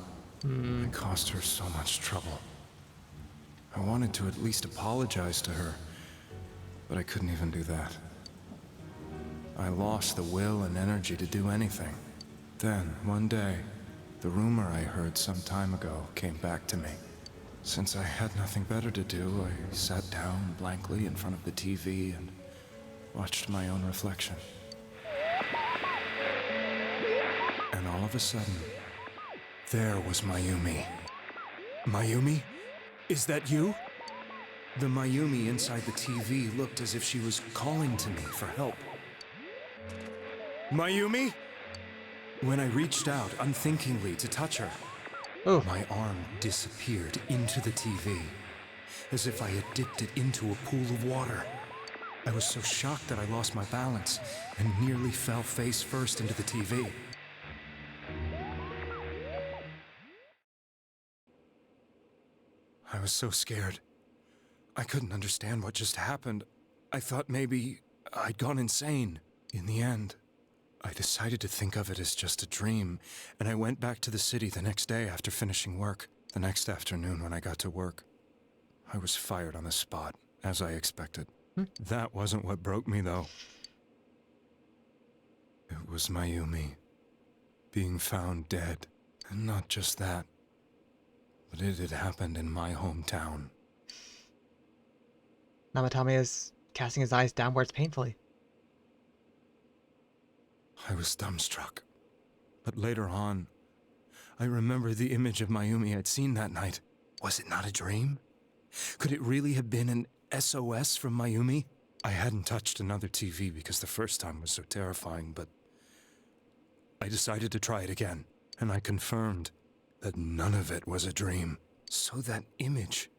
[SPEAKER 15] It caused her so much trouble. I wanted to at least apologize to her, but I couldn't even do that. I lost the will and energy to do anything. Then, one day, the rumor I heard some time ago came back to me. Since I had nothing better to do, I sat down blankly in front of the TV and watched my own reflection. And all of a sudden, there was Mayumi. Mayumi? Is that you? The Mayumi inside the TV looked as if she was calling to me for help. Mayumi? When I reached out unthinkingly to touch her, my arm disappeared into the TV, as if I had dipped it into a pool of water. I was so shocked that I lost my balance and nearly fell face first into the TV. I was so scared. I couldn't understand what just happened. I thought maybe I'd gone insane. In the end, I decided to think of it as just a dream, and I went back to the city the next day after finishing work. The next afternoon when I got to work, I was fired on the spot, as I expected. That wasn't what broke me, though. It was Mayumi being found dead. And not just that, but it had happened in my hometown.
[SPEAKER 2] Namatame is casting his eyes downwards painfully.
[SPEAKER 15] I was dumbstruck. But later on, I remember the image of Mayumi I'd seen that night. Was it not a dream? Could it really have been an SOS from Mayumi? I hadn't touched another TV because the first time was so terrifying, but I decided to try it again, and I confirmed that none of it was a dream. So that image,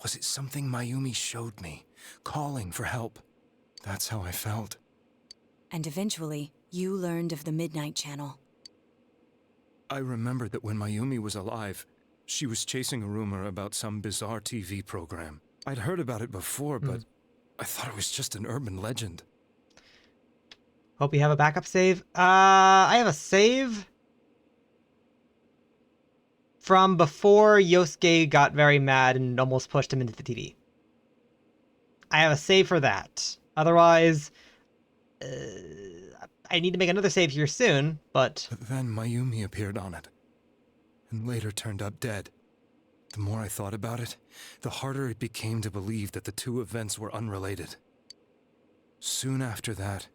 [SPEAKER 15] was it something Mayumi showed me, calling for help? That's how I felt.
[SPEAKER 13] And eventually, you learned of the Midnight Channel.
[SPEAKER 15] I remembered that when Mayumi was alive, she was chasing a rumor about some bizarre TV program. I'd heard about it before, but I thought it was just an urban legend.
[SPEAKER 2] Hope you have a backup save. I have a save from before Yosuke got very mad and almost pushed him into the TV. I have a save for that. Otherwise, I need to make another save here soon, but...
[SPEAKER 15] But then Mayumi appeared on it, and later turned up dead. The more I thought about it, the harder it became to believe that the two events were unrelated. Soon after that,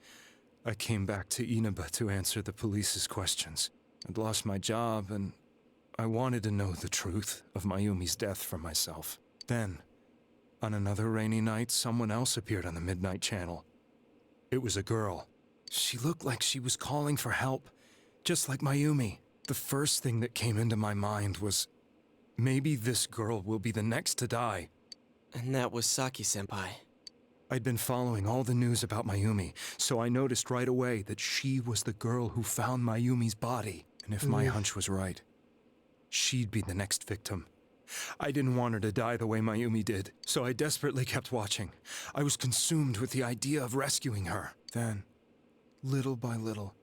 [SPEAKER 15] I came back to Inaba to answer the police's questions. I'd lost my job, and I wanted to know the truth of Mayumi's death for myself. Then, on another rainy night, someone else appeared on the Midnight Channel. It was a girl. She looked like she was calling for help, just like Mayumi. The first thing that came into my mind was, maybe this girl will be the next to die.
[SPEAKER 4] And that was Saki-senpai.
[SPEAKER 15] I'd been following all the news about Mayumi, so I noticed right away that she was the girl who found Mayumi's body. And if my hunch was right, she'd be the next victim. I didn't want her to die the way Mayumi did, so I desperately kept watching. I was consumed with the idea of rescuing her. Then, little by little,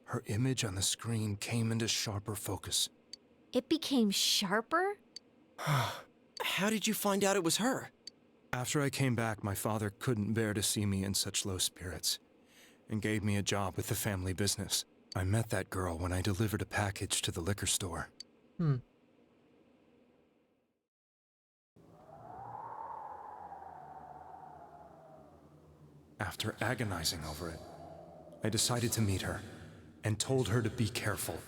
[SPEAKER 15] her image on the screen came into sharper focus.
[SPEAKER 14] It became sharper?
[SPEAKER 4] How did you find out it was her?
[SPEAKER 15] After I came back, my father couldn't bear to see me in such low spirits, and gave me a job with the family business. I met that girl when I delivered a package to the liquor store. After agonizing over it, I decided to meet her and told her to be careful.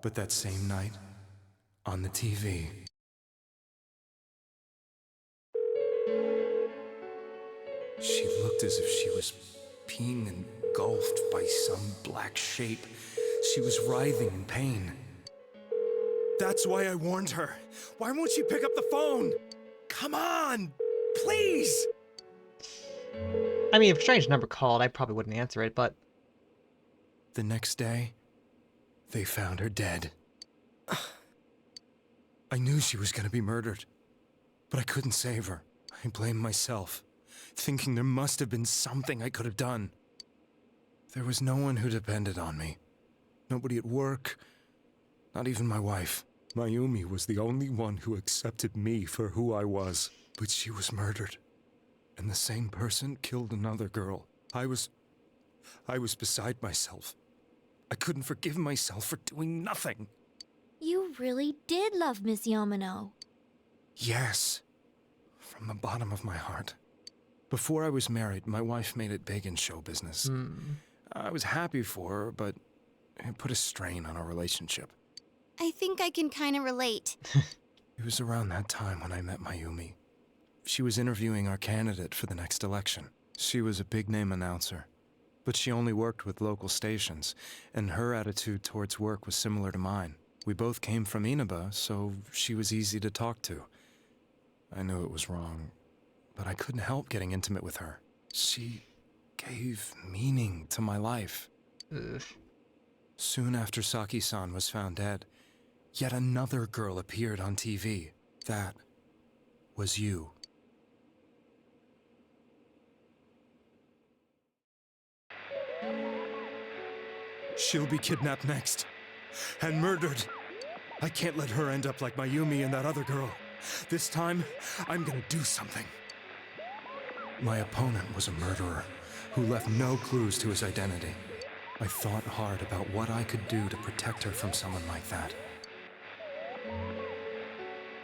[SPEAKER 15] But that same night, on the TV, she looked as if she was being engulfed by some black shape. She was writhing in pain. That's why I warned her. Why won't she pick up the phone? Come on, please!
[SPEAKER 2] I mean, if a strange number called, I probably wouldn't answer it, but...
[SPEAKER 15] The next day, they found her dead. I knew she was gonna be murdered, but I couldn't save her. I blamed myself, thinking there must have been something I could have done. There was no one who depended on me. Nobody at work, not even my wife. Mayumi was the only one who accepted me for who I was. But she was murdered, and the same person killed another girl. I was beside myself. I couldn't forgive myself for doing nothing.
[SPEAKER 14] You really did love Miss Yamano.
[SPEAKER 15] Yes, from the bottom of my heart. Before I was married, my wife made it big in show business. I was happy for her, but it put a strain on our relationship.
[SPEAKER 3] I think I can kind of relate.
[SPEAKER 15] It was around that time when I met Mayumi. She was interviewing our candidate for the next election. She was a big-name announcer, but she only worked with local stations, and her attitude towards work was similar to mine. We both came from Inaba, so she was easy to talk to. I knew it was wrong, but I couldn't help getting intimate with her. She gave meaning to my life. Soon after Saki-san was found dead, yet another girl appeared on TV. That was you. She'll be kidnapped next, and murdered. I can't let her end up like Mayumi and that other girl. This time, I'm gonna do something. My opponent was a murderer who left no clues to his identity. I thought hard about what I could do to protect her from someone like that.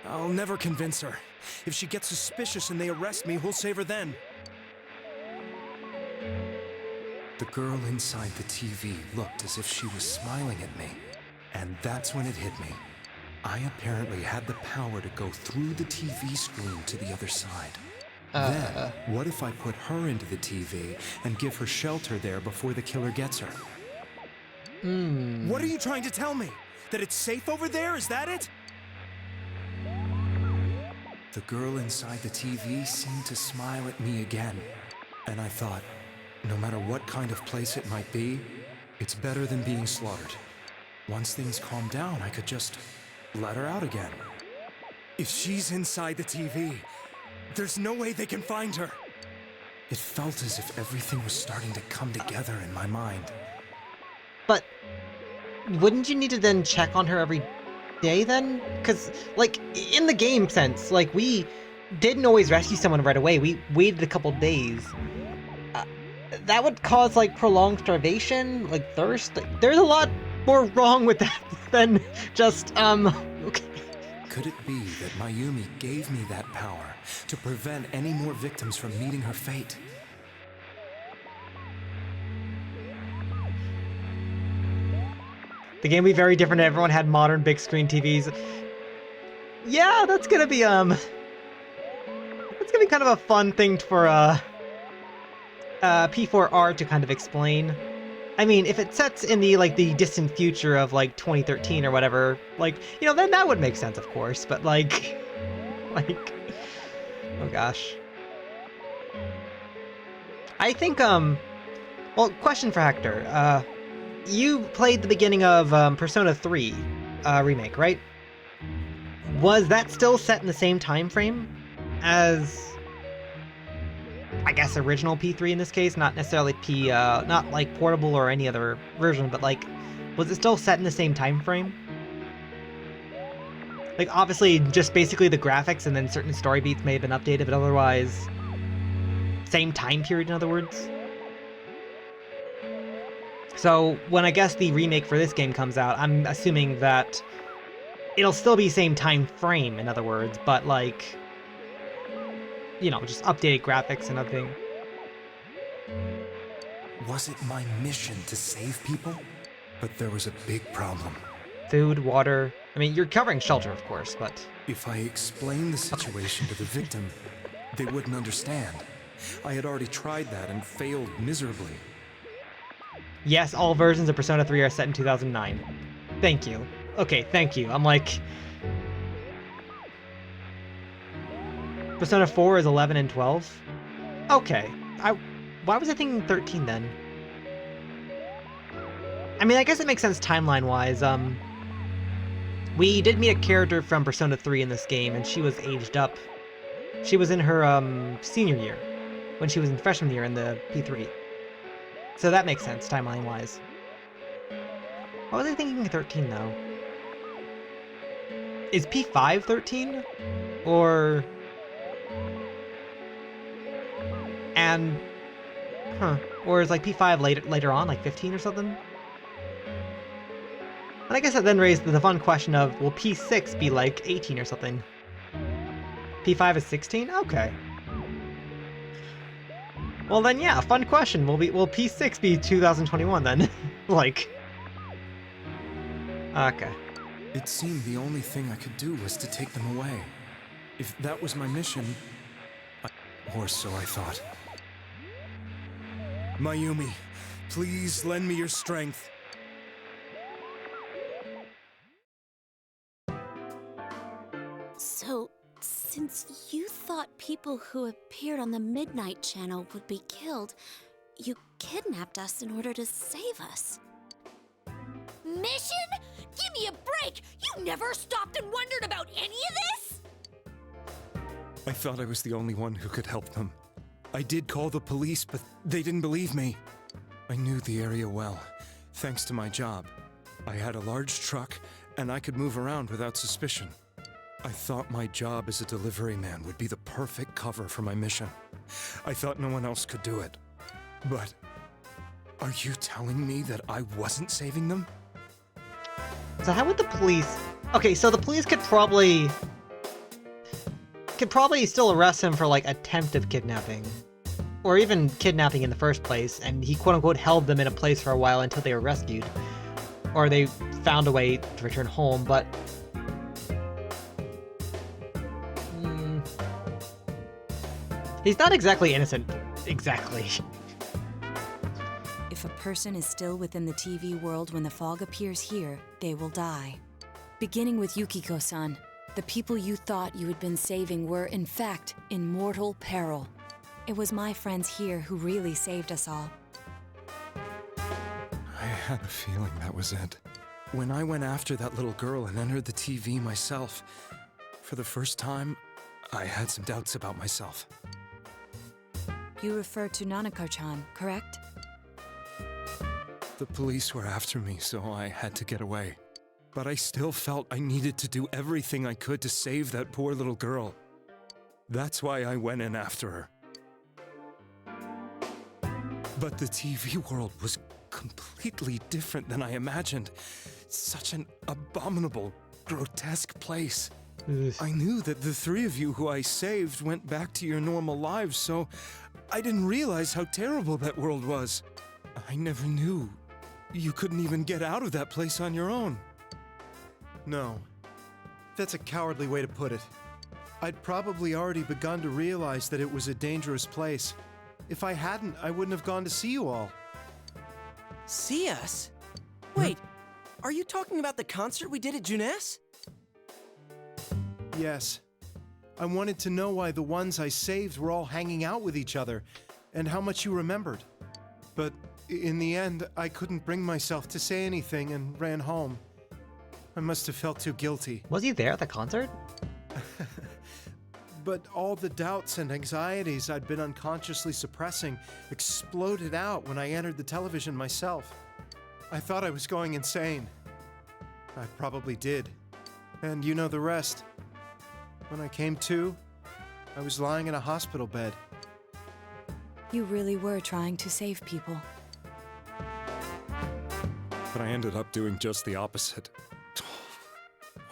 [SPEAKER 15] I'll never convince her. If she gets suspicious and they arrest me, we'll save her then. The girl inside the TV looked as if she was smiling at me. And that's when it hit me. I apparently had the power to go through the TV screen to the other side. Then, what if I put her into the TV and give her shelter there before the killer gets her? What are you trying to tell me? That it's safe over there? Is that it? The girl inside the TV seemed to smile at me again. And I thought, no matter what kind of place it might be, it's better than being slaughtered. Once things calm down, I could just let her out again. If she's inside the TV, there's no way they can find her. It felt as if everything was starting to come together in my mind.
[SPEAKER 2] But wouldn't you need to then check on her every day then? Because, like, in the game sense, like, we didn't always rescue someone right away. We waited a couple days. That would cause, like, prolonged starvation, like, thirst. Like, there's a lot more wrong with that than just, okay.
[SPEAKER 15] Could it be that Mayumi gave me that power to prevent any more victims from meeting her fate?
[SPEAKER 2] The game would be very different if everyone had modern big screen TVs. Yeah, that's gonna be kind of a fun thing for P4R to kind of explain. I mean, if it sets in the, like, the distant future of, like, 2013 or whatever, like, you know, then that would make sense, of course, but, like, oh gosh. I think, well, question for Hector. You played the beginning of Persona 3 remake, right? Was that still set in the same time frame as, I guess, original P3 in this case? Not necessarily not like portable or any other version, but like, was it still set in the same time frame? Like, obviously, just basically the graphics and then certain story beats may have been updated, but otherwise, same time period, in other words? So, when I guess the remake for this game comes out, I'm assuming that it'll still be same time frame, in other words, but like, you know, just updated graphics and everything.
[SPEAKER 21] Was it my mission to save people? But there was a big problem.
[SPEAKER 2] Food, water. I mean, you're covering shelter, of course, but...
[SPEAKER 21] If I explained the situation to the victim, they wouldn't understand. I had already tried that and failed miserably.
[SPEAKER 2] Yes, all versions of Persona 3 are set in 2009. Thank you. Okay, thank you. I'm like... Persona 4 is 11 and 12? Okay. Why was I thinking 13 then? I mean, I guess it makes sense timeline-wise. We did meet a character from Persona 3 in this game, and she was aged up. She was in her, senior year, when she was in freshman year in the P3. So that makes sense, timeline-wise. Why was I thinking 13, though? Is P5 13? Or... And... Huh. Or is, like, P5 later on, like 15 or something? And I guess that then raised the fun question of, will P6 be, like, 18 or something? P5 is 16? Okay. Well then, yeah, fun question. Will P6 be 2021 then? Like... Okay.
[SPEAKER 21] It seemed the only thing I could do was to take them away. If that was my mission... Or so I thought. Mayumi, please lend me your strength.
[SPEAKER 16] So, since you thought people who appeared on the Midnight Channel would be killed, you kidnapped us in order to save us.
[SPEAKER 14] Mission? Give me a break! You never stopped and wondered about any of this?
[SPEAKER 21] I thought I was the only one who could help them. I did call the police, but they didn't believe me. I knew the area well, thanks to my job. I had a large truck, and I could move around without suspicion. I thought my job as a delivery man would be the perfect cover for my mission. I thought no one else could do it. But are you telling me that I wasn't saving them?
[SPEAKER 2] So how would the police... Okay, so the police could probably still arrest him for, like, attempted kidnapping. Or even kidnapping in the first place, and he quote-unquote held them in a place for a while until they were rescued. Or they found a way to return home, but... He's not exactly innocent. Exactly.
[SPEAKER 13] If a person is still within the TV world when the fog appears here, they will die. Beginning with Yukiko-san, the people you thought you had been saving were, in fact, in mortal peril. It was my friends here who really saved us all.
[SPEAKER 21] I had a feeling that was it. When I went after that little girl and entered the TV myself, for the first time, I had some doubts about myself.
[SPEAKER 13] You refer to Nanako-chan, correct?
[SPEAKER 21] The police were after me, so I had to get away. But I still felt I needed to do everything I could to save that poor little girl. That's why I went in after her. But the TV world was completely different than I imagined. Such an abominable, grotesque place. I knew that the three of you who I saved went back to your normal lives, so I didn't realize how terrible that world was. I never knew you couldn't even get out of that place on your own.
[SPEAKER 1] No. That's a cowardly way to put it. I'd probably already begun to realize that it was a dangerous place. If I hadn't, I wouldn't have gone to see you all.
[SPEAKER 4] See us? Wait, are you talking about the concert we did at Juness?
[SPEAKER 1] Yes. I wanted to know why the ones I saved were all hanging out with each other, and how much you remembered. But in the end, I couldn't bring myself to say anything and ran home. I must have felt too guilty.
[SPEAKER 2] Was he there at the concert?
[SPEAKER 1] But all the doubts and anxieties I'd been unconsciously suppressing exploded out when I entered the television myself. I thought I was going insane. I probably did. And you know the rest. When I came to, I was lying in a hospital bed.
[SPEAKER 13] You really were trying to save people.
[SPEAKER 21] But I ended up doing just the opposite.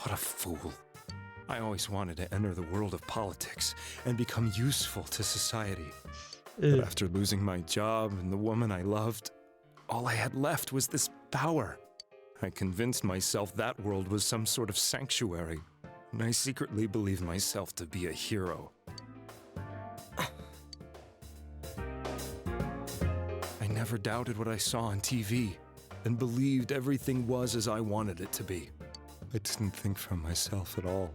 [SPEAKER 1] What a fool. I always wanted to enter the world of politics and become useful to society. But after losing my job and the woman I loved, all I had left was this power. I convinced myself that world was some sort of sanctuary, and I secretly believed myself to be a hero. I never doubted what I saw on TV, and believed everything was as I wanted it to be. I didn't think for myself at all.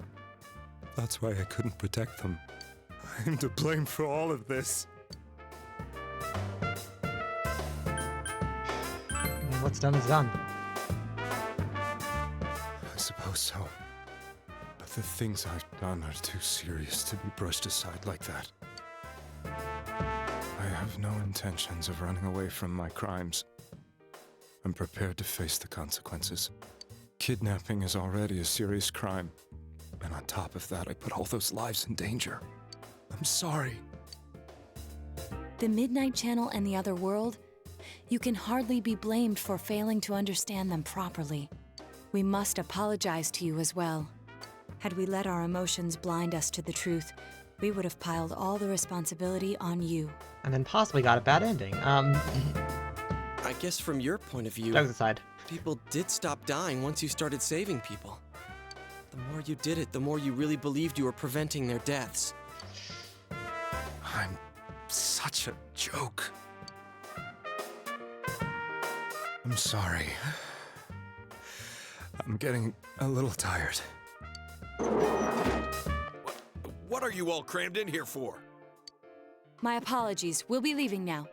[SPEAKER 1] That's why I couldn't protect them. I'm to blame for all of this.
[SPEAKER 2] What's done is done.
[SPEAKER 1] I suppose so. But the things I've done are too serious to be brushed aside like that. I have no intentions of running away from my crimes. I'm prepared to face the consequences. Kidnapping is already a serious crime. And on top of that, I put all those lives in danger. I'm sorry.
[SPEAKER 13] The Midnight Channel and the other world? You can hardly be blamed for failing to understand them properly. We must apologize to you as well. Had we let our emotions blind us to the truth, we would have piled all the responsibility on you.
[SPEAKER 2] And then possibly got a bad ending.
[SPEAKER 4] I guess from your point of view,
[SPEAKER 2] jokes aside,
[SPEAKER 4] people did stop dying once you started saving people. The more you did it, the more you really believed you were preventing their deaths.
[SPEAKER 1] I'm such a joke. I'm sorry. I'm getting a little tired.
[SPEAKER 10] What are you all crammed in here for?
[SPEAKER 13] My apologies. We'll be leaving now.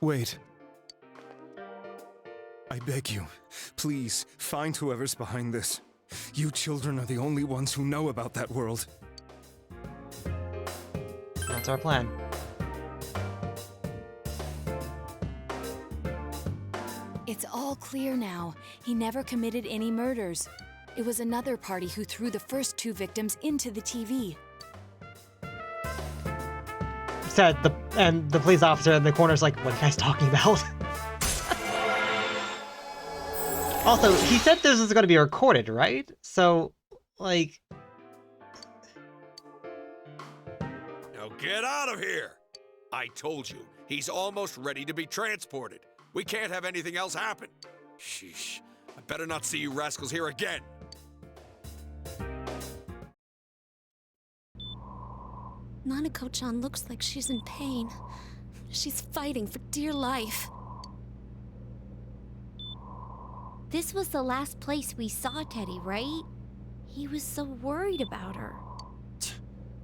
[SPEAKER 1] Wait. I beg you, please, find whoever's behind this. You children are the only ones who know about that world.
[SPEAKER 2] That's our plan.
[SPEAKER 13] It's all clear now. He never committed any murders. It was another party who threw the first 2 victims into the TV.
[SPEAKER 2] Said the police officer in the corner's like, what are you guys talking about? Also, he said this was going to be recorded, right? So, like...
[SPEAKER 10] Now get out of here! I told you, he's almost ready to be transported. We can't have anything else happen. Sheesh. I better not see you rascals here again.
[SPEAKER 16] Nanako-chan looks like she's in pain. She's fighting for dear life.
[SPEAKER 14] This was the last place we saw Teddy, right? He was so worried about her.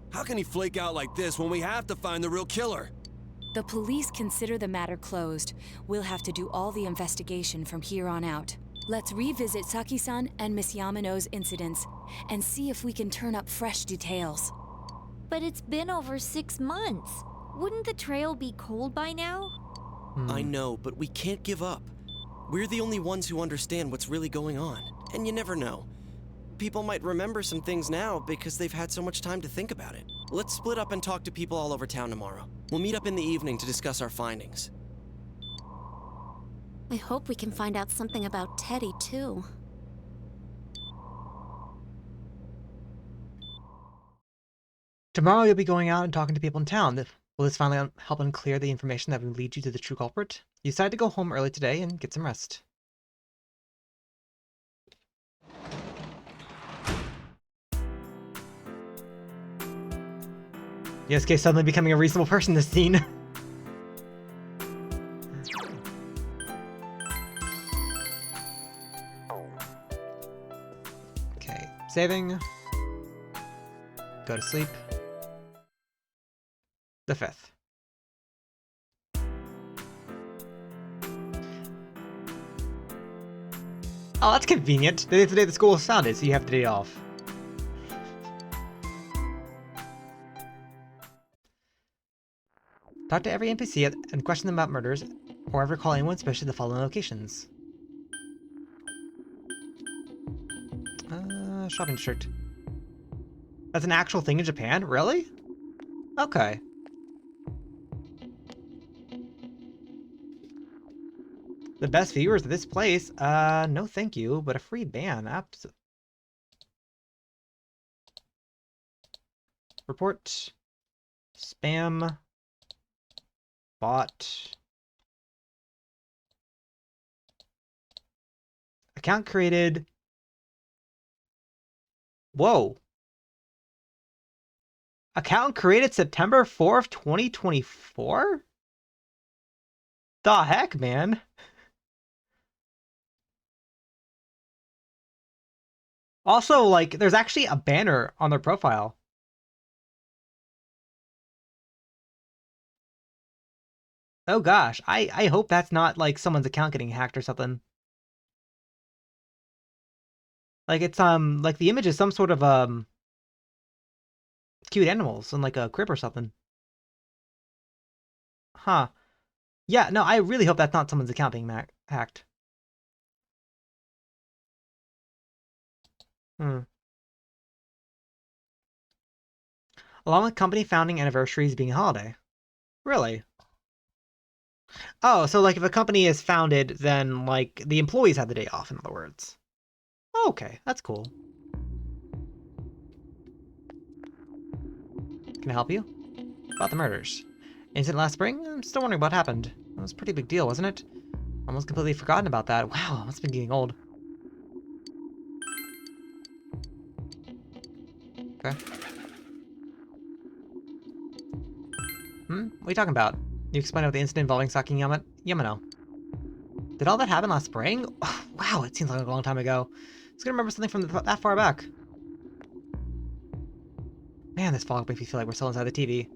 [SPEAKER 20] How can he flake out like this when we have to find the real killer?
[SPEAKER 13] The police consider the matter closed. We'll have to do all the investigation from here on out. Let's revisit Saki-san and Miss Yamano's incidents and see if we can turn up fresh details.
[SPEAKER 14] But it's been over 6 months. Wouldn't the trail be cold by now?
[SPEAKER 4] I know, but we can't give up. We're the only ones who understand what's really going on. And you never know. People might remember some things now because they've had so much time to think about it. Let's split up and talk to people all over town tomorrow. We'll meet up in the evening to discuss our findings.
[SPEAKER 16] I hope we can find out something about Teddy, too.
[SPEAKER 2] Tomorrow you'll be going out and talking to people in town. Will this finally help unclear the information that will lead you to the true culprit? You decide to go home early today and get some rest. Yosuke suddenly becoming a reasonable person this scene. Okay, saving. Go to sleep. The 5th. Oh, that's convenient. Today's the day the school was founded, so you have the day off. Talk to every NPC and question them about murders, or ever call anyone, especially the following locations. Shopping shirt. That's an actual thing in Japan? Really? Okay. The best viewers of this place? No thank you, but a free ban. Report. Spam. Bot. Account created. Whoa. Account created September 4th, 2024? The heck, man? Also, like, there's actually a banner on their profile. Oh gosh, I hope that's not like someone's account getting hacked or something. Like it's like the image is some sort of cute animals in like a crib or something. Huh. Yeah, no, I really hope that's not someone's account being hacked. Along with company founding anniversaries being a holiday. Really? Oh, so like if a company is founded, then like the employees have the day off, in other words. Okay, that's cool. Can I help you? About the murders. Incident last spring? I'm still wondering what happened. It was a pretty big deal, wasn't it? Almost completely forgotten about that. Wow, must have been getting old. Okay. What are you talking about? You explained about the incident involving Saki Yamano. Did all that happen last spring? Oh, wow, it seems like a long time ago. I was gonna remember something from that far back. Man, this fog makes me feel like we're still inside the TV.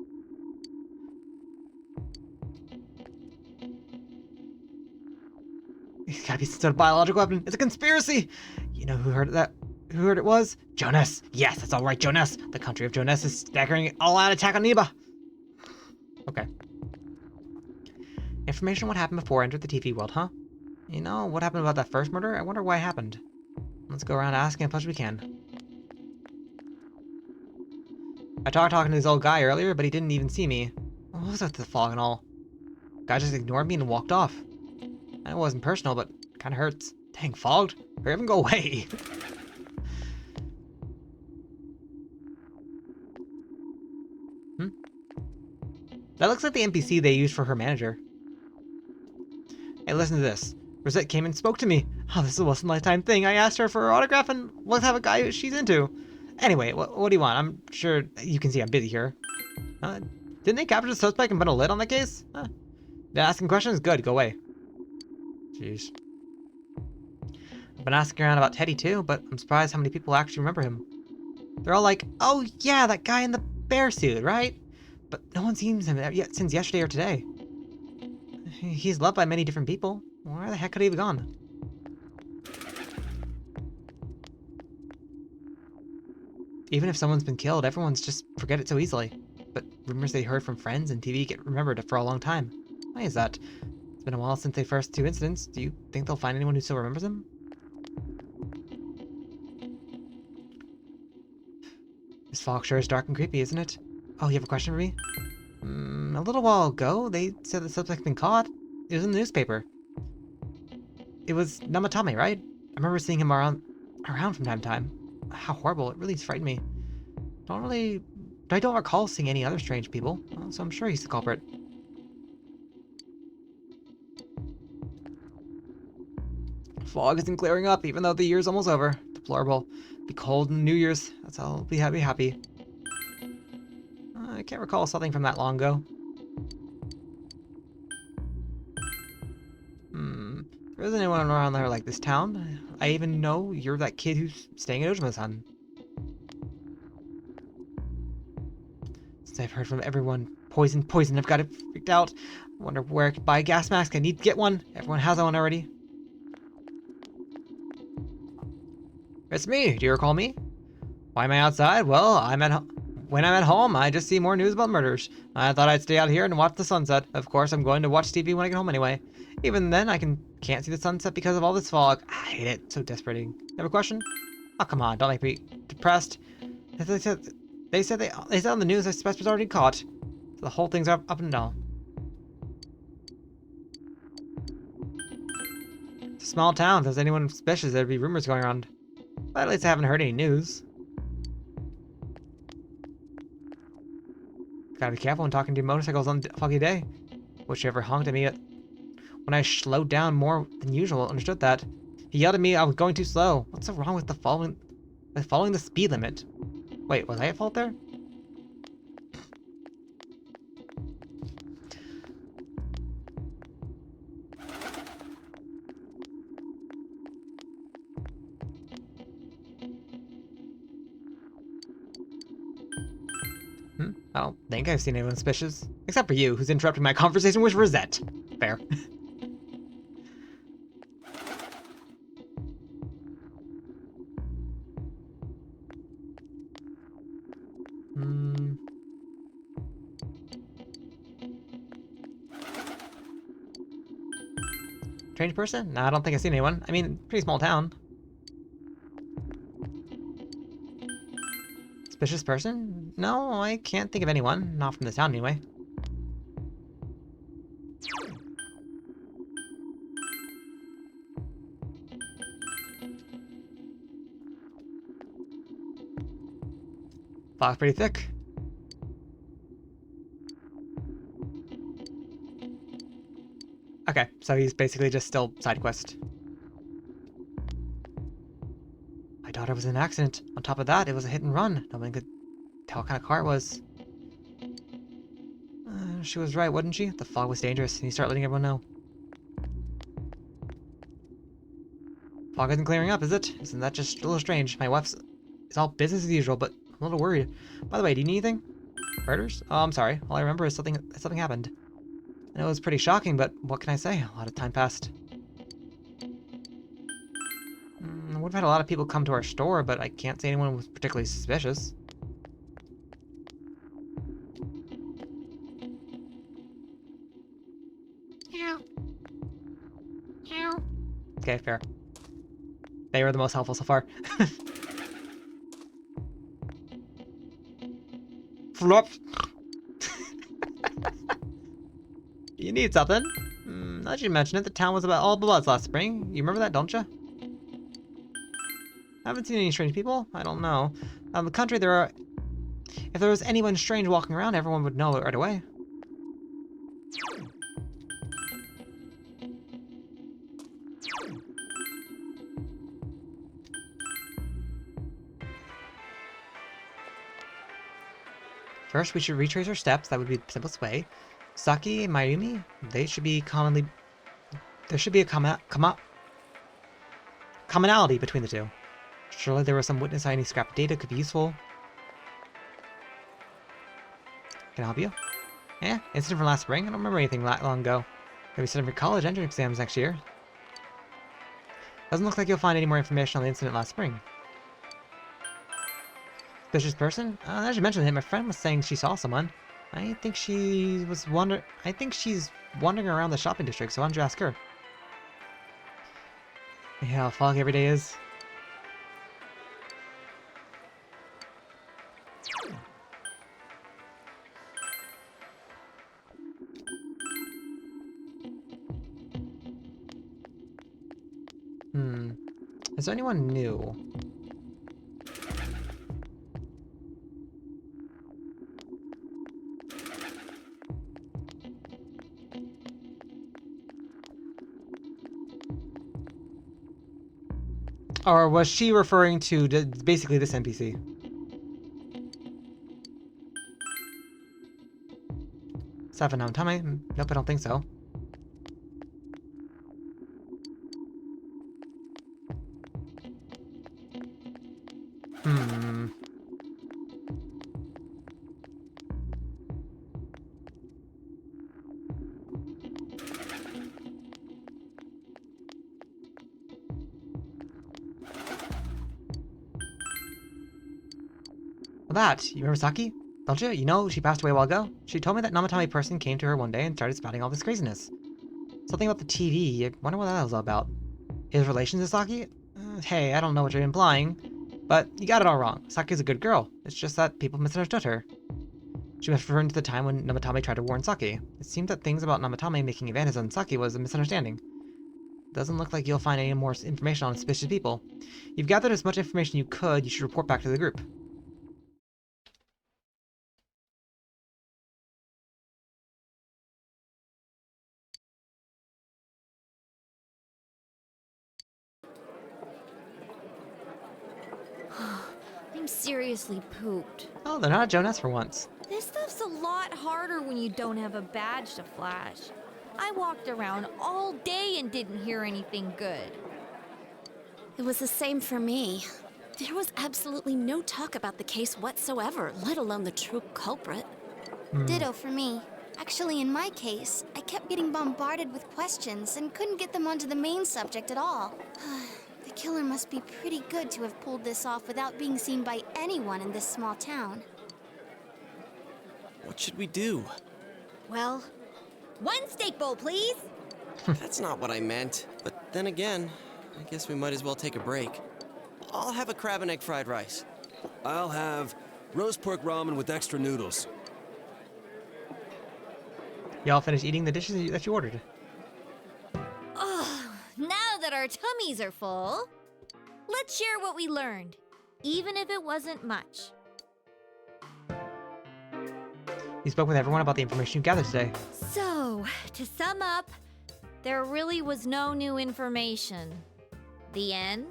[SPEAKER 2] It's gotta be some sort of biological weapon. It's a conspiracy! You know who heard that? Who heard it was? Jonas! Yes, that's alright, Jonas! The country of Jonas is staggering all-out attack on Niba! Okay. Information on what happened before entered the TV world, huh? You know, what happened about that first murder? I wonder why it happened. Let's go around asking as much as we can. I tried talking to this old guy earlier, but he didn't even see me. What was with the fog and all? Guy just ignored me and walked off. I know it wasn't personal, but it kinda hurts. Dang, fogged? Hurry up and go away! That looks like the NPC they used for her manager. Hey, listen to this. Rosette came and spoke to me. Oh, this is a once-in-a-lifetime thing. I asked her for her autograph and let's have a guy she's into. Anyway, what do you want? I'm sure you can see I'm busy here. Didn't they capture the suspect and put a lid on the case? Asking questions? Good, go away. Jeez. I've been asking around about Teddy too, but I'm surprised how many people actually remember him. They're all like, oh yeah, that guy in the bear suit, right? But no one sees him yet since yesterday or today. He's loved by many different people. Where the heck could he have gone? Even if someone's been killed, everyone's just forget it so easily. But rumors they heard from friends and TV get remembered for a long time. Why is that? It's been a while since the first two incidents. Do you think they'll find anyone who still remembers him? This fog sure is dark and creepy, isn't it? Oh, you have a question for me? A little while ago, they said the suspect's been caught. It was in the newspaper. It was Namatame, right? I remember seeing him around from time to time. How horrible, it really frightened me. I don't recall seeing any other strange people, so I'm sure he's the culprit. Fog isn't clearing up, even though the year's almost over. Deplorable. Be cold in New Year's. That's all. I'll be happy. I can't recall something from that long ago. There isn't anyone around there like this town. I even know you're that kid who's staying at Ojima-san. Since I've heard from everyone, poison, I've got it freaked out. I wonder where I could buy a gas mask. I need to get one. Everyone has one already. It's me. Do you recall me? Why am I outside? Well, when I'm at home, I just see more news about murders. I thought I'd stay out here and watch the sunset. Of course, I'm going to watch TV when I get home anyway. Even then, I can't see the sunset because of all this fog. I hate it. So desperate. You have a question? Oh, come on. Don't make me depressed. They said on the news the suspect was already caught. So the whole thing's up and down. It's a small town. If there's anyone suspicious, there'd be rumors going around. But at least I haven't heard any news. Gotta be careful when talking to motorcycles on a foggy day. Whichever honked at me when I slowed down more than usual understood that. He yelled at me I was going too slow. What's so wrong with following the speed limit? Wait, was I at fault there? I don't think I've seen anyone suspicious. Except for you, who's interrupting my conversation with Rosette. Fair. Strange person? No, I don't think I've seen anyone. I mean, pretty small town. Suspicious person? No, I can't think of anyone. Not from the town, anyway. Fog's pretty thick. Okay, so he's basically just still side quest. My daughter was in an accident. On top of that, it was a hit and run. No one could tell what kind of car it was. She was right, wasn't she? The fog was dangerous, and you start letting everyone know. Fog isn't clearing up, is it? Isn't that just a little strange? My wife's... It's all business as usual, but I'm a little worried. By the way, do you need anything? Murders? Oh, I'm sorry. All I remember is something happened. And it was pretty shocking, but what can I say? A lot of time passed. We've had a lot of people come to our store, but I can't say anyone was particularly suspicious. Okay, fair. They were the most helpful so far. Flop. You need something? Now that you mention it, the town was about all bloods last spring. You remember that, don't you? Haven't seen any strange people? I don't know. In the country, if there was anyone strange walking around, everyone would know it right away. First, we should retrace our steps. That would be the simplest way. Saki and Mayumi, there should be a commonality between the two. Surely there was some witness on any scrap data could be useful. Can I help you? Yeah, incident from last spring? I don't remember anything that long ago. Maybe studying for college entrance exams next year. Doesn't look like you'll find any more information on the incident last spring. Suspicious person? As you mentioned it, my friend was saying she saw someone. I think she's wandering around the shopping district, so why don't you ask her? Yeah, how fog every day is. Is there anyone new? Or was she referring to basically this NPC? Seven Namatame? Nope, I don't think so. That, you remember Saki? Don't you? You know, she passed away a while ago. She told me that Namatame person came to her one day and started spouting all this craziness. Something about the TV. I wonder what that was all about. His relations to Saki? Hey, I don't know what you're implying, but you got it all wrong. Saki's a good girl. It's just that people misunderstood her. She was referring to the time when Namatame tried to warn Saki. It seemed that things about Namatame making advances on Saki was a misunderstanding. Doesn't look like you'll find any more information on suspicious people. You've gathered as much information you could. You should report back to the group.
[SPEAKER 14] seriously pooped.
[SPEAKER 2] Oh, they're not Jonas for once.
[SPEAKER 14] This stuff's a lot harder when you don't have a badge to flash. I walked around all day and didn't hear anything good.
[SPEAKER 16] It was the same for me. There was absolutely no talk about the case whatsoever, let alone the true culprit.
[SPEAKER 3] Ditto for me. Actually, in my case, I kept getting bombarded with questions and couldn't get them onto the main subject at all. The killer must be pretty good to have pulled this off without being seen by anyone in this small town.
[SPEAKER 4] What should we do?
[SPEAKER 14] Well, one steak bowl, please.
[SPEAKER 4] That's not what I meant. But then again, I guess we might as well take a break. I'll have a crab and egg fried rice.
[SPEAKER 20] I'll have roast pork ramen with extra noodles.
[SPEAKER 2] Y'all finished eating the dishes that you ordered.
[SPEAKER 14] Oh, now that our tummies are full, let's share what we learned, even if it wasn't much.
[SPEAKER 2] You spoke with everyone about the information you gathered today.
[SPEAKER 14] So, to sum up, there really was no new information. The end?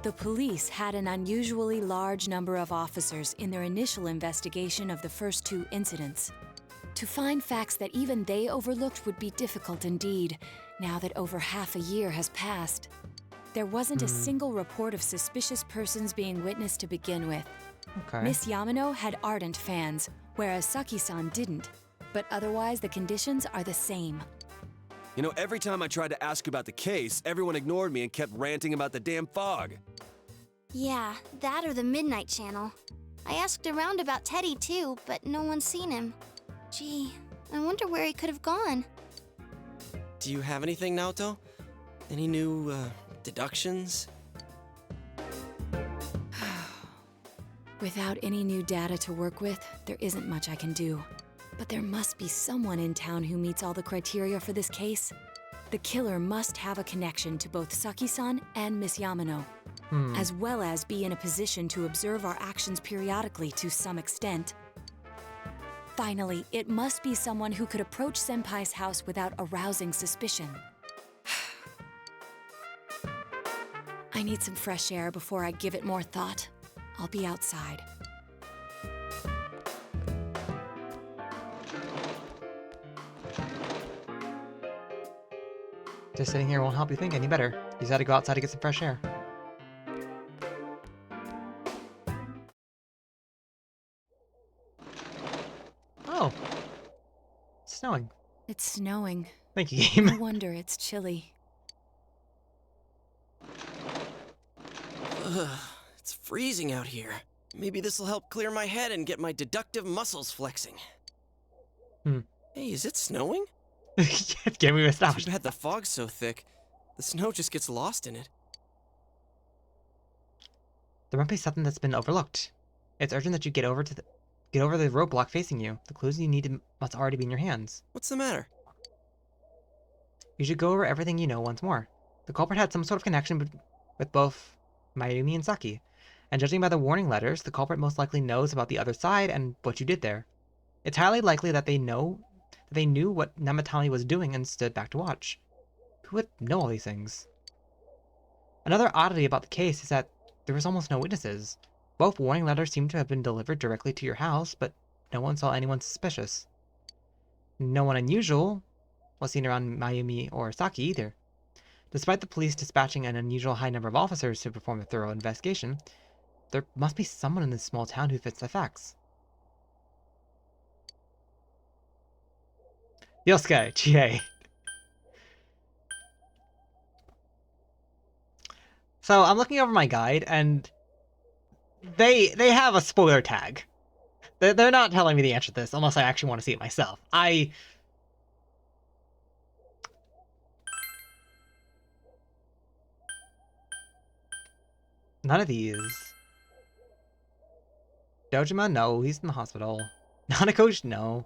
[SPEAKER 13] The police had an unusually large number of officers in their initial investigation of the first two incidents. To find facts that even they overlooked would be difficult indeed, now that over half a year has passed. There wasn't a single report of suspicious persons being witnessed to begin with.
[SPEAKER 2] Okay.
[SPEAKER 13] Miss Yamano had ardent fans, whereas Saki-san didn't. But otherwise, the conditions are the same.
[SPEAKER 20] You know, every time I tried to ask about the case, everyone ignored me and kept ranting about the damn fog.
[SPEAKER 3] Yeah, that or the Midnight Channel. I asked around about Teddy too, but no one's seen him. Gee, I wonder where he could have gone.
[SPEAKER 4] Do you have anything, Naoto? Any new, deductions?
[SPEAKER 13] Without any new data to work with, there isn't much I can do. But there must be someone in town who meets all the criteria for this case. The killer must have a connection to both Saki-san and Miss Yamano, as well as be in a position to observe our actions periodically to some extent. Finally, it must be someone who could approach Senpai's house without arousing suspicion. I need some fresh air before I give it more thought. I'll be outside.
[SPEAKER 2] Just sitting here won't help you think any better. You just had to go outside to get some fresh air. Oh. It's snowing.
[SPEAKER 13] It's snowing.
[SPEAKER 2] Thank you, game.
[SPEAKER 13] No wonder it's chilly.
[SPEAKER 4] Ugh, it's freezing out here. Maybe this'll help clear my head and get my deductive muscles flexing. Hey, is it snowing?
[SPEAKER 2] Game we missed out.
[SPEAKER 4] Too bad the fog's so thick. The snow just gets lost in it.
[SPEAKER 2] There might be something that's been overlooked. It's urgent that you get over the roadblock facing you. The clues you need must already be in your hands.
[SPEAKER 4] What's the matter?
[SPEAKER 2] You should go over everything you know once more. The culprit had some sort of connection with both Mayumi and Saki, and judging by the warning letters, the culprit most likely knows about the other side and what you did there. It's highly likely that they knew what Namatami was doing and stood back to watch. Who would know all these things? Another oddity about the case is that there was almost no witnesses. Both warning letters seem to have been delivered directly to your house, but no one saw anyone suspicious. No one unusual was seen around Mayumi or Saki either. Despite the police dispatching an unusual high number of officers to perform a thorough investigation, there must be someone in this small town who fits the facts. Yosuke, Chie. So I'm looking over my guide, and they have a spoiler tag. They're not telling me the answer to this unless I actually want to see it myself. None of these. Dojima, no, he's in the hospital. Nanako, no.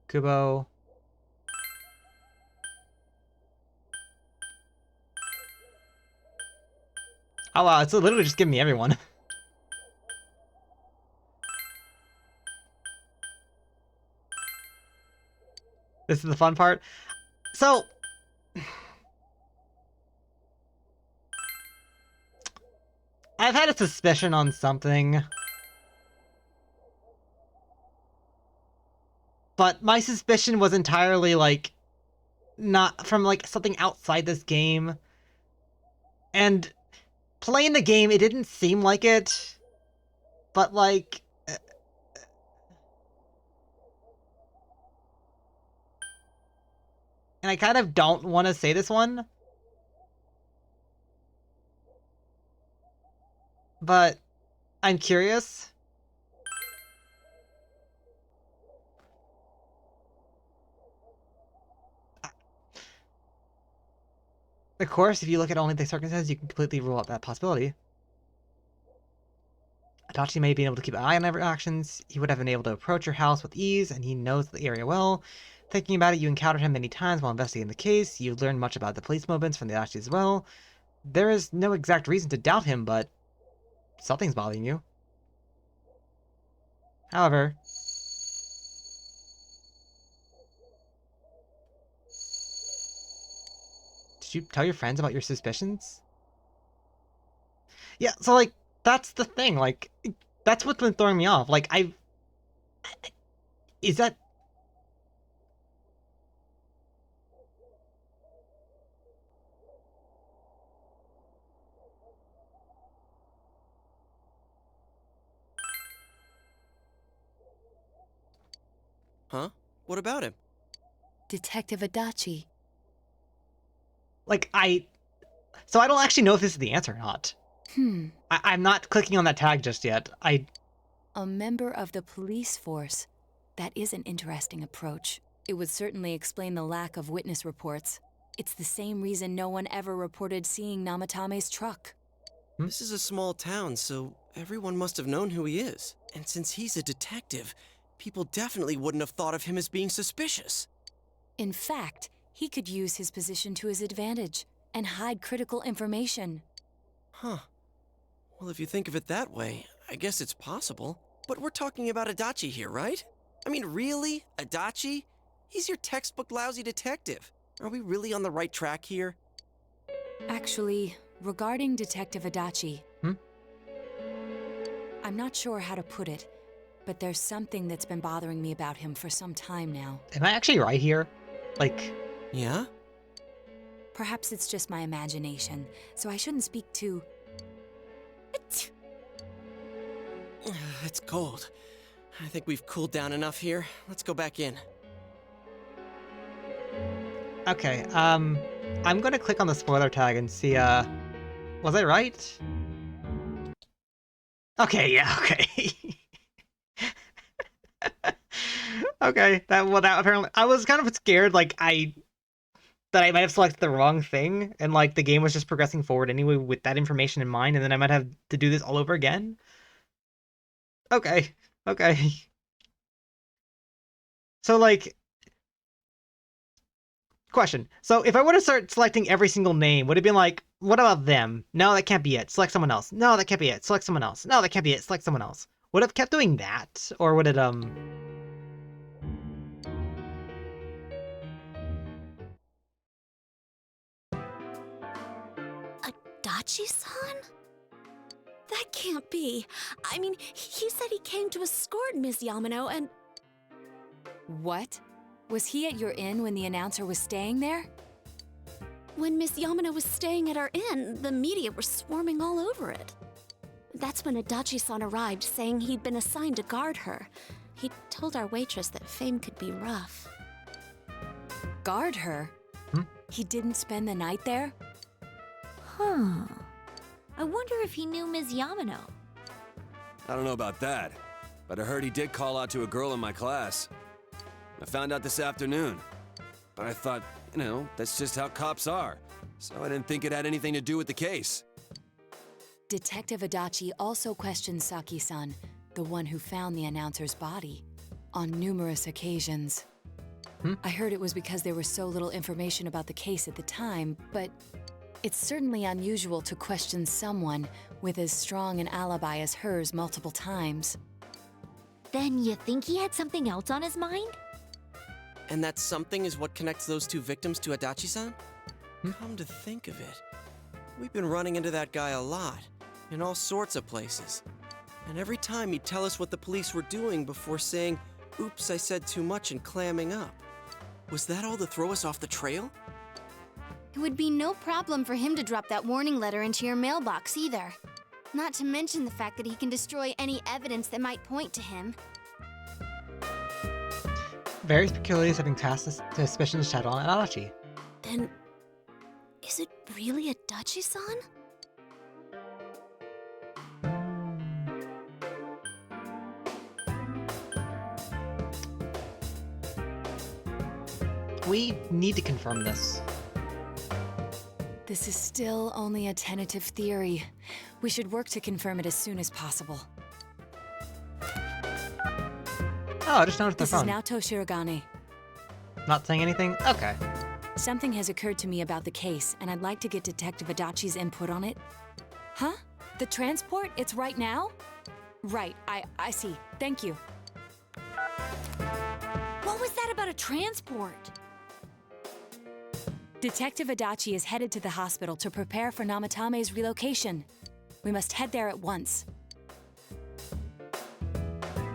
[SPEAKER 2] Kubo. Oh wow, it's literally just giving me everyone. This is the fun part. So, I've had a suspicion on something. But my suspicion was entirely, like, not from, like, something outside this game. And playing the game, it didn't seem like it. But, like... and I kind of don't want to say this one. But I'm curious. Of course, if you look at only the circumstances, you can completely rule out that possibility. Adachi may have been able to keep an eye on every actions. He would have been able to approach your house with ease, and he knows the area well. Thinking about it, you encountered him many times while investigating the case. You learned much about the police movements from the Adachi as well. There is no exact reason to doubt him, but something's bothering you. However, did you tell your friends about your suspicions? Yeah, so, like, that's the thing. Like, that's what's been throwing me off. Like, is that...
[SPEAKER 4] Huh? What about him?
[SPEAKER 13] Detective Adachi.
[SPEAKER 2] Like, so I don't actually know if this is the answer or not. I'm not clicking on that tag just yet.
[SPEAKER 13] A member of the police force. That is an interesting approach. It would certainly explain the lack of witness reports. It's the same reason no one ever reported seeing Namatame's truck.
[SPEAKER 4] This is a small town, so everyone must have known who he is. And since he's a detective, people definitely wouldn't have thought of him as being suspicious.
[SPEAKER 13] In fact, he could use his position to his advantage and hide critical information.
[SPEAKER 4] Huh. Well, if you think of it that way, I guess it's possible. But we're talking about Adachi here, right? I mean, really? Adachi? He's your textbook lousy detective. Are we really on the right track here?
[SPEAKER 13] Actually, regarding Detective Adachi, I'm not sure how to put it, but there's something that's been bothering me about him for some time now.
[SPEAKER 2] Am I actually right here? Like...
[SPEAKER 4] Yeah?
[SPEAKER 13] Perhaps it's just my imagination, so I shouldn't speak too...
[SPEAKER 4] It's cold. I think we've cooled down enough here. Let's go back in.
[SPEAKER 2] Okay, I'm gonna click on the spoiler tag and see, was I right? Okay, yeah, okay. Okay, that apparently... I was kind of scared, like, that I might have selected the wrong thing, and, like, the game was just progressing forward anyway with that information in mind, and then I might have to do this all over again. Okay, okay. So, like... Question. So, if I were to start selecting every single name, would it be like, what about them? No, that can't be it. Select someone else. No, that can't be it. Select someone else. No, that can't be it. Select someone else. Would it have kept doing that? Or would it,
[SPEAKER 16] Adachi-san? That can't be. I mean, he said he came to escort Miss Yamano and...
[SPEAKER 13] What? Was he at your inn when the announcer was staying there?
[SPEAKER 16] When Miss Yamano was staying at our inn, the media were swarming all over it. That's when Adachi-san arrived, saying he'd been assigned to guard her. He told our waitress that fame could be rough.
[SPEAKER 13] Guard her? He didn't spend the night there?
[SPEAKER 14] Huh. I wonder if he knew Ms. Yamano.
[SPEAKER 20] I don't know about that, but I heard he did call out to a girl in my class. I found out this afternoon. But I thought, you know, that's just how cops are. So I didn't think it had anything to do with the case.
[SPEAKER 13] Detective Adachi also questioned Saki-san, the one who found the announcer's body, on numerous occasions. I heard it was because there was so little information about the case at the time, but it's certainly unusual to question someone with as strong an alibi as hers multiple times.
[SPEAKER 14] Then you think he had something else on his mind?
[SPEAKER 4] And that something is what connects those two victims to Adachi-san? Come to think of it, we've been running into that guy a lot, in all sorts of places. And every time he'd tell us what the police were doing before saying, "Oops, I said too much," and clamming up. Was that all to throw us off the trail?
[SPEAKER 3] It would be no problem for him to drop that warning letter into your mailbox either. Not to mention the fact that he can destroy any evidence that might point to him.
[SPEAKER 2] Various peculiarities have been cast as suspicions shadow on Adachi.
[SPEAKER 16] Then, is it really Adachi-san?
[SPEAKER 2] We need to confirm this.
[SPEAKER 13] This is still only a tentative theory. We should work to confirm it as soon as possible.
[SPEAKER 2] Oh, I just noticed the
[SPEAKER 13] This
[SPEAKER 2] phone.
[SPEAKER 13] is Naoto Shirogane.
[SPEAKER 2] Not saying anything? Okay.
[SPEAKER 13] Something has occurred to me about the case, and I'd like to get Detective Adachi's input on it. Huh? The transport? It's right now? Right, I see. Thank you.
[SPEAKER 14] What was that about a transport?
[SPEAKER 13] Detective Adachi is headed to the hospital to prepare for Namatame's relocation. We must head there at once.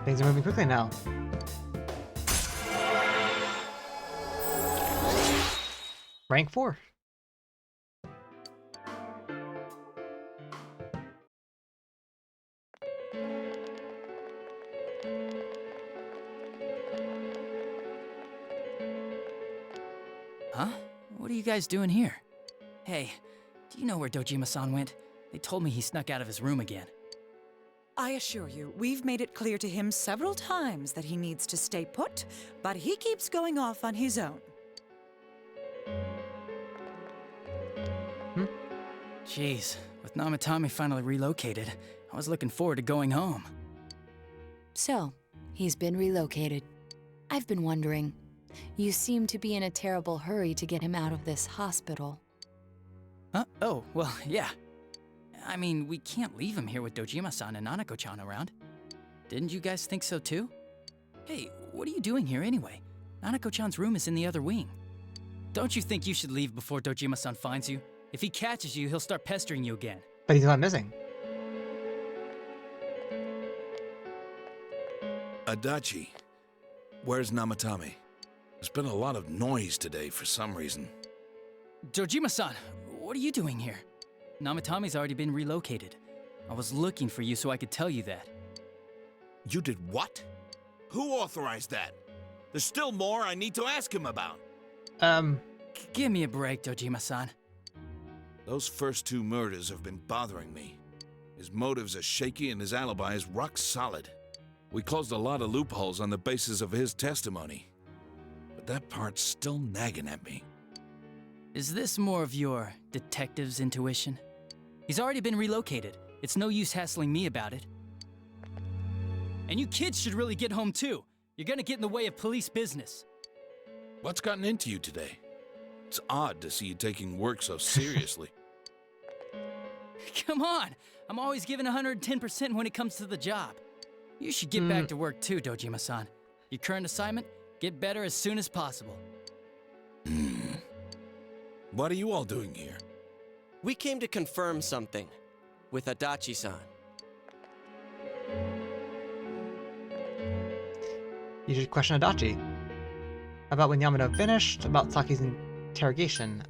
[SPEAKER 2] Things are moving quickly now. Rank 4.
[SPEAKER 6] Huh? What are you guys doing here? Hey, do you know where Dojima-san went? They told me he snuck out of his room again.
[SPEAKER 8] I assure you, we've made it clear to him several times that he needs to stay put, but he keeps going off on his own.
[SPEAKER 6] Jeez, with Namatame finally relocated, I was looking forward to going home.
[SPEAKER 13] So, he's been relocated. I've been wondering. You seem to be in a terrible hurry to get him out of this hospital.
[SPEAKER 6] Huh? Oh, well, yeah. I mean, we can't leave him here with Dojima-san and Nanako-chan around. Didn't you guys think so too? Hey, what are you doing here anyway? Nanako-chan's room is in the other wing. Don't you think you should leave before Dojima-san finds you? If he catches you, he'll start pestering you again.
[SPEAKER 2] But he's not missing.
[SPEAKER 7] Adachi, where's Namatame? There's been a lot of noise today for some reason.
[SPEAKER 6] Dojima-san, what are you doing here? Namatame's already been relocated. I was looking for you so I could tell you that.
[SPEAKER 7] You did what? Who authorized that? There's still more I need to ask him about.
[SPEAKER 6] Give me a break, Dojima-san.
[SPEAKER 7] Those first two murders have been bothering me. His motives are shaky and his alibi is rock solid. We closed a lot of loopholes on the basis of his testimony. But that part's still nagging at me.
[SPEAKER 6] Is this more of your detective's intuition? He's already been relocated. It's no use hassling me about it. And you kids should really get home too. You're gonna get in the way of police business.
[SPEAKER 7] What's gotten into you today? It's odd to see you taking work so seriously.
[SPEAKER 6] Come on! I'm always giving 110% when it comes to the job. You should get back to work too, Dojima-san. Your current assignment, get better as soon as possible.
[SPEAKER 7] What are you all doing here?
[SPEAKER 4] We came to confirm something with Adachi-san.
[SPEAKER 2] You should question Adachi. About when Yamada finished, about Saki's interrogation.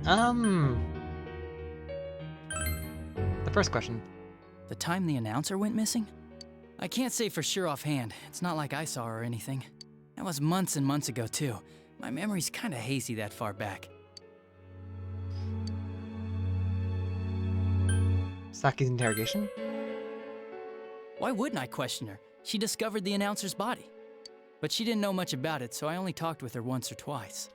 [SPEAKER 2] The first question.
[SPEAKER 6] The time the announcer went missing? I can't say for sure offhand. It's not like I saw her or anything. That was months and months ago, too. My memory's kinda hazy that far back.
[SPEAKER 2] Saki's interrogation?
[SPEAKER 6] Why wouldn't I question her? She discovered the announcer's body. But she didn't know much about it, so I only talked with her once or twice.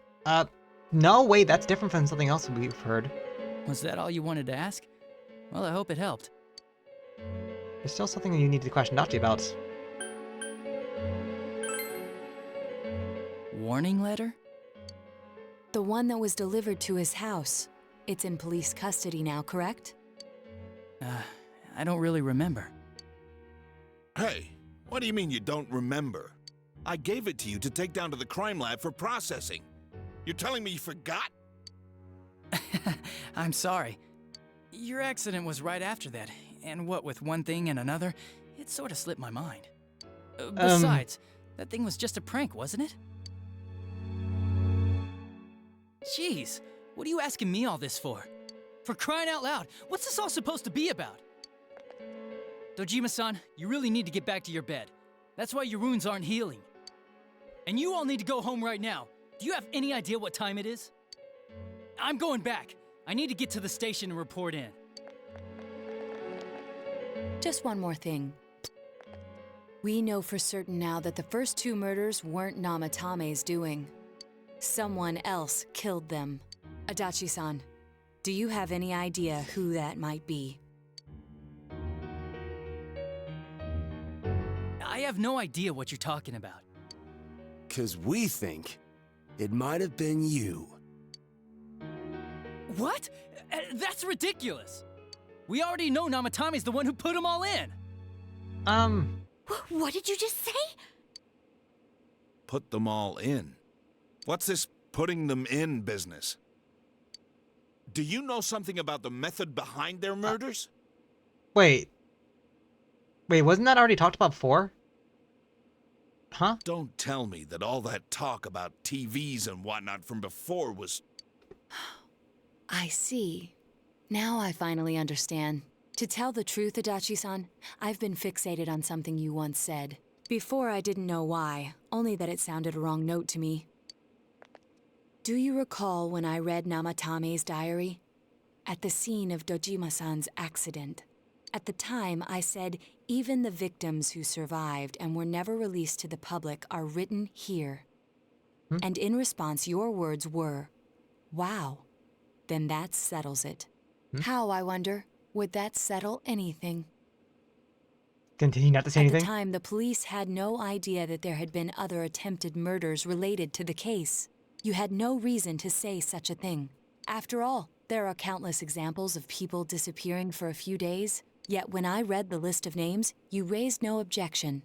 [SPEAKER 2] No, wait, that's different from something else we've heard.
[SPEAKER 6] Was that all you wanted to ask? Well, I hope it helped.
[SPEAKER 2] There's still something you need to question Adachi about.
[SPEAKER 6] Warning letter?
[SPEAKER 13] The one that was delivered to his house. It's in police custody now, correct?
[SPEAKER 6] I don't really remember.
[SPEAKER 7] Hey, what do you mean you don't remember? I gave it to you to take down to the crime lab for processing. You're telling me you forgot?
[SPEAKER 6] I'm sorry. Your accident was right after that, and what with one thing and another, it sort of slipped my mind. Besides, that thing was just a prank, wasn't it? Jeez, what are you asking me all this for? For crying out loud, what's this all supposed to be about? Dojima-san, you really need to get back to your bed. That's why your wounds aren't healing. And you all need to go home right now. Do you have any idea what time it is? I'm going back. I need to get to the station and report in.
[SPEAKER 13] Just one more thing. We know for certain now that the first 2 murders weren't Namatame's doing. Someone else killed them. Adachi-san, do you have any idea who that might be?
[SPEAKER 6] I have no idea what you're talking about.
[SPEAKER 20] 'Cause we think it might have been you.
[SPEAKER 6] What? That's ridiculous. We already know Namatame's the one who put them all in.
[SPEAKER 14] What did you just say?
[SPEAKER 7] Put them all in. What's this putting them in business? Do you know something about the method behind their murders?
[SPEAKER 2] Wait, wasn't that already talked about before? Huh?
[SPEAKER 7] Don't tell me that all that talk about TVs and whatnot from before was...
[SPEAKER 13] I see. Now I finally understand. To tell the truth, Adachi-san, I've been fixated on something you once said. Before I didn't know why, only that it sounded a wrong note to me. Do you recall when I read Namatame's diary? At the scene of Dojima-san's accident. At the time, I said, even the victims who survived and were never released to the public are written here. And in response, your words were, wow, then that settles it. How, I wonder, would that settle anything?
[SPEAKER 2] Continue not to say anything?
[SPEAKER 13] At the time, the police had no idea that there had been other attempted murders related to the case. You had no reason to say such a thing. After all, there are countless examples of people disappearing for a few days. Yet when I read the list of names, you raised no objection.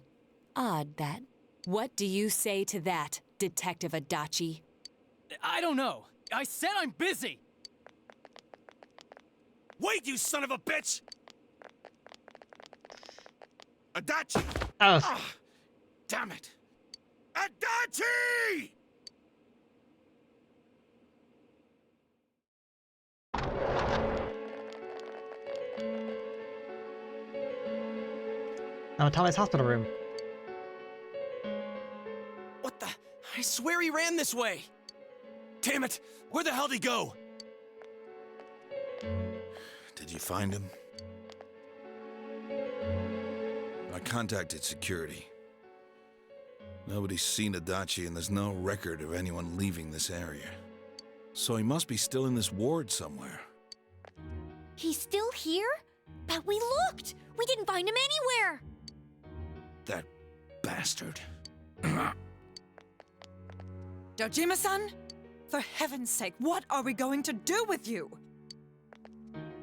[SPEAKER 13] Odd, that. What do you say to that, Detective Adachi?
[SPEAKER 6] I don't know. I said I'm busy!
[SPEAKER 7] Wait, you son of a bitch! Adachi!
[SPEAKER 2] Oh.
[SPEAKER 7] Ah, damn it! Adachi!
[SPEAKER 2] Tommy's hospital room.
[SPEAKER 4] What the? I swear he ran this way.
[SPEAKER 20] Damn it! Where the hell did he go?
[SPEAKER 7] Did you find him? I contacted security. Nobody's seen Adachi and there's no record of anyone leaving this area. So he must be still in this ward somewhere.
[SPEAKER 14] He's still here? But we looked! We didn't find him anywhere!
[SPEAKER 7] That bastard.
[SPEAKER 8] Dojima-san? For heaven's sake, what are we going to do with you?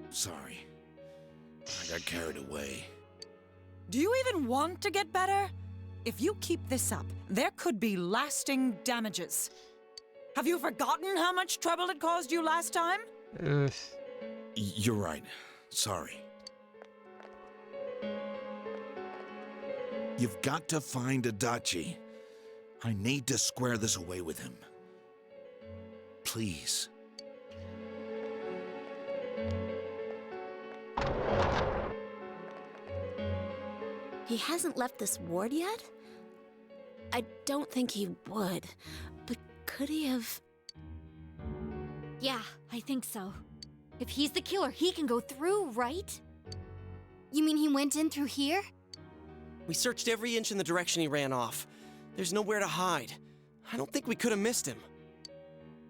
[SPEAKER 7] Sorry. I got carried away.
[SPEAKER 8] Do you even want to get better? If you keep this up, there could be lasting damages. Have you forgotten how much trouble it caused you last time?
[SPEAKER 7] You're right. Sorry. You've got to find Adachi. I need to square this away with him. Please.
[SPEAKER 16] He hasn't left this ward yet? I don't think he would, but could he have...
[SPEAKER 14] Yeah, I think so. If he's the killer, he can go through, right?
[SPEAKER 3] You mean he went in through here?
[SPEAKER 4] We searched every inch in the direction he ran off. There's nowhere to hide. I don't think we could have missed him.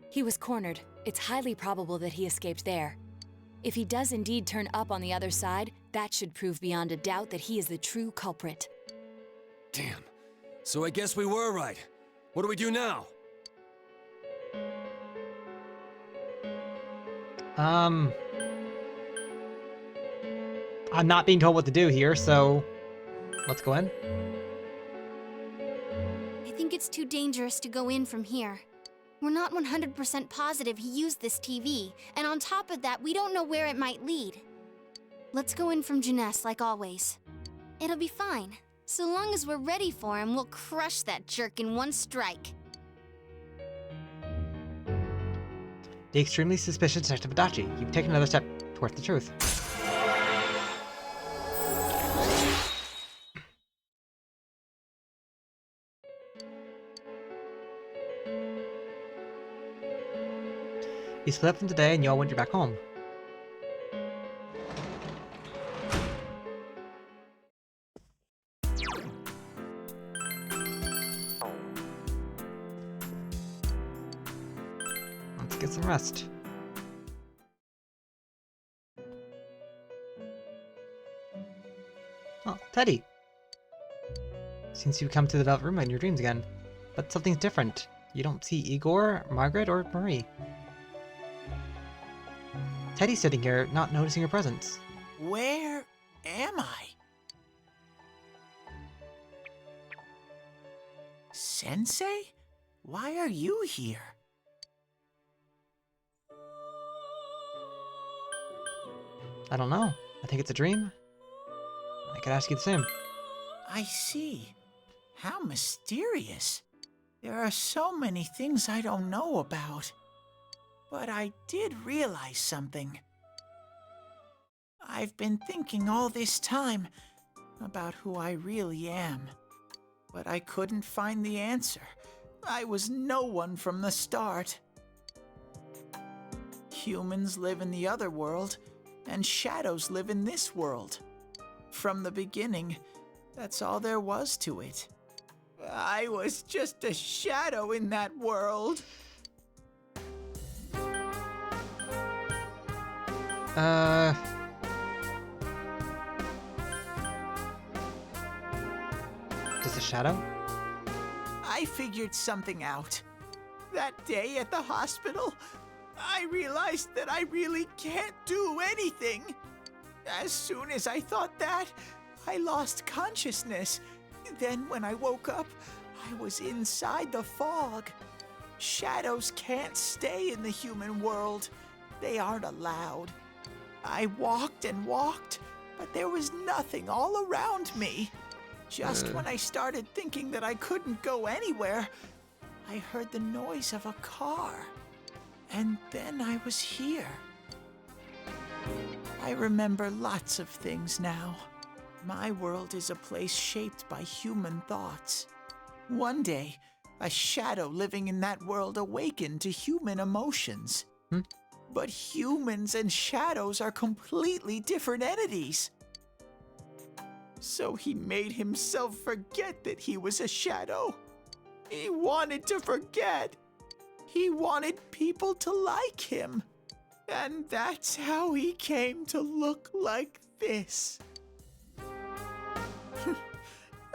[SPEAKER 13] He was cornered. It's highly probable that he escaped there. If he does indeed turn up on the other side, that should prove beyond a doubt that he is the true culprit.
[SPEAKER 20] Damn. So I guess we were right. What do we do now?
[SPEAKER 2] I'm not being told what to do here, so let's go in.
[SPEAKER 3] think it's too dangerous to go in from here. We're not 100% positive he used this TV, and on top of that, we don't know where it might lead. Let's go in from Jeunesse like always. It'll be fine. So long as we're ready for him, we'll crush that jerk in one strike.
[SPEAKER 2] The extremely suspicious Detective Adachi. You've taken another step towards the truth. You split up from today and you all went back home. Let's get some rest. Oh, Teddy! Seems you've come to the Velvet Room in your dreams again. But something's different. You don't see Igor, Margaret, or Marie. Teddy's sitting here, not noticing your presence.
[SPEAKER 11] Where am I? Sensei? Why are you here?
[SPEAKER 2] I don't know. I think it's a dream. I could ask you the same.
[SPEAKER 11] I see. How mysterious. There are so many things I don't know about. But I did realize something. I've been thinking all this time about who I really am. But I couldn't find the answer. I was no one from the start. Humans live in the other world, and shadows live in this world. From the beginning, that's all there was to it. I was just a shadow in that world.
[SPEAKER 2] Just a shadow?
[SPEAKER 11] I figured something out. That day at the hospital, I realized that I really can't do anything. As soon as I thought that, I lost consciousness. Then when I woke up, I was inside the fog. Shadows can't stay in the human world. They aren't allowed. I walked and walked, but there was nothing all around me. Just when I started thinking that I couldn't go anywhere, I heard the noise of a car. And then I was here. I remember lots of things now. My world is a place shaped by human thoughts. One day, a shadow living in that world awakened to human emotions. But humans and shadows are completely different entities. So he made himself forget that he was a shadow. He wanted to forget. He wanted people to like him. And that's how he came to look like this.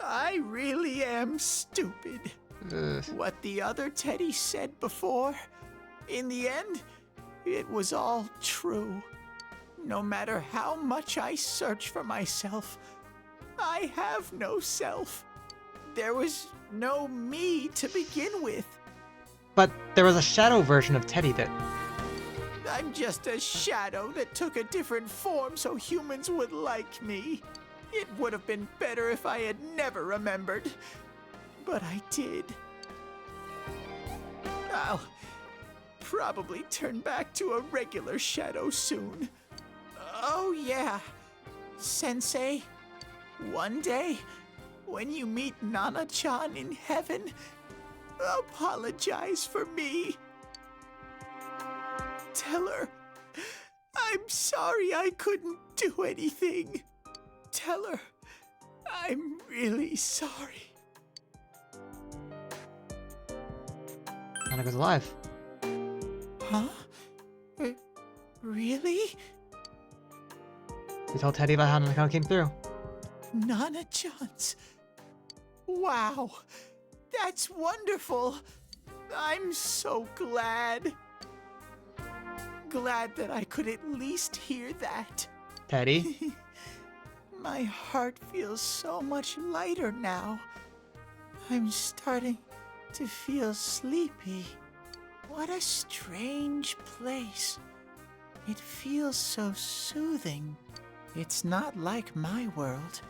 [SPEAKER 11] I really am stupid. What the other Teddy said before, in the end, it was all true. No matter how much I search for myself, I have no self. There was no me to begin with.
[SPEAKER 2] But there was a shadow version of Teddy that...
[SPEAKER 11] I'm just a shadow that took a different form so humans would like me. It would have been better if I had never remembered. But I did. I'll probably turn back to a regular shadow soon. Oh yeah, Sensei. One day, when you meet Nana-chan in heaven, apologize for me. Tell her, I'm sorry I couldn't do anything. Tell her, I'm really sorry.
[SPEAKER 2] Nanako's alive.
[SPEAKER 11] Huh? Really?
[SPEAKER 2] We told Teddy about how Nanako came through.
[SPEAKER 11] Nana-chan's. Wow, that's wonderful. I'm so glad. Glad that I could at least hear that.
[SPEAKER 2] Teddy?
[SPEAKER 11] My heart feels so much lighter now. I'm starting to feel sleepy. What a strange place. It feels so soothing. It's not like my world.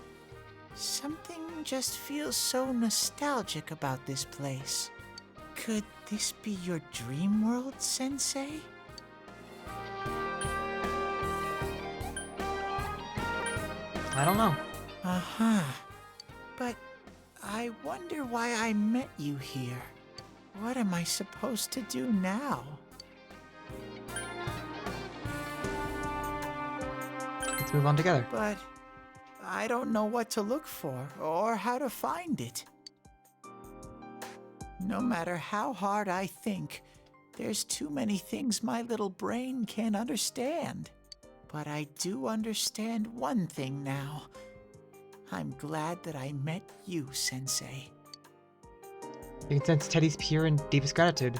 [SPEAKER 11] Something just feels so nostalgic about this place. Could this be your dream world, Sensei?
[SPEAKER 2] I don't know.
[SPEAKER 11] Uh-huh. But I wonder why I met you here. What am I supposed to do now?
[SPEAKER 2] Let's move on together.
[SPEAKER 11] But I don't know what to look for or how to find it. No matter how hard I think, there's too many things my little brain can't understand. But I do understand one thing now. I'm glad that I met you, Sensei.
[SPEAKER 2] You can sense Teddy's pure and deepest gratitude.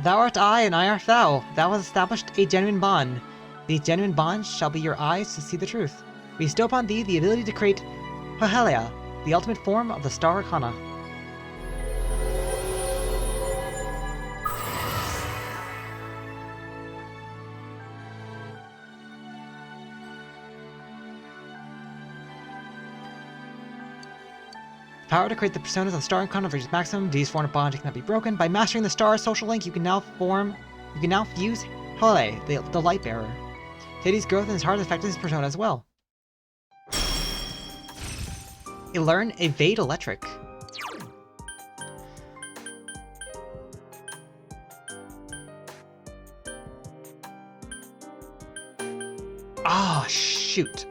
[SPEAKER 2] Thou art I, and I art thou. Thou hast established a genuine bond. These genuine bonds shall be your eyes to see the truth. We bestow upon thee the ability to create Hohelia, the ultimate form of the Star Arcana. Power to create the personas of the Star Arcana reaches maximum. These form of bond cannot be broken. By mastering the Star Social Link, you can now fuse Hole, the Light Bearer. Teddy's growth in his heart affected his persona as well. You learn Evade Electric. Ah, oh, shoot.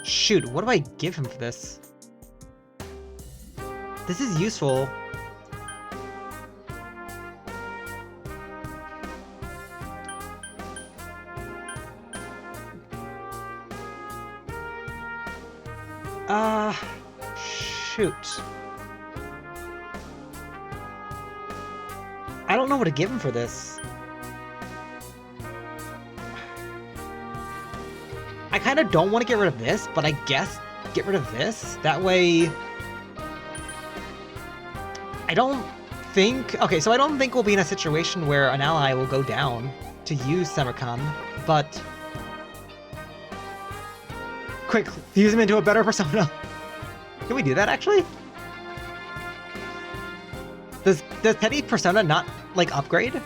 [SPEAKER 2] Shoot, what do I give him for this? This is useful. Shoot. I don't know what to give him for this. I kind of don't want to get rid of this, but I guess get rid of this. That way... I don't think... Okay, so I don't think we'll be in a situation where an ally will go down to use Samarkand, but... Quick, fuse him into a better persona. Can we do that, actually? Does Teddy's persona not, like, upgrade?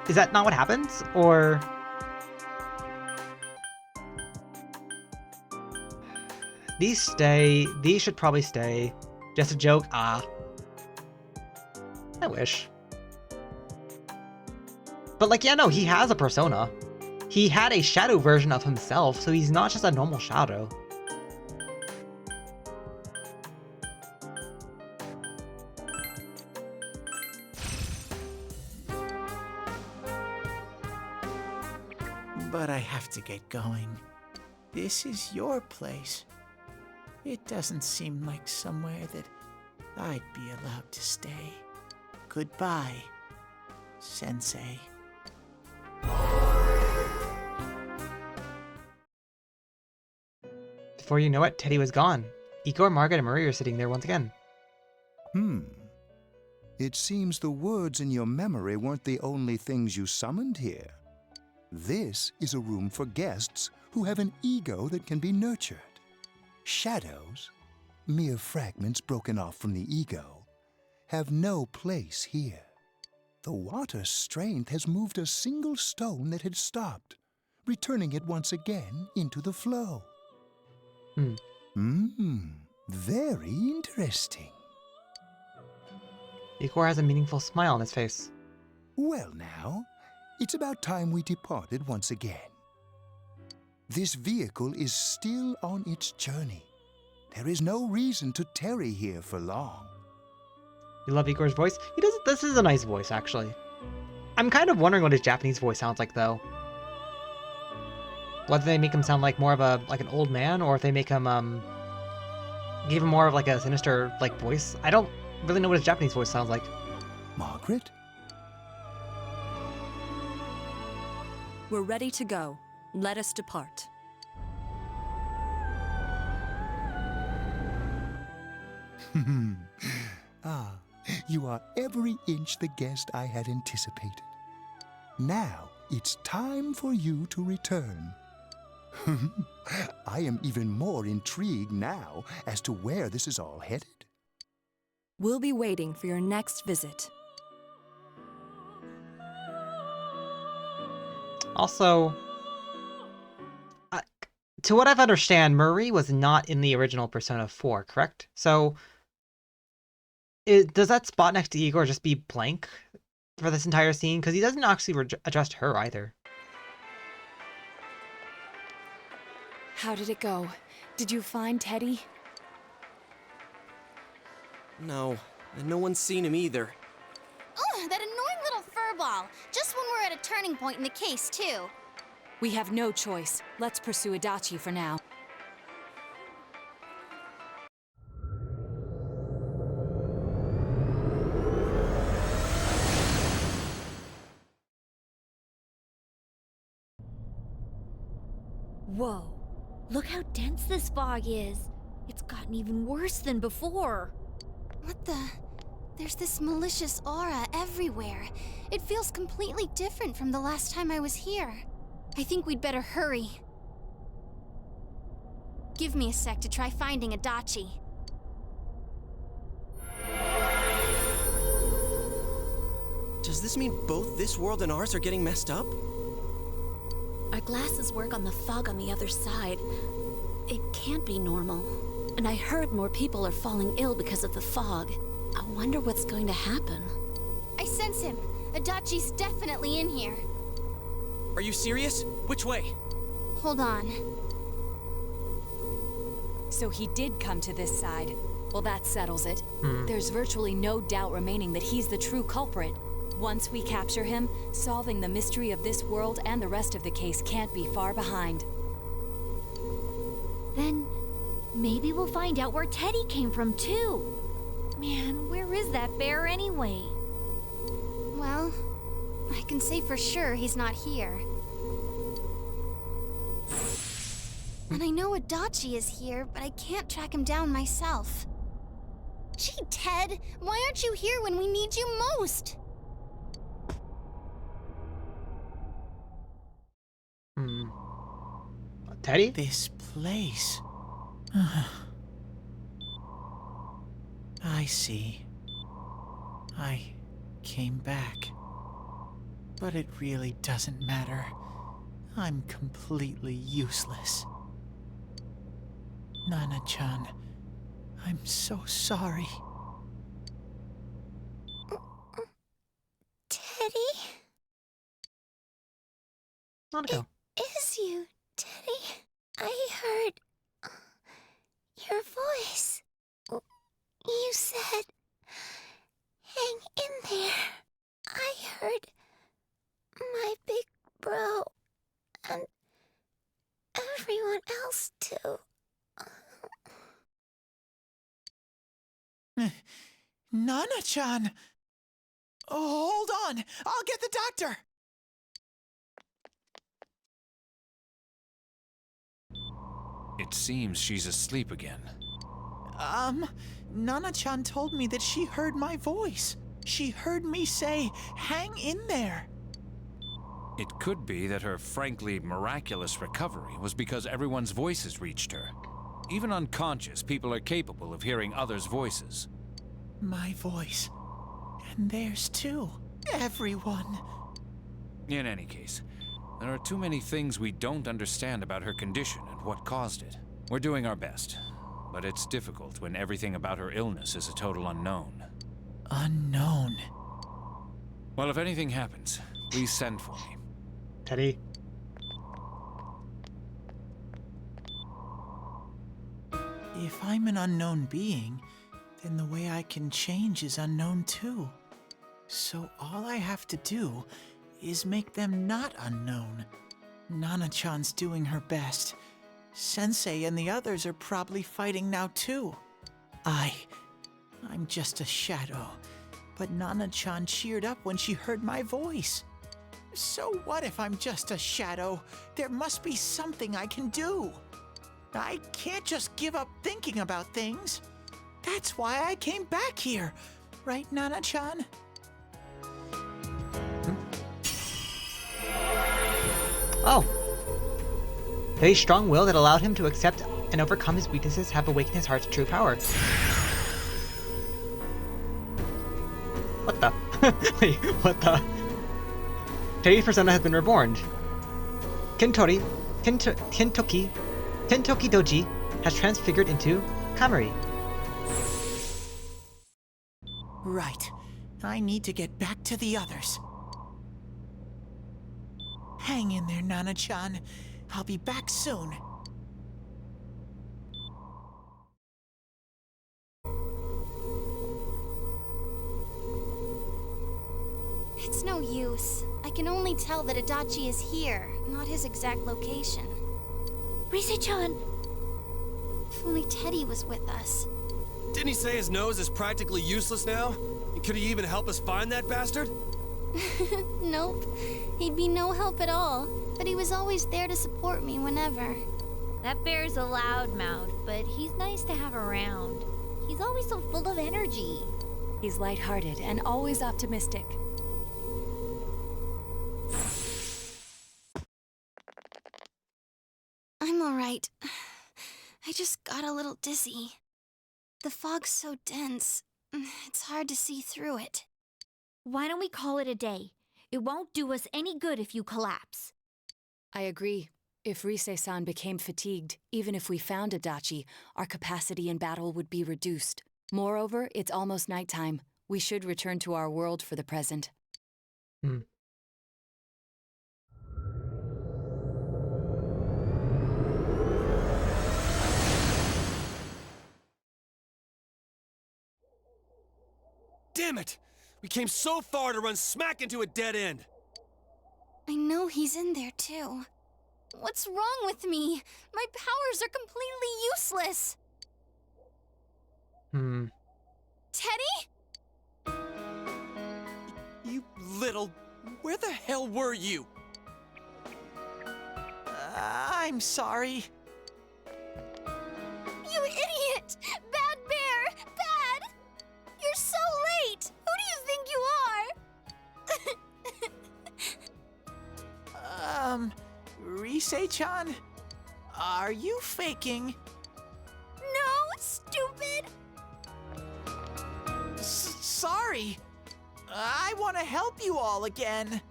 [SPEAKER 2] Is that not what happens? Or... These stay. These should probably stay. Just a joke. Ah. I wish. But, like, yeah, no, he has a persona. He had a shadow version of himself, so he's not just a normal shadow.
[SPEAKER 11] But I have to get going. This is your place. It doesn't seem like somewhere that I'd be allowed to stay. Goodbye, Sensei.
[SPEAKER 2] Before you know it, Teddy was gone. Igor, Margaret, and Marie are sitting there once again.
[SPEAKER 21] It seems the words in your memory weren't the only things you summoned here. This is a room for guests who have an ego that can be nurtured. Shadows, mere fragments broken off from the ego, have no place here. The water's strength has moved a single stone that had stopped, returning it once again into the flow. Very interesting.
[SPEAKER 2] Igor has a meaningful smile on his face.
[SPEAKER 21] Well now, it's about time we departed once again. This vehicle is still on its journey. There is no reason to tarry here for long.
[SPEAKER 2] You love Igor's voice? He does. This is a nice voice, actually. I'm kind of wondering what his Japanese voice sounds like, though. Whether they make him sound like more of an old man, or if they make him, Gave him more of like a sinister like voice. I don't really know what his Japanese voice sounds like.
[SPEAKER 21] Margaret?
[SPEAKER 13] We're ready to go. Let us depart.
[SPEAKER 21] Ah, you are every inch the guest I had anticipated. Now it's time for you to return. I am even more intrigued now as to where this is all headed.
[SPEAKER 13] We'll be waiting for your next visit.
[SPEAKER 2] Also, to what I've understand, Marie was not in the original Persona 4, correct? So, does that spot next to Igor just be blank for this entire scene? Because he doesn't actually address her either.
[SPEAKER 13] How did it go? Did you find Teddy?
[SPEAKER 4] No, and no one's seen him either.
[SPEAKER 3] Oh, that annoying little furball. Just when we're at a turning point in the case, too.
[SPEAKER 13] We have no choice. Let's pursue Adachi for now.
[SPEAKER 14] Whoa. Look how dense this fog is. It's gotten even worse than before.
[SPEAKER 3] What the? There's this malicious aura everywhere. It feels completely different from the last time I was here. I think we'd better hurry. Give me a sec to try finding Adachi.
[SPEAKER 4] Does this mean both this world and ours are getting messed up?
[SPEAKER 16] Our glasses work on the fog on the other side. It can't be normal. And I heard more people are falling ill because of the fog. I wonder what's going to happen.
[SPEAKER 3] I sense him. Adachi's definitely in here.
[SPEAKER 4] Are you serious? Which way?
[SPEAKER 3] Hold on.
[SPEAKER 13] So he did come to this side. Well, that settles it. There's virtually no doubt remaining that he's the true culprit. Once we capture him, solving the mystery of this world and the rest of the case can't be far behind.
[SPEAKER 14] Then maybe we'll find out where Teddy came from, too. Man, where is that bear anyway?
[SPEAKER 3] Well, I can say for sure he's not here. And I know Adachi is here, but I can't track him down myself. Gee, Ted, why aren't you here when we need you most?
[SPEAKER 2] Teddy?
[SPEAKER 11] This place. I see. I came back. But it really doesn't matter. I'm completely useless. Nana-chan, I'm so sorry.
[SPEAKER 3] Teddy?
[SPEAKER 2] Nanako.
[SPEAKER 3] It is you, Teddy. I heard your voice. You said, hang in there. I heard my big bro and everyone else too.
[SPEAKER 11] Nana-chan! Oh, hold on! I'll get the doctor!
[SPEAKER 9] It seems she's asleep again.
[SPEAKER 11] Nana-chan told me that she heard my voice. She heard me say, hang in there.
[SPEAKER 9] It could be that her frankly miraculous recovery was because everyone's voices reached her. Even unconscious, people are capable of hearing others' voices.
[SPEAKER 11] My voice. And theirs too. Everyone.
[SPEAKER 9] In any case, there are too many things we don't understand about her condition and what caused it. We're doing our best, but it's difficult when everything about her illness is a total unknown.
[SPEAKER 11] Unknown?
[SPEAKER 9] Well, if anything happens, please send for me.
[SPEAKER 2] Teddy.
[SPEAKER 11] If I'm an unknown being, then the way I can change is unknown too. So all I have to do is make them not unknown. Nana-chan's doing her best. Sensei and the others are probably fighting now too. I'm just a shadow. But Nana-chan cheered up when she heard my voice. So what if I'm just a shadow? There must be something I can do. I can't just give up thinking about things. That's why I came back here. Right, Nana-chan?
[SPEAKER 2] Oh. Teddy's strong will that allowed him to accept and overcome his weaknesses have awakened his heart's true power. What the? Wait, what the? Teddy's persona has been reborn. Kentoki Doji has transfigured into Kamari.
[SPEAKER 11] Right. I need to get back to the others. Hang in there, Nana-chan. I'll be back soon.
[SPEAKER 3] It's no use. I can only tell that Adachi is here, not his exact location.
[SPEAKER 14] Rise-chan!
[SPEAKER 3] If only Teddy was with us.
[SPEAKER 20] Didn't he say his nose is practically useless now? And could he even help us find that bastard?
[SPEAKER 3] Nope. He'd be no help at all. But he was always there to support me whenever.
[SPEAKER 14] That bear's a loudmouth, but he's nice to have around. He's always so full of energy.
[SPEAKER 13] He's lighthearted and always optimistic.
[SPEAKER 3] I'm alright. I just got a little dizzy. The fog's so dense, it's hard to see through it.
[SPEAKER 14] Why don't we call it a day? It won't do us any good if you collapse.
[SPEAKER 13] I agree. If Rise-san became fatigued, even if we found Adachi, our capacity in battle would be reduced. Moreover, it's almost nighttime. We should return to our world for the present.
[SPEAKER 20] Damn it! We came so far to run smack into a dead end!
[SPEAKER 3] I know he's in there too. What's wrong with me? My powers are completely useless. Teddy?
[SPEAKER 4] You little... Where the hell were you?
[SPEAKER 11] I'm sorry.
[SPEAKER 3] You idiot! Bad bear! Bad! You're so late! Who do you think you are?
[SPEAKER 11] Rise-chan? Are you faking?
[SPEAKER 3] No, stupid!
[SPEAKER 11] Sorry. I want to help you all again.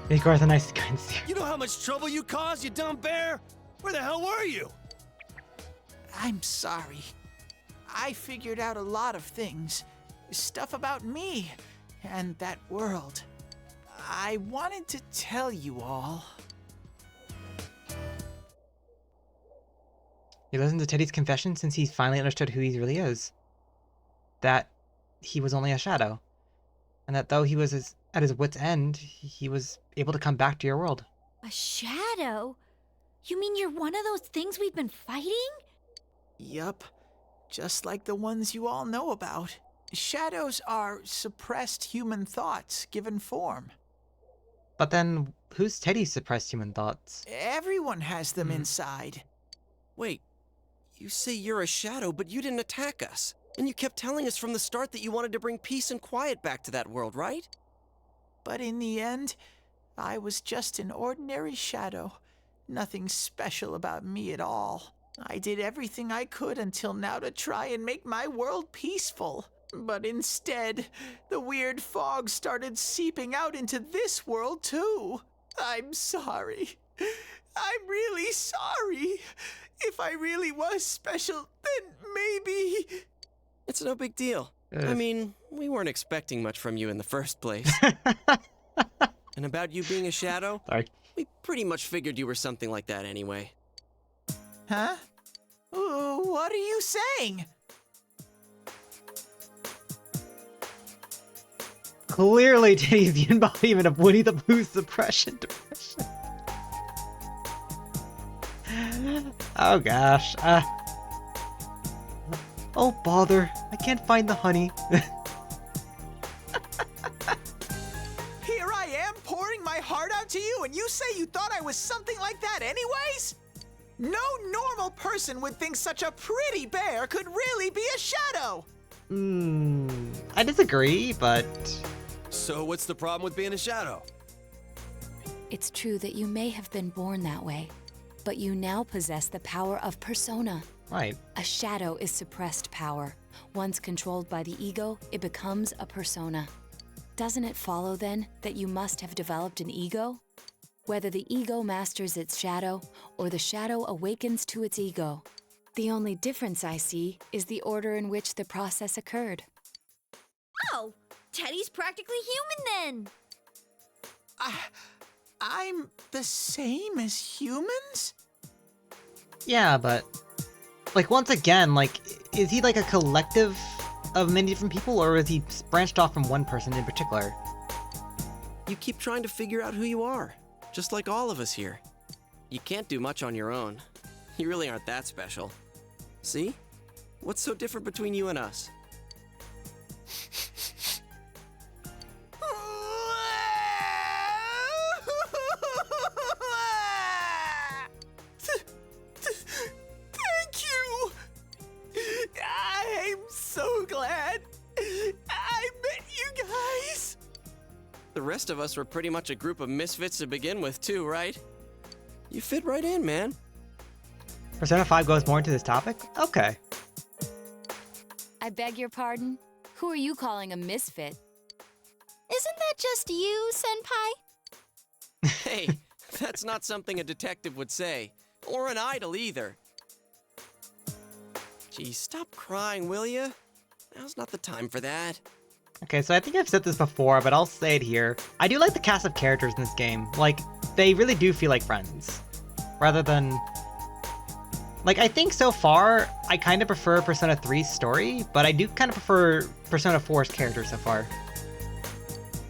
[SPEAKER 2] Igor's a nice guy.
[SPEAKER 20] You know how much trouble you caused, you dumb bear? Where the hell were you?
[SPEAKER 11] I'm sorry. I figured out a lot of things. Stuff about me and that world. I wanted to tell you all.
[SPEAKER 2] He listened to Teddy's confession since he's finally understood who he really is. That he was only a shadow. And that though he was at his wit's end, he was able to come back to your world.
[SPEAKER 14] A shadow? You mean you're one of those things we've been fighting?
[SPEAKER 11] Yup. Just like the ones you all know about. Shadows are suppressed human thoughts given form.
[SPEAKER 2] But then, who's Teddy's suppressed human thoughts?
[SPEAKER 11] Everyone has them inside.
[SPEAKER 4] Wait, you say you're a shadow, but you didn't attack us. And you kept telling us from the start that you wanted to bring peace and quiet back to that world, right?
[SPEAKER 11] But in the end, I was just an ordinary shadow. Nothing special about me at all. I did everything I could until now to try and make my world peaceful. But instead, the weird fog started seeping out into this world too. I'm sorry. I'm really sorry. If I really was special, then maybe...
[SPEAKER 4] It's no big deal. I mean, we weren't expecting much from you in the first place. And about you being a shadow, we pretty much figured you were something like that anyway.
[SPEAKER 11] Huh? What are you saying?
[SPEAKER 2] Clearly, Teddy's the embodiment of Winnie the Pooh's depression. Oh gosh. Oh, bother. I can't find the honey.
[SPEAKER 11] Here I am pouring my heart out to you, and you say you thought I was something like that anyways? No normal person would think such a pretty bear could really be a shadow.
[SPEAKER 2] I disagree, but...
[SPEAKER 20] So what's the problem with being a shadow?
[SPEAKER 13] It's true that you may have been born that way, but you now possess the power of persona.
[SPEAKER 2] Right.
[SPEAKER 13] A shadow is suppressed power. Once controlled by the ego, it becomes a persona. Doesn't it follow then that you must have developed an ego? Whether the ego masters its shadow or the shadow awakens to its ego. The only difference I see is the order in which the process occurred.
[SPEAKER 14] Oh, Teddy's practically human then.
[SPEAKER 11] I'm the same as humans?
[SPEAKER 2] Yeah, but... Like, once again, like, is he like a collective of many different people, or is he branched off from one person in particular?
[SPEAKER 4] You keep trying to figure out who you are, just like all of us here. You can't do much on your own. You really aren't that special. See? What's so different between you and us?
[SPEAKER 11] Thank you! I'm so glad I met you guys!
[SPEAKER 4] The rest of us were pretty much a group of misfits to begin with, too, right? You fit right in, man.
[SPEAKER 2] Persona 5 goes more into this topic? Okay.
[SPEAKER 13] I beg your pardon? Who are you calling a misfit?
[SPEAKER 3] Isn't that just you, Senpai?
[SPEAKER 4] Hey, that's not something a detective would say. Or an idol, either. Geez, stop crying, will ya? Now's not the time for that.
[SPEAKER 2] Okay, so I think I've said this before, but I'll say it here. I do like the cast of characters in this game. Like, they really do feel like friends. Rather than... Like, I think so far, I kind of prefer Persona 3's story, but I do kind of prefer Persona 4's characters so far.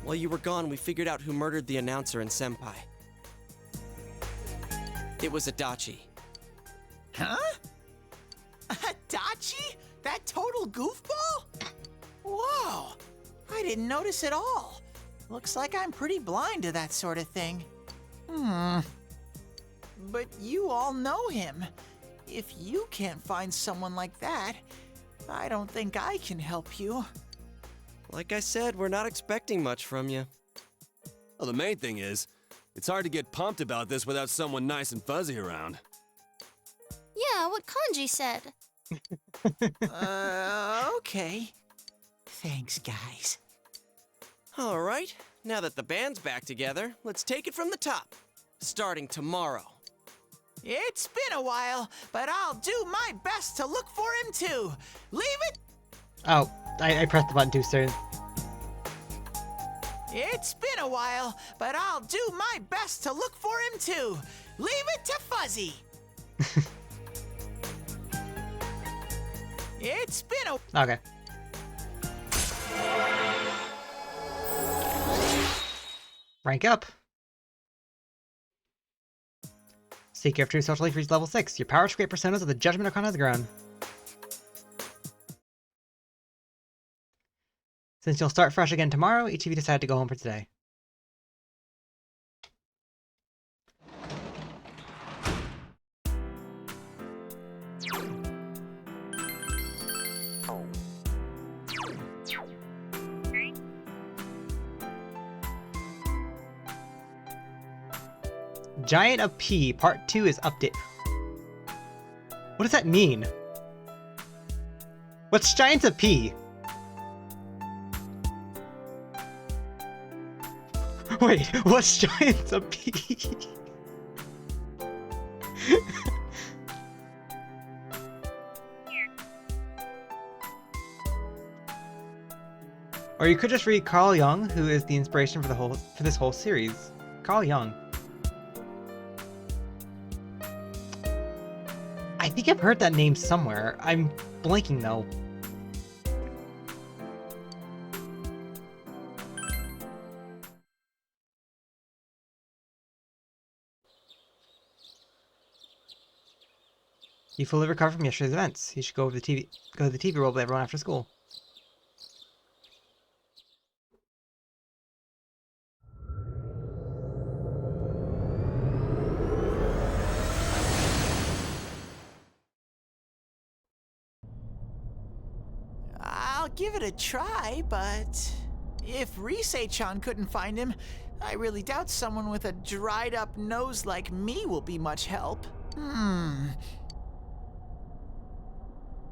[SPEAKER 4] While you were gone, we figured out who murdered the announcer and Senpai. It was Adachi.
[SPEAKER 11] Huh? Adachi? That total goofball? Whoa! I didn't notice at all. Looks like I'm pretty blind to that sort of thing. But you all know him. If you can't find someone like that, I don't think I can help you.
[SPEAKER 4] Like I said, we're not expecting much from you.
[SPEAKER 20] Well, the main thing is, it's hard to get pumped about this without someone nice and fuzzy around.
[SPEAKER 3] Yeah, what Kanji said.
[SPEAKER 11] Okay. Thanks, guys.
[SPEAKER 4] All right, now that the band's back together, let's take it from the top. Starting tomorrow.
[SPEAKER 11] It's been a while, but I'll do my best to look for him too. Leave it.
[SPEAKER 2] Oh, I pressed the button too soon.
[SPEAKER 11] It's been a while, but I'll do my best to look for him too. Leave it to Fuzzy. It's been a...
[SPEAKER 2] Okay. Rank up. Seeker of True Social Life reached level 6. Your power to create personas of the Judgment Arcana has grown. Since you'll start fresh again tomorrow, each of you decided to go home for today. Giant of P, Part 2 is update. What does that mean? What's Giants of P? Wait, what's Giants of P? Or you could just read Carl Jung, who is the inspiration for this whole series. Carl Jung. I think I've heard that name somewhere. I'm blanking though. You fully recovered from yesterday's events. You should go to the TV world with everyone after school.
[SPEAKER 11] I'll give it a try, but if Risei-chan couldn't find him, I really doubt someone with a dried up nose like me will be much help.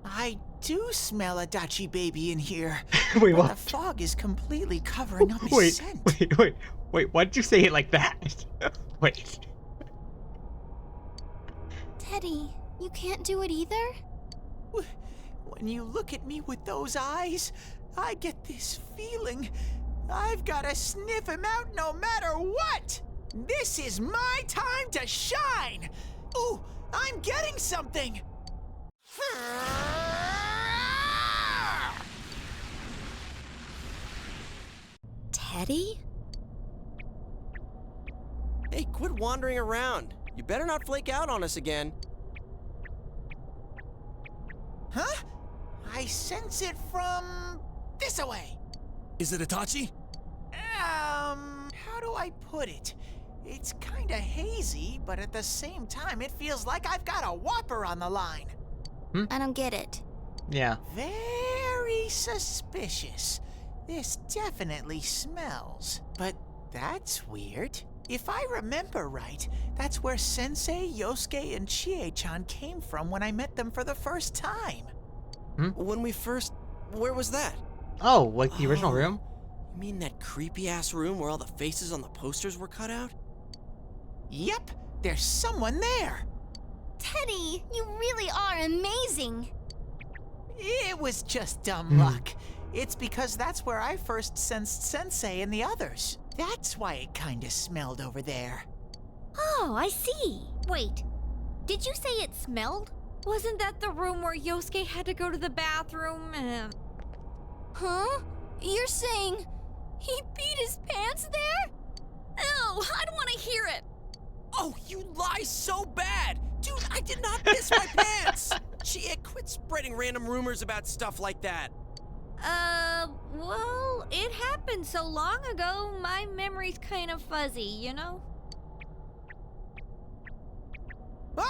[SPEAKER 11] I do smell a Dachi baby in here.
[SPEAKER 2] Wait,
[SPEAKER 11] but
[SPEAKER 2] what?
[SPEAKER 11] The fog is completely covering up his scent.
[SPEAKER 2] Wait, why did you say it like that? Wait.
[SPEAKER 3] Teddy, you can't do it either?
[SPEAKER 11] When you look at me with those eyes, I get this feeling. I've gotta sniff him out no matter what! This is my time to shine! Ooh, I'm getting something!
[SPEAKER 16] Teddy?
[SPEAKER 4] Hey, quit wandering around. You better not flake out on us again.
[SPEAKER 11] Huh? I sense it from this away.
[SPEAKER 10] Is it Itachi?
[SPEAKER 11] How do I put it? It's kinda hazy, but at the same time, it feels like I've got a whopper on the line.
[SPEAKER 3] I don't get it.
[SPEAKER 2] Yeah.
[SPEAKER 11] Very suspicious. This definitely smells. But that's weird. If I remember right, that's where Sensei, Yosuke, and Chie-chan came from when I met them for the first time.
[SPEAKER 4] When we first... Where was that?
[SPEAKER 2] Oh, like the original room?
[SPEAKER 4] You mean that creepy-ass room where all the faces on the posters were cut out?
[SPEAKER 11] Yep, there's someone there.
[SPEAKER 3] Teddy, you really are amazing.
[SPEAKER 11] It was just dumb luck. It's because that's where I first sensed Sensei and the others. That's why it kinda smelled over there.
[SPEAKER 14] Oh, I see. Wait, did you say it smelled? Wasn't that the room where Yosuke had to go to the bathroom and...
[SPEAKER 3] Huh? You're saying he peed his pants there?
[SPEAKER 14] Ew, I don't want to hear it.
[SPEAKER 4] Oh, you lie so bad! Dude, I did not piss my pants! Chie, quit spreading random rumors about stuff like that.
[SPEAKER 14] Well, it happened so long ago, my memory's kind of fuzzy, you know?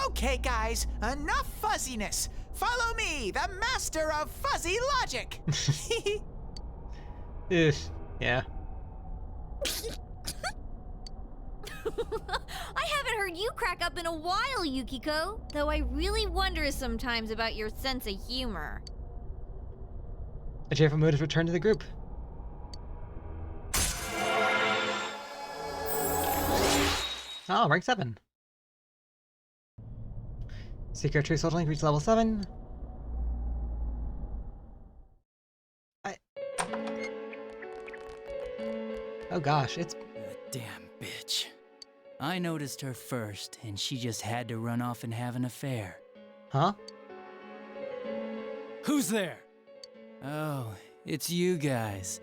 [SPEAKER 11] Okay, guys, enough fuzziness. Follow me, the master of fuzzy logic.
[SPEAKER 2] Yeah.
[SPEAKER 14] I haven't heard you crack up in a while, Yukiko. Though I really wonder sometimes about your sense of humor.
[SPEAKER 2] A cheerful mood has returned to the group. Oh, rank 7. Secret Tree Social Link reached level 7. Oh gosh, it's...
[SPEAKER 6] The damn bitch. I noticed her first, and she just had to run off and have an affair.
[SPEAKER 2] Huh?
[SPEAKER 6] Who's there? Oh, it's you guys.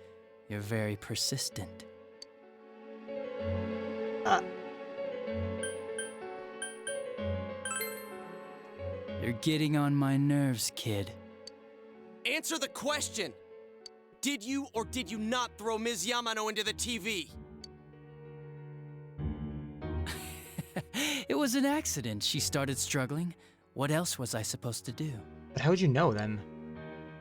[SPEAKER 6] You're very persistent. You're getting on my nerves, kid.
[SPEAKER 4] Answer the question! Did you or did you not throw Ms. Yamano into the TV?
[SPEAKER 6] It was an accident. She started struggling. What else was I supposed to do?
[SPEAKER 2] But how would you know then?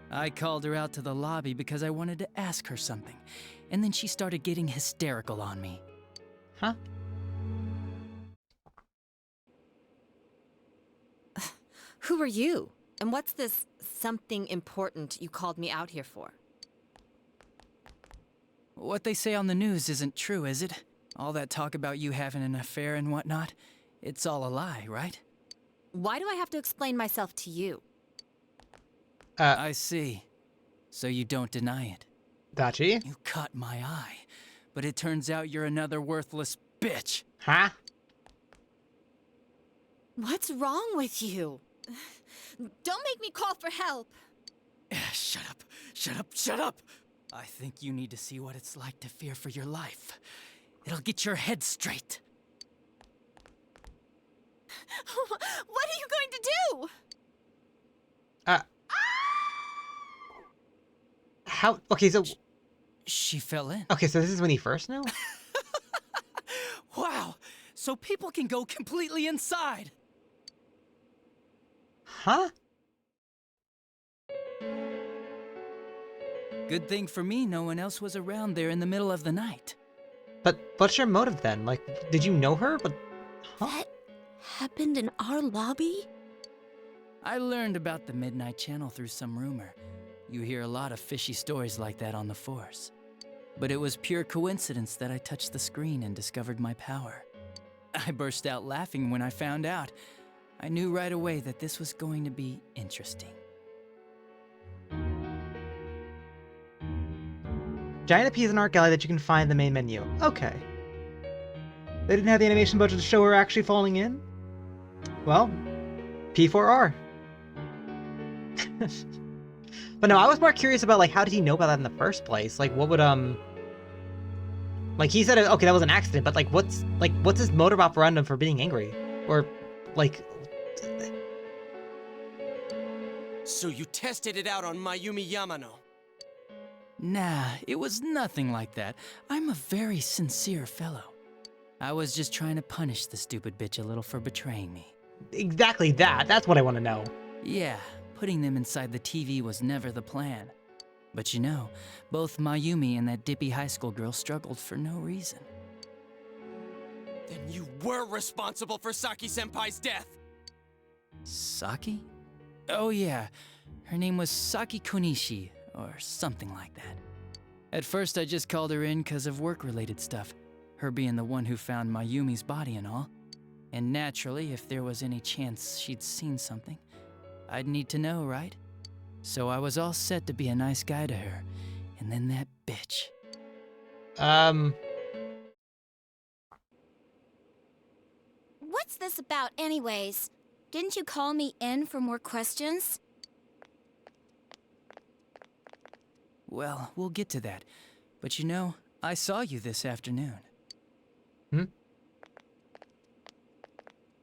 [SPEAKER 6] I called her out to the lobby because I wanted to ask her something, and then she started getting hysterical on me.
[SPEAKER 2] Huh?
[SPEAKER 5] Who are you? And what's this something important you called me out here for?
[SPEAKER 6] What they say on the news isn't true, is it? All that talk about you having an affair and whatnot, it's all a lie, right?
[SPEAKER 5] Why do I have to explain myself to you?
[SPEAKER 6] I see. So you don't deny it.
[SPEAKER 2] Dachi?
[SPEAKER 6] You caught my eye, but it turns out you're another worthless bitch.
[SPEAKER 2] Huh?
[SPEAKER 5] What's wrong with you? Don't make me call for help.
[SPEAKER 6] Shut up, shut up, shut up! I think you need to see what it's like to fear for your life. It'll get your head straight.
[SPEAKER 5] What are you going to do?
[SPEAKER 2] How? Okay, so
[SPEAKER 6] She fell in.
[SPEAKER 2] okay, so this is when he first knew.
[SPEAKER 6] Wow! So people can go completely inside!
[SPEAKER 2] Huh?
[SPEAKER 6] Good thing for me, no one else was around there in the middle of the night.
[SPEAKER 2] But what's your motive then? Like, did you know her? But
[SPEAKER 16] That happened in our lobby?
[SPEAKER 6] I learned about the Midnight Channel through some rumor. You hear a lot of fishy stories like that on the Force. But it was pure coincidence that I touched the screen and discovered my power. I burst out laughing when I found out. I knew right away that this was going to be interesting.
[SPEAKER 2] Giant P is an art gallery that you can find in the main menu. Okay. They didn't have the animation budget to show her actually falling in? Well, P4R. But no, I was more curious about, like, how did he know about that in the first place? Like, what would, like, he said, okay, that was an accident, but, like, what's his motive operandum for being angry? Or, like...
[SPEAKER 4] So you tested it out on Mayumi Yamano?
[SPEAKER 6] Nah, it was nothing like that. I'm a very sincere fellow. I was just trying to punish the stupid bitch a little for betraying me.
[SPEAKER 2] Exactly that. That's what I want to know.
[SPEAKER 6] Yeah, putting them inside the TV was never the plan. But you know, both Mayumi and that dippy high school girl struggled for no reason.
[SPEAKER 4] Then you were responsible for Saki-senpai's death!
[SPEAKER 6] Saki? Oh yeah, her name was Saki Konishi, or something like that. At first I just called her in because of work-related stuff, her being the one who found Mayumi's body and all. And naturally, if there was any chance she'd seen something, I'd need to know, right? So I was all set to be a nice guy to her, and then that bitch.
[SPEAKER 3] What's this about anyways? Didn't you call me in for more questions?
[SPEAKER 6] Well, we'll get to that. But you know, I saw you this afternoon.
[SPEAKER 2] Hmm?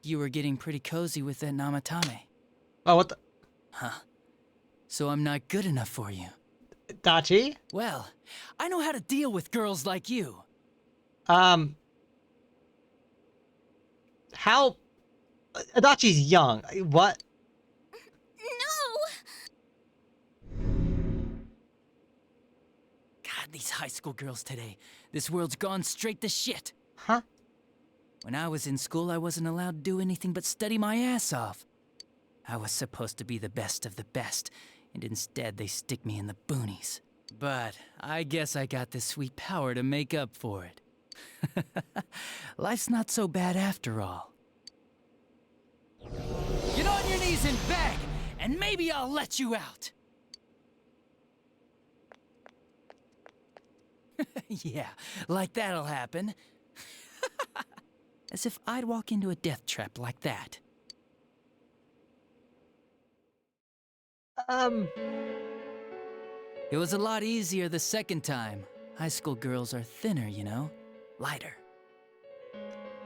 [SPEAKER 6] You were getting pretty cozy with that Namatame.
[SPEAKER 2] Oh, what the...
[SPEAKER 6] Huh. So I'm not good enough for you.
[SPEAKER 2] Dachi?
[SPEAKER 6] Well, I know how to deal with girls like you.
[SPEAKER 2] How... Adachi's young. What?
[SPEAKER 6] God, these high school girls today. This world's gone straight to shit.
[SPEAKER 2] Huh?
[SPEAKER 6] When I was in school, I wasn't allowed to do anything but study my ass off. I was supposed to be the best of the best, and instead they stick me in the boonies. But I guess I got this sweet power to make up for it. Life's not so bad after all. Get on your knees and beg, and maybe I'll let you out. Yeah, like that'll happen. As if I'd walk into a death trap like that. It was a lot easier the second time. High school girls are thinner, you know? Lighter.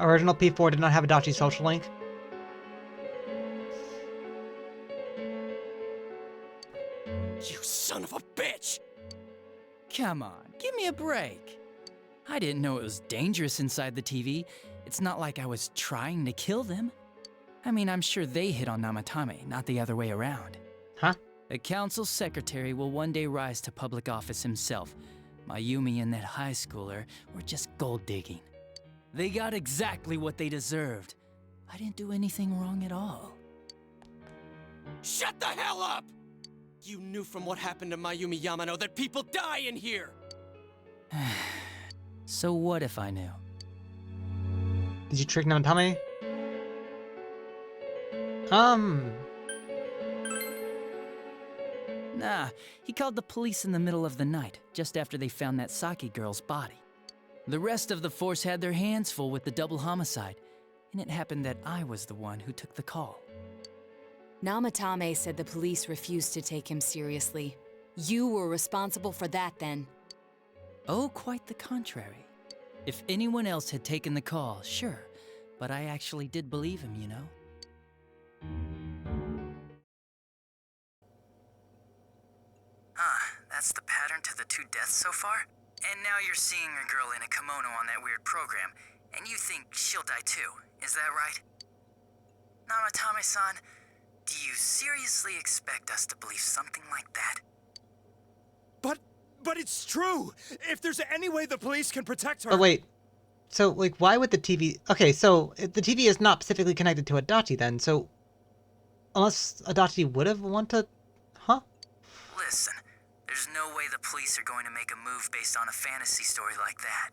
[SPEAKER 2] Original P4 did not have a Dachi social link.
[SPEAKER 4] You son of a bitch!
[SPEAKER 6] Come on, give me a break. I didn't know it was dangerous inside the TV. It's not like I was trying to kill them. I mean, I'm sure they hit on Namatame, not the other way around.
[SPEAKER 2] Huh?
[SPEAKER 6] A council secretary will one day rise to public office himself. Mayumi and that high schooler were just gold digging. They got exactly what they deserved. I didn't do anything wrong at all.
[SPEAKER 4] Shut the hell up! You knew from what happened to Mayumi Yamano that people die in here!
[SPEAKER 6] So what if I knew?
[SPEAKER 2] Did you trick Namatame?
[SPEAKER 6] Nah, he called the police in the middle of the night, just after they found that Saki girl's body. The rest of the force had their hands full with the double homicide, and it happened that I was the one who took the call.
[SPEAKER 13] Namatame said the police refused to take him seriously. You were responsible for that then.
[SPEAKER 6] Oh, quite the contrary. If anyone else had taken the call, sure, but I actually did believe him, you know?
[SPEAKER 12] That's the pattern to the 2 deaths so far? And now you're seeing a girl in a kimono on that weird program, and you think she'll die too, is that right? Namatame-san, do you seriously expect us to believe something like that?
[SPEAKER 1] But it's true! If there's any way the police can protect her...
[SPEAKER 2] Oh, wait. So, like, why would the TV... Okay, so the TV is not specifically connected to Adachi then, so... Unless Adachi would have wanted... Huh?
[SPEAKER 12] Listen, there's no way the police are going to make a move based on a fantasy story like that.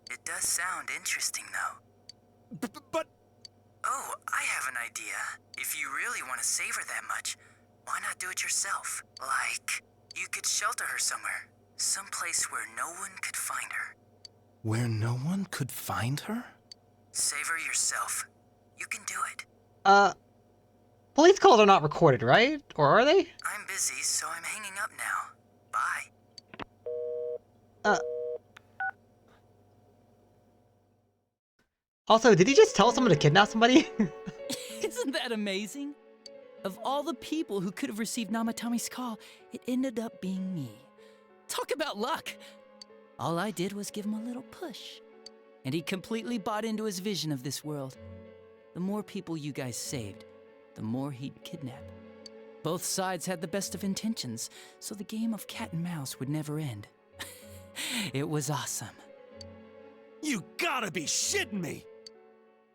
[SPEAKER 12] It does sound interesting, though.
[SPEAKER 1] But...
[SPEAKER 12] Oh, I have an idea. If you really want to save her that much, why not do it yourself? Like, you could shelter her somewhere. Someplace where no one could find her.
[SPEAKER 1] Where no one could find her?
[SPEAKER 12] Save her yourself. You can do it.
[SPEAKER 2] Police calls are not recorded, right? Or are they?
[SPEAKER 12] I'm busy, so I'm hanging up now. Bye.
[SPEAKER 2] Also, did he just tell someone to kidnap somebody?
[SPEAKER 6] Isn't that amazing? Of all the people who could have received Namatame's call, it ended up being me. Talk about luck! All I did was give him a little push. And he completely bought into his vision of this world. The more people you guys saved, the more he'd kidnap. Both sides had the best of intentions, so the game of cat and mouse would never end. It was awesome.
[SPEAKER 7] You gotta be shitting me!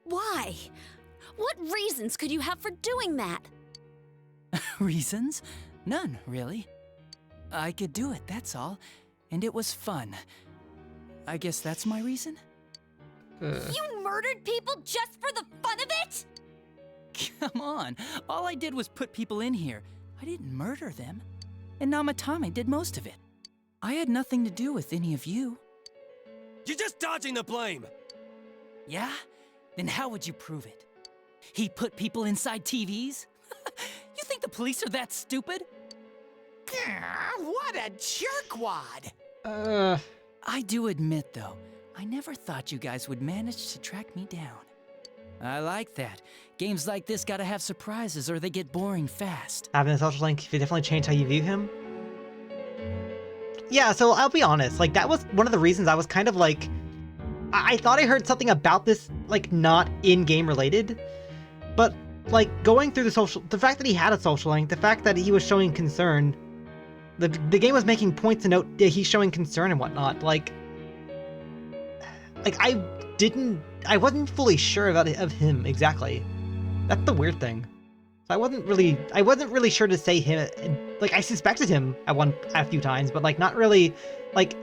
[SPEAKER 16] Why? What reasons could you have for doing that?
[SPEAKER 6] Reasons? None, really. I could do it, that's all. And it was fun. I guess that's my reason?
[SPEAKER 14] You murdered people just for the fun of it?
[SPEAKER 6] Come on, all I did was put people in here. I didn't murder them. And Namatame did most of it. I had nothing to do with any of you.
[SPEAKER 20] You're just dodging the blame!
[SPEAKER 6] Yeah? Then how would you prove it? He put people inside TVs? You think the police are that stupid?
[SPEAKER 11] What a jerkwad!
[SPEAKER 6] I do admit, though, I never thought you guys would manage to track me down. I like that. Games like this gotta have surprises or they get boring fast.
[SPEAKER 2] Having a social link definitely changed how you view him? Yeah, so I'll be honest, like, that was one of the reasons I was kind of like... I thought I heard something about this, like, not in-game related, but, like, going through the fact that he had a social link, the fact that he was showing concern, the game was making points to note that he's showing concern and whatnot, like I wasn't fully sure of him exactly. That's the weird thing. So I wasn't really sure to say him, like, I suspected him a few times, but, like, not really, like,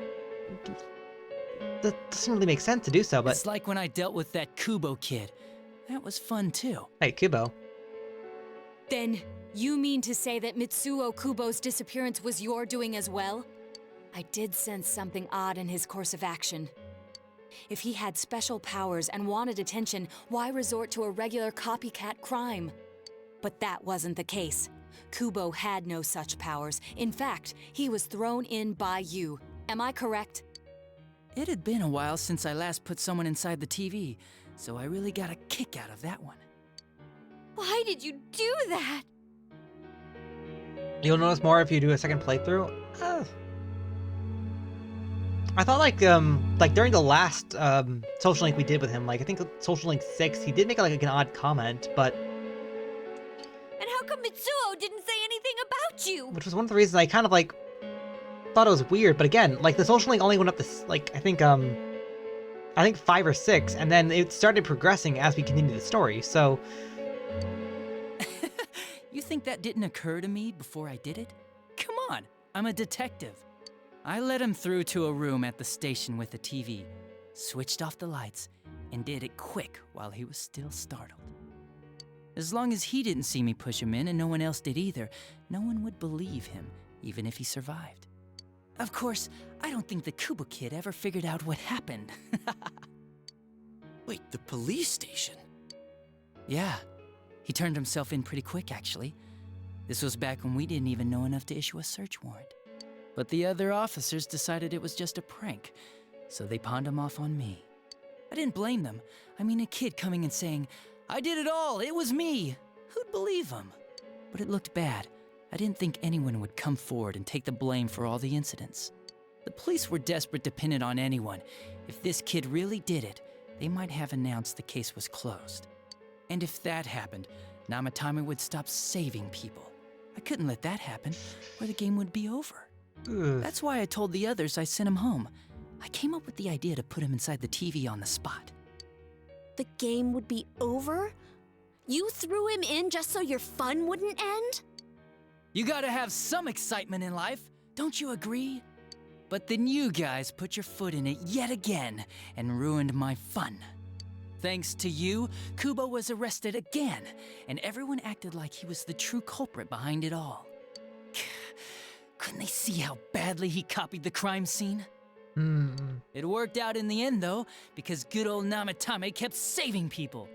[SPEAKER 2] that doesn't really make sense to do so, but...
[SPEAKER 6] It's like when I dealt with that Kubo kid. That was fun, too.
[SPEAKER 2] Hey, Kubo.
[SPEAKER 13] Then, you mean to say that Mitsuo Kubo's disappearance was your doing as well? I did sense something odd in his course of action. If he had special powers and wanted attention, why resort to a regular copycat crime? But that wasn't the case. Kubo had no such powers. In fact, he was thrown in by you. Am I correct?
[SPEAKER 6] It had been a while since I last put someone inside the TV, so I really got a kick out of that one.
[SPEAKER 14] Why did you do that?
[SPEAKER 2] You'll notice more if you do a second playthrough. I thought like during the last social link we did with him, like I think social link 6, he did make like an odd comment, but
[SPEAKER 14] And how come Mitsuo didn't say anything about you?
[SPEAKER 2] which was one of the reasons I kind of like thought it was weird. But again, like the social link only went up to like I think 5 or 6, and then it started progressing as we continued the story. So
[SPEAKER 6] you think that didn't occur to me before I did it? Come on, I'm a detective. I led him through to a room at the station with a TV, switched off the lights, and did it quick while he was still startled. As long as he didn't see me push him in and no one else did either, no one would believe him, even if he survived. Of course, I don't think the Kubo kid ever figured out what happened.
[SPEAKER 4] Wait, the police station?
[SPEAKER 6] Yeah, he turned himself in pretty quick, actually. This was back when we didn't even know enough to issue a search warrant. But the other officers decided it was just a prank, so they pawned him off on me. I didn't blame them. I mean, a kid coming and saying, "I did it all, it was me." Who'd believe him? But it looked bad, I didn't think anyone would come forward and take the blame for all the incidents. The police were desperate to pin it on anyone. If this kid really did it, they might have announced the case was closed. And if that happened, Namatame would stop saving people. I couldn't let that happen, or the game would be over. That's why I told the others I sent him home. I came up with the idea to put him inside the TV on the spot.
[SPEAKER 16] The game would be over? You threw him in just so your fun wouldn't end?
[SPEAKER 6] You gotta have some excitement in life, don't you agree? But then you guys put your foot in it yet again and ruined my fun. Thanks to you, Kubo was arrested again, and everyone acted like he was the true culprit behind it all. Couldn't they see how badly he copied the crime scene? It worked out in the end, though, because good old Namatame kept saving people.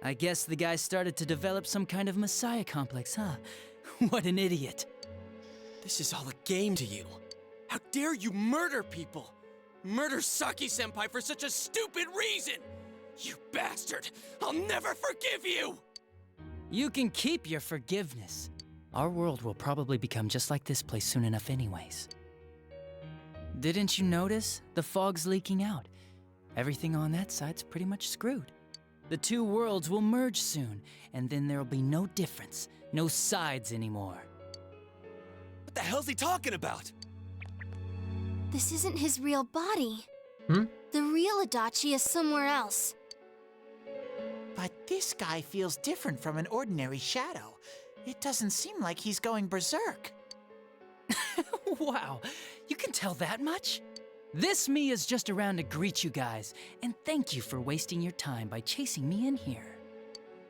[SPEAKER 6] I guess the guy started to develop some kind of messiah complex, huh? What an idiot.
[SPEAKER 4] This is all a game to you. How dare you murder people? Murder Saki-senpai for such a stupid reason! You bastard! I'll never forgive you!
[SPEAKER 6] You can keep your forgiveness. Our world will probably become just like this place soon enough anyways. Didn't you notice? The fog's leaking out. Everything on that side's pretty much screwed. The two worlds will merge soon, and then there'll be no difference, no sides anymore.
[SPEAKER 20] What the hell's he talking about?
[SPEAKER 3] This isn't his real body. The real Adachi is somewhere else.
[SPEAKER 11] But this guy feels different from an ordinary shadow. It doesn't seem like he's going berserk.
[SPEAKER 6] Wow, you can tell that much? This me is just around to greet you guys, and thank you for wasting your time by chasing me in here.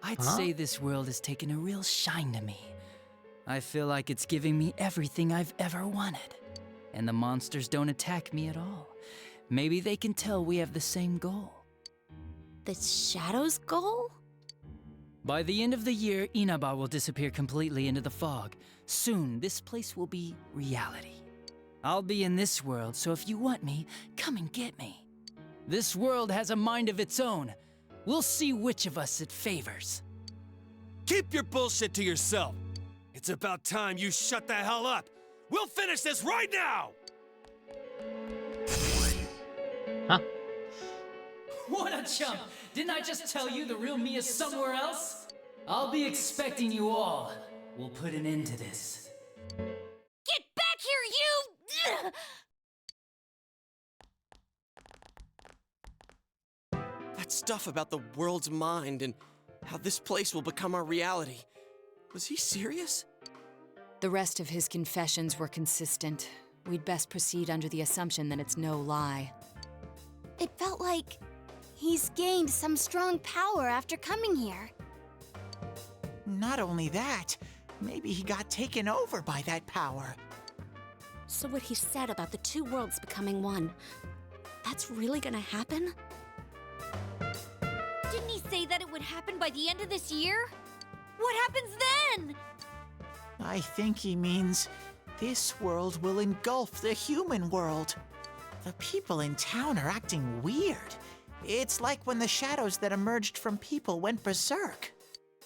[SPEAKER 6] I'd say this world has taken a real shine to me. I feel like it's giving me everything I've ever wanted. And the monsters don't attack me at all. Maybe they can tell we have the same goal.
[SPEAKER 16] The Shadow's goal?
[SPEAKER 6] By the end of the year, Inaba will disappear completely into the fog. Soon, this place will be reality. I'll be in this world, so if you want me, come and get me. This world has a mind of its own. We'll see which of us it favors.
[SPEAKER 20] Keep your bullshit to yourself. It's about time you shut the hell up. We'll finish this right now!
[SPEAKER 6] What a chump! Didn't I just tell you the real me is somewhere else? I'll be expecting you all. We'll put an end to this.
[SPEAKER 14] Get back here, you!
[SPEAKER 4] That stuff about the world's mind and how this place will become our reality. Was he serious?
[SPEAKER 13] The rest of his confessions were consistent. We'd best proceed under the assumption that it's no lie.
[SPEAKER 3] It felt like he's gained some strong power after coming here.
[SPEAKER 11] Not only that, maybe he got taken over by that power.
[SPEAKER 16] So what he said about the two worlds becoming one, that's really gonna happen?
[SPEAKER 14] Didn't he say that it would happen by the end of this year? What happens then?
[SPEAKER 11] I think he means this world will engulf the human world. The people in town are acting weird. It's like when the shadows that emerged from people went berserk.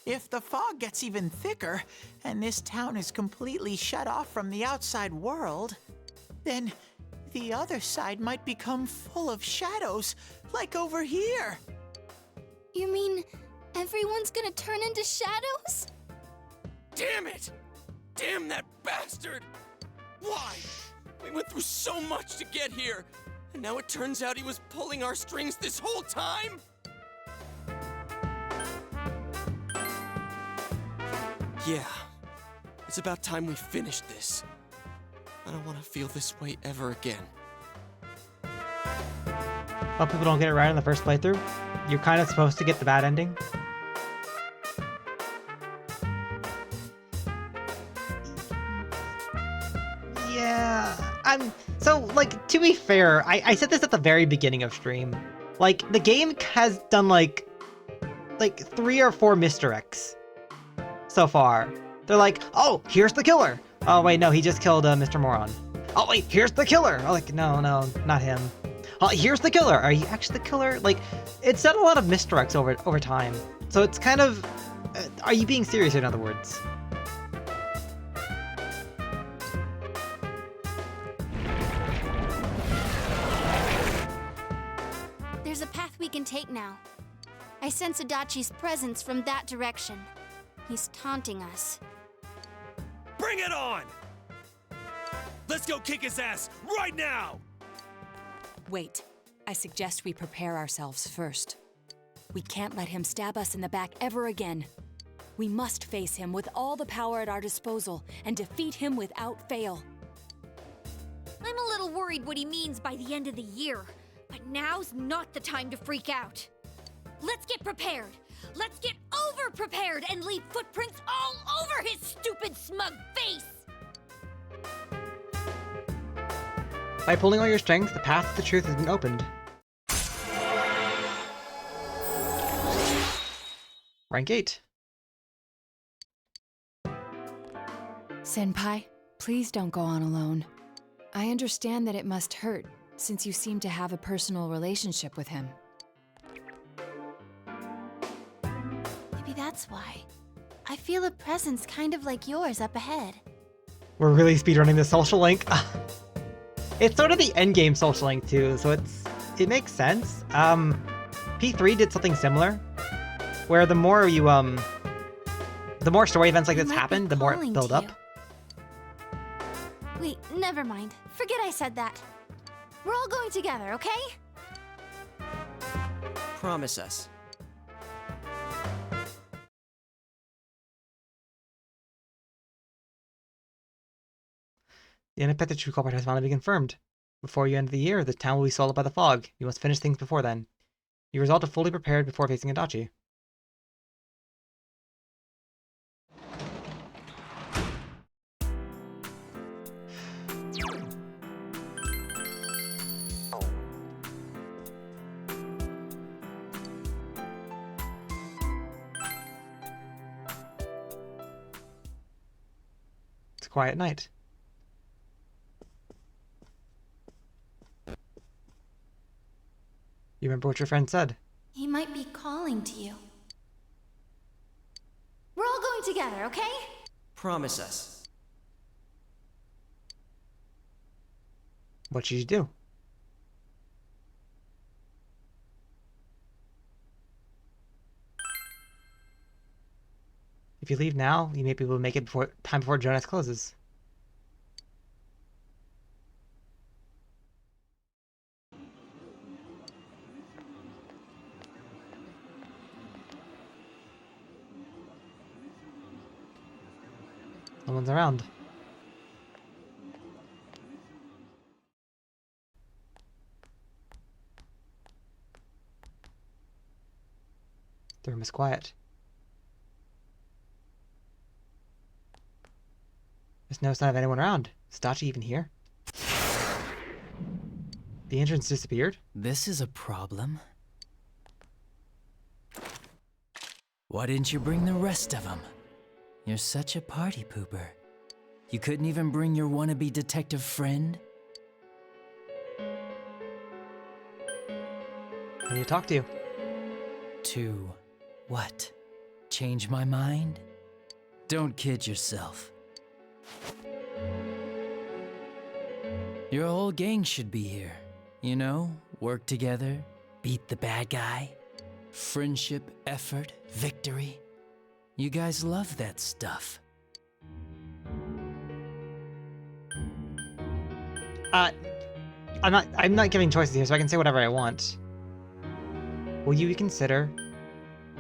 [SPEAKER 11] If the fog gets even thicker, and this town is completely shut off from the outside world, then the other side might become full of shadows, like over here.
[SPEAKER 3] You mean everyone's gonna turn into shadows?
[SPEAKER 4] Damn it! Damn that bastard! Why? We went through so much to get here, and now it turns out he was pulling our strings this whole time? Yeah, it's about time we finished this. I don't want to feel this way ever again.
[SPEAKER 2] Well, people don't get it right in the first playthrough. You're kind of supposed to get the bad ending. Yeah, so, like, to be fair, I said this at the very beginning of stream. Like, the game has done, like 3 or 4 misdirects so far. They're like, oh, here's the killer. Oh, wait, no, he just killed Mr. Moron. Oh, wait, here's the killer. Oh, like, no, not him. Oh, here's the killer. Are you actually the killer? Like, it's done a lot of misdirects over time. So it's kind of, are you being serious, in other words?
[SPEAKER 3] There's a path we can take now. I sense Adachi's presence from that direction. He's taunting us.
[SPEAKER 20] Bring it on! Let's go kick his ass right now!
[SPEAKER 13] Wait. I suggest we prepare ourselves first. We can't let him stab us in the back ever again. We must face him with all the power at our disposal and defeat him without fail.
[SPEAKER 14] I'm a little worried what he means by the end of the year, but now's not the time to freak out. Let's get prepared. Let's get over-prepared and leave footprints all over his stupid, smug face!
[SPEAKER 2] By pulling all your strength, the path to the truth has been opened. Rank 8.
[SPEAKER 13] Senpai, please don't go on alone. I understand that it must hurt, since you seem to have a personal relationship with him.
[SPEAKER 3] Maybe that's why. I feel a presence kind of like yours up ahead.
[SPEAKER 2] We're really speedrunning the social link. It's sort of the endgame social link too, so it makes sense. P3 did something similar, where the more you the more story events like this happen, the more it build up.
[SPEAKER 3] Wait, never mind. Forget I said that. We're all going together, okay?
[SPEAKER 4] Promise us.
[SPEAKER 2] The unexpected true culprit has finally been confirmed. Before you end the year, the town will be swallowed by the fog. You must finish things before then. You resolve to fully prepared before facing Adachi. It's a quiet night. You remember what your friend said?
[SPEAKER 3] He might be calling to you. We're all going together, okay?
[SPEAKER 4] Promise us.
[SPEAKER 2] What should you do? If you leave now, you may be able to make it before Jonas closes. No one's around. The room is quiet. There's no sign of anyone around. Is Dachi even here? The entrance disappeared?
[SPEAKER 6] This is a problem. Why didn't you bring the rest of them? You're such a party pooper. You couldn't even bring your wannabe detective friend?
[SPEAKER 2] I need to talk to you.
[SPEAKER 6] To what? Change my mind? Don't kid yourself. Your whole gang should be here. You know, work together, beat the bad guy. Friendship, effort, victory. You guys love that stuff.
[SPEAKER 2] I'm not giving choices here, so I can say whatever I want. Will you reconsider?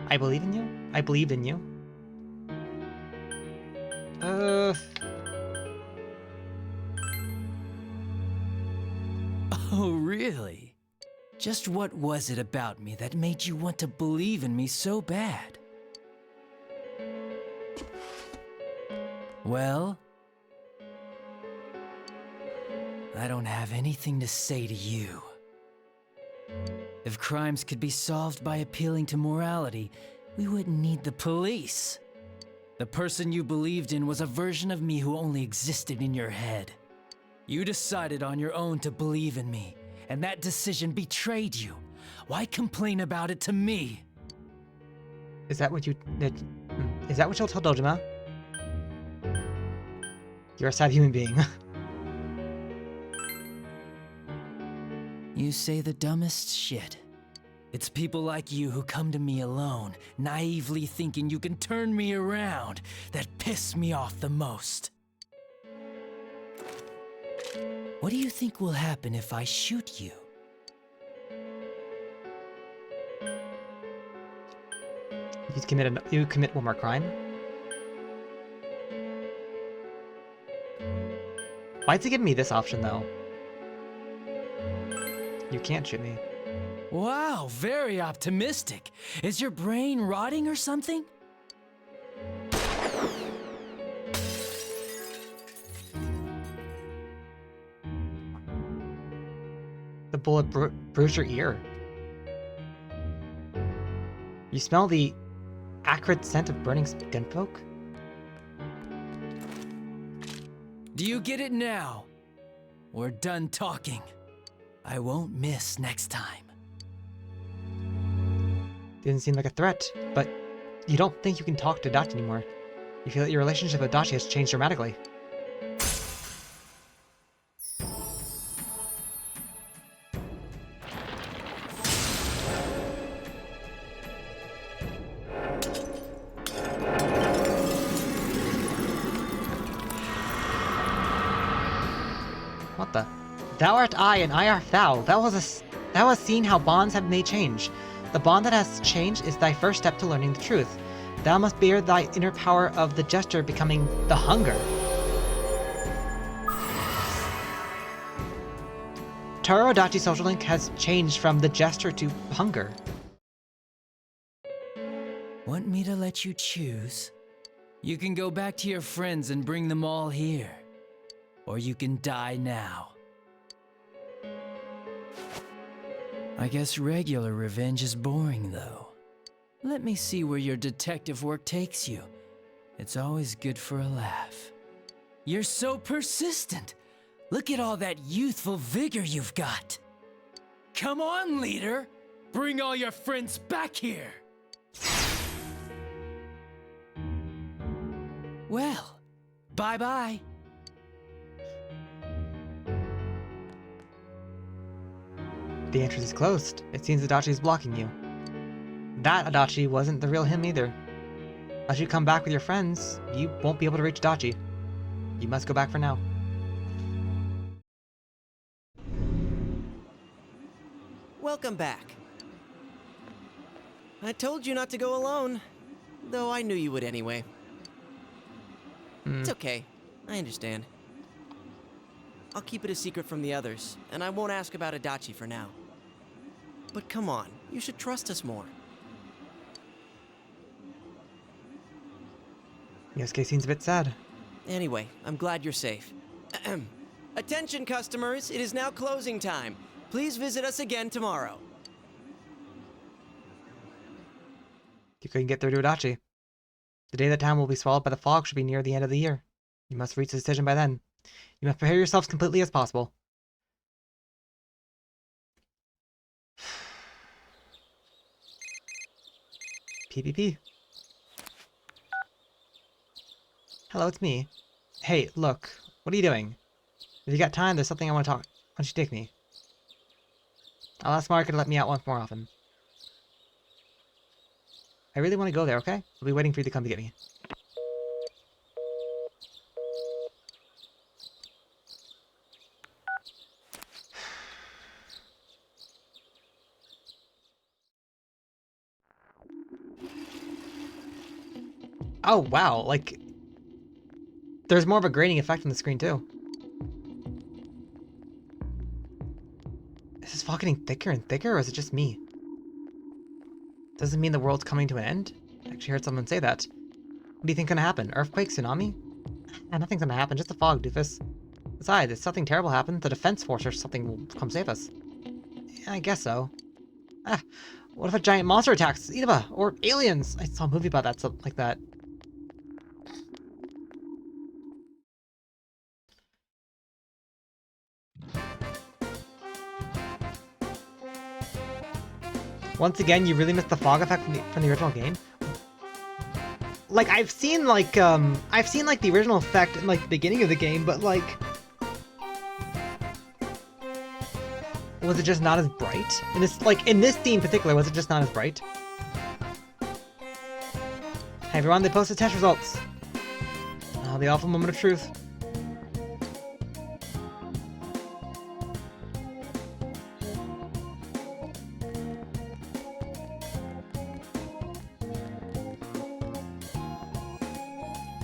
[SPEAKER 2] I believe in you? I believed in you.
[SPEAKER 6] Oh, really? Just what was it about me that made you want to believe in me so bad? Well, I don't have anything to say to you. If crimes could be solved by appealing to morality, we wouldn't need the police. The person you believed in was a version of me who only existed in your head. You decided on your own to believe in me, and that decision betrayed you. Why complain about it to me?
[SPEAKER 2] Is that what you'll tell Dojima? You're a sad human being.
[SPEAKER 6] You say the dumbest shit. It's people like you who come to me alone, naively thinking you can turn me around, that piss me off the most. What do you think will happen if I shoot you?
[SPEAKER 2] You commit one more crime? Why'd you give me this option, though? You can't shoot me.
[SPEAKER 6] Wow, very optimistic. Is your brain rotting or something?
[SPEAKER 2] The bullet bruised your ear. You smell the acrid scent of burning skinfolk?
[SPEAKER 6] Do you get it now? We're done talking. I won't miss next time.
[SPEAKER 2] Didn't seem like a threat, but you don't think you can talk to Dachi anymore. You feel that your relationship with Dachi has changed dramatically. What the? Thou art I, and I art thou. Thou hast seen how bonds have made change. The bond that has changed is thy first step to learning the truth. Thou must bear thy inner power of the gesture becoming the hunger. Taro Dachi Social Link has changed from the gesture to hunger.
[SPEAKER 6] Want me to let you choose? You can go back to your friends and bring them all here. Or you can die now. I guess regular revenge is boring, though. Let me see where your detective work takes you. It's always good for a laugh. You're so persistent. Look at all that youthful vigor you've got. Come on, leader. Bring all your friends back here. Well, bye-bye.
[SPEAKER 2] The entrance is closed. It seems Adachi is blocking you. That Adachi wasn't the real him either. Unless you come back with your friends, you won't be able to reach Adachi. You must go back for now.
[SPEAKER 4] Welcome back. I told you not to go alone, though I knew you would anyway. It's okay. I understand. I'll keep it a secret from the others, and I won't ask about Adachi for now. But come on, you should trust us more.
[SPEAKER 2] Yosuke seems a bit sad.
[SPEAKER 4] Anyway, I'm glad you're safe. Attention, customers, it is now closing time. Please visit us again tomorrow.
[SPEAKER 2] You couldn't get through to Adachi. The day that town will be swallowed by the fog should be near the end of the year. You must reach a decision by then. You must prepare yourselves completely as possible. PPP. Hello, it's me. Hey, look. What are you doing? If you got time, there's something I want to talk. Why don't you take me? I'll ask Marika to let me out once more often. I really want to go there, okay? I'll be waiting for you to come to get me. Oh, wow, like, there's more of a grating effect on the screen, too. Is this fog getting thicker and thicker, or is it just me? Does it mean the world's coming to an end? I actually heard someone say that. What do you think's gonna happen? Earthquake? Tsunami? Nothing's gonna happen, just a fog, doofus. Besides, if something terrible happens, the defense force or something will come save us. Yeah, I guess so. What if a giant monster attacks Inaba? Or aliens? I saw a movie about that, something like that. Once again, you really missed the fog effect from the original game. Like, I've seen like the original effect in like the beginning of the game, but like Was it just not as bright? In this, like, in this scene in particular, was it just not as bright? Hey everyone, they posted test results. Oh, the awful moment of truth.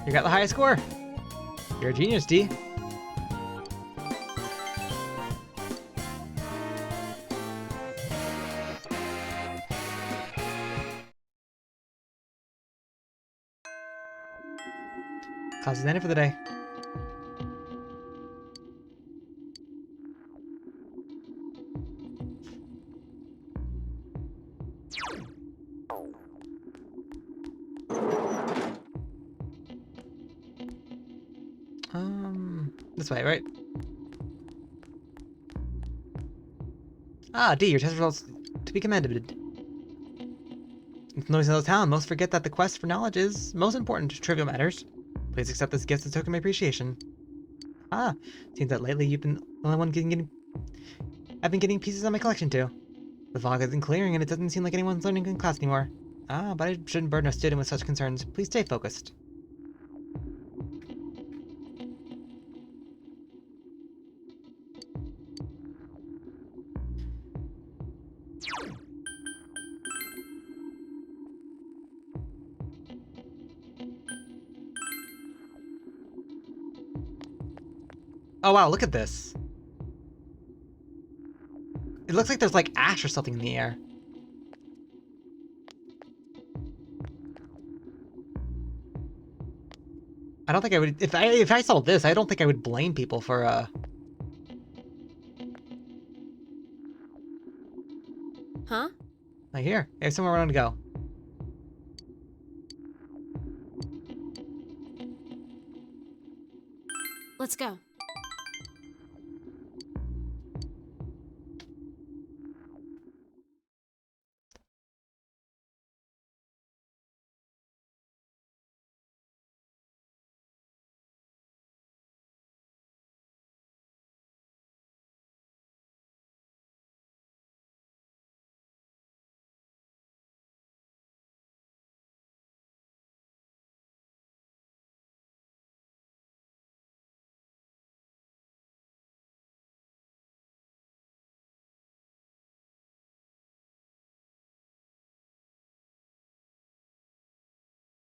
[SPEAKER 2] You got the highest score. You're a genius, D. Class is ended for the day. This way, right? Ah, D, your test results to be commended. It's noisy little town. Most forget that the quest for knowledge is most important to trivial matters. Please accept this gift as a token of my appreciation. Ah, seems that lately you've been the only one I've been getting pieces of my collection too. The fog isn't clearing and it doesn't seem like anyone's learning in class anymore. Ah, but I shouldn't burden a student with such concerns. Please stay focused. Oh wow, look at this. It looks like there's like ash or something in the air. I don't think I would, if I saw this, I don't think I would blame people for
[SPEAKER 5] Huh?
[SPEAKER 2] Like here, I have somewhere I want to go.
[SPEAKER 5] Let's go.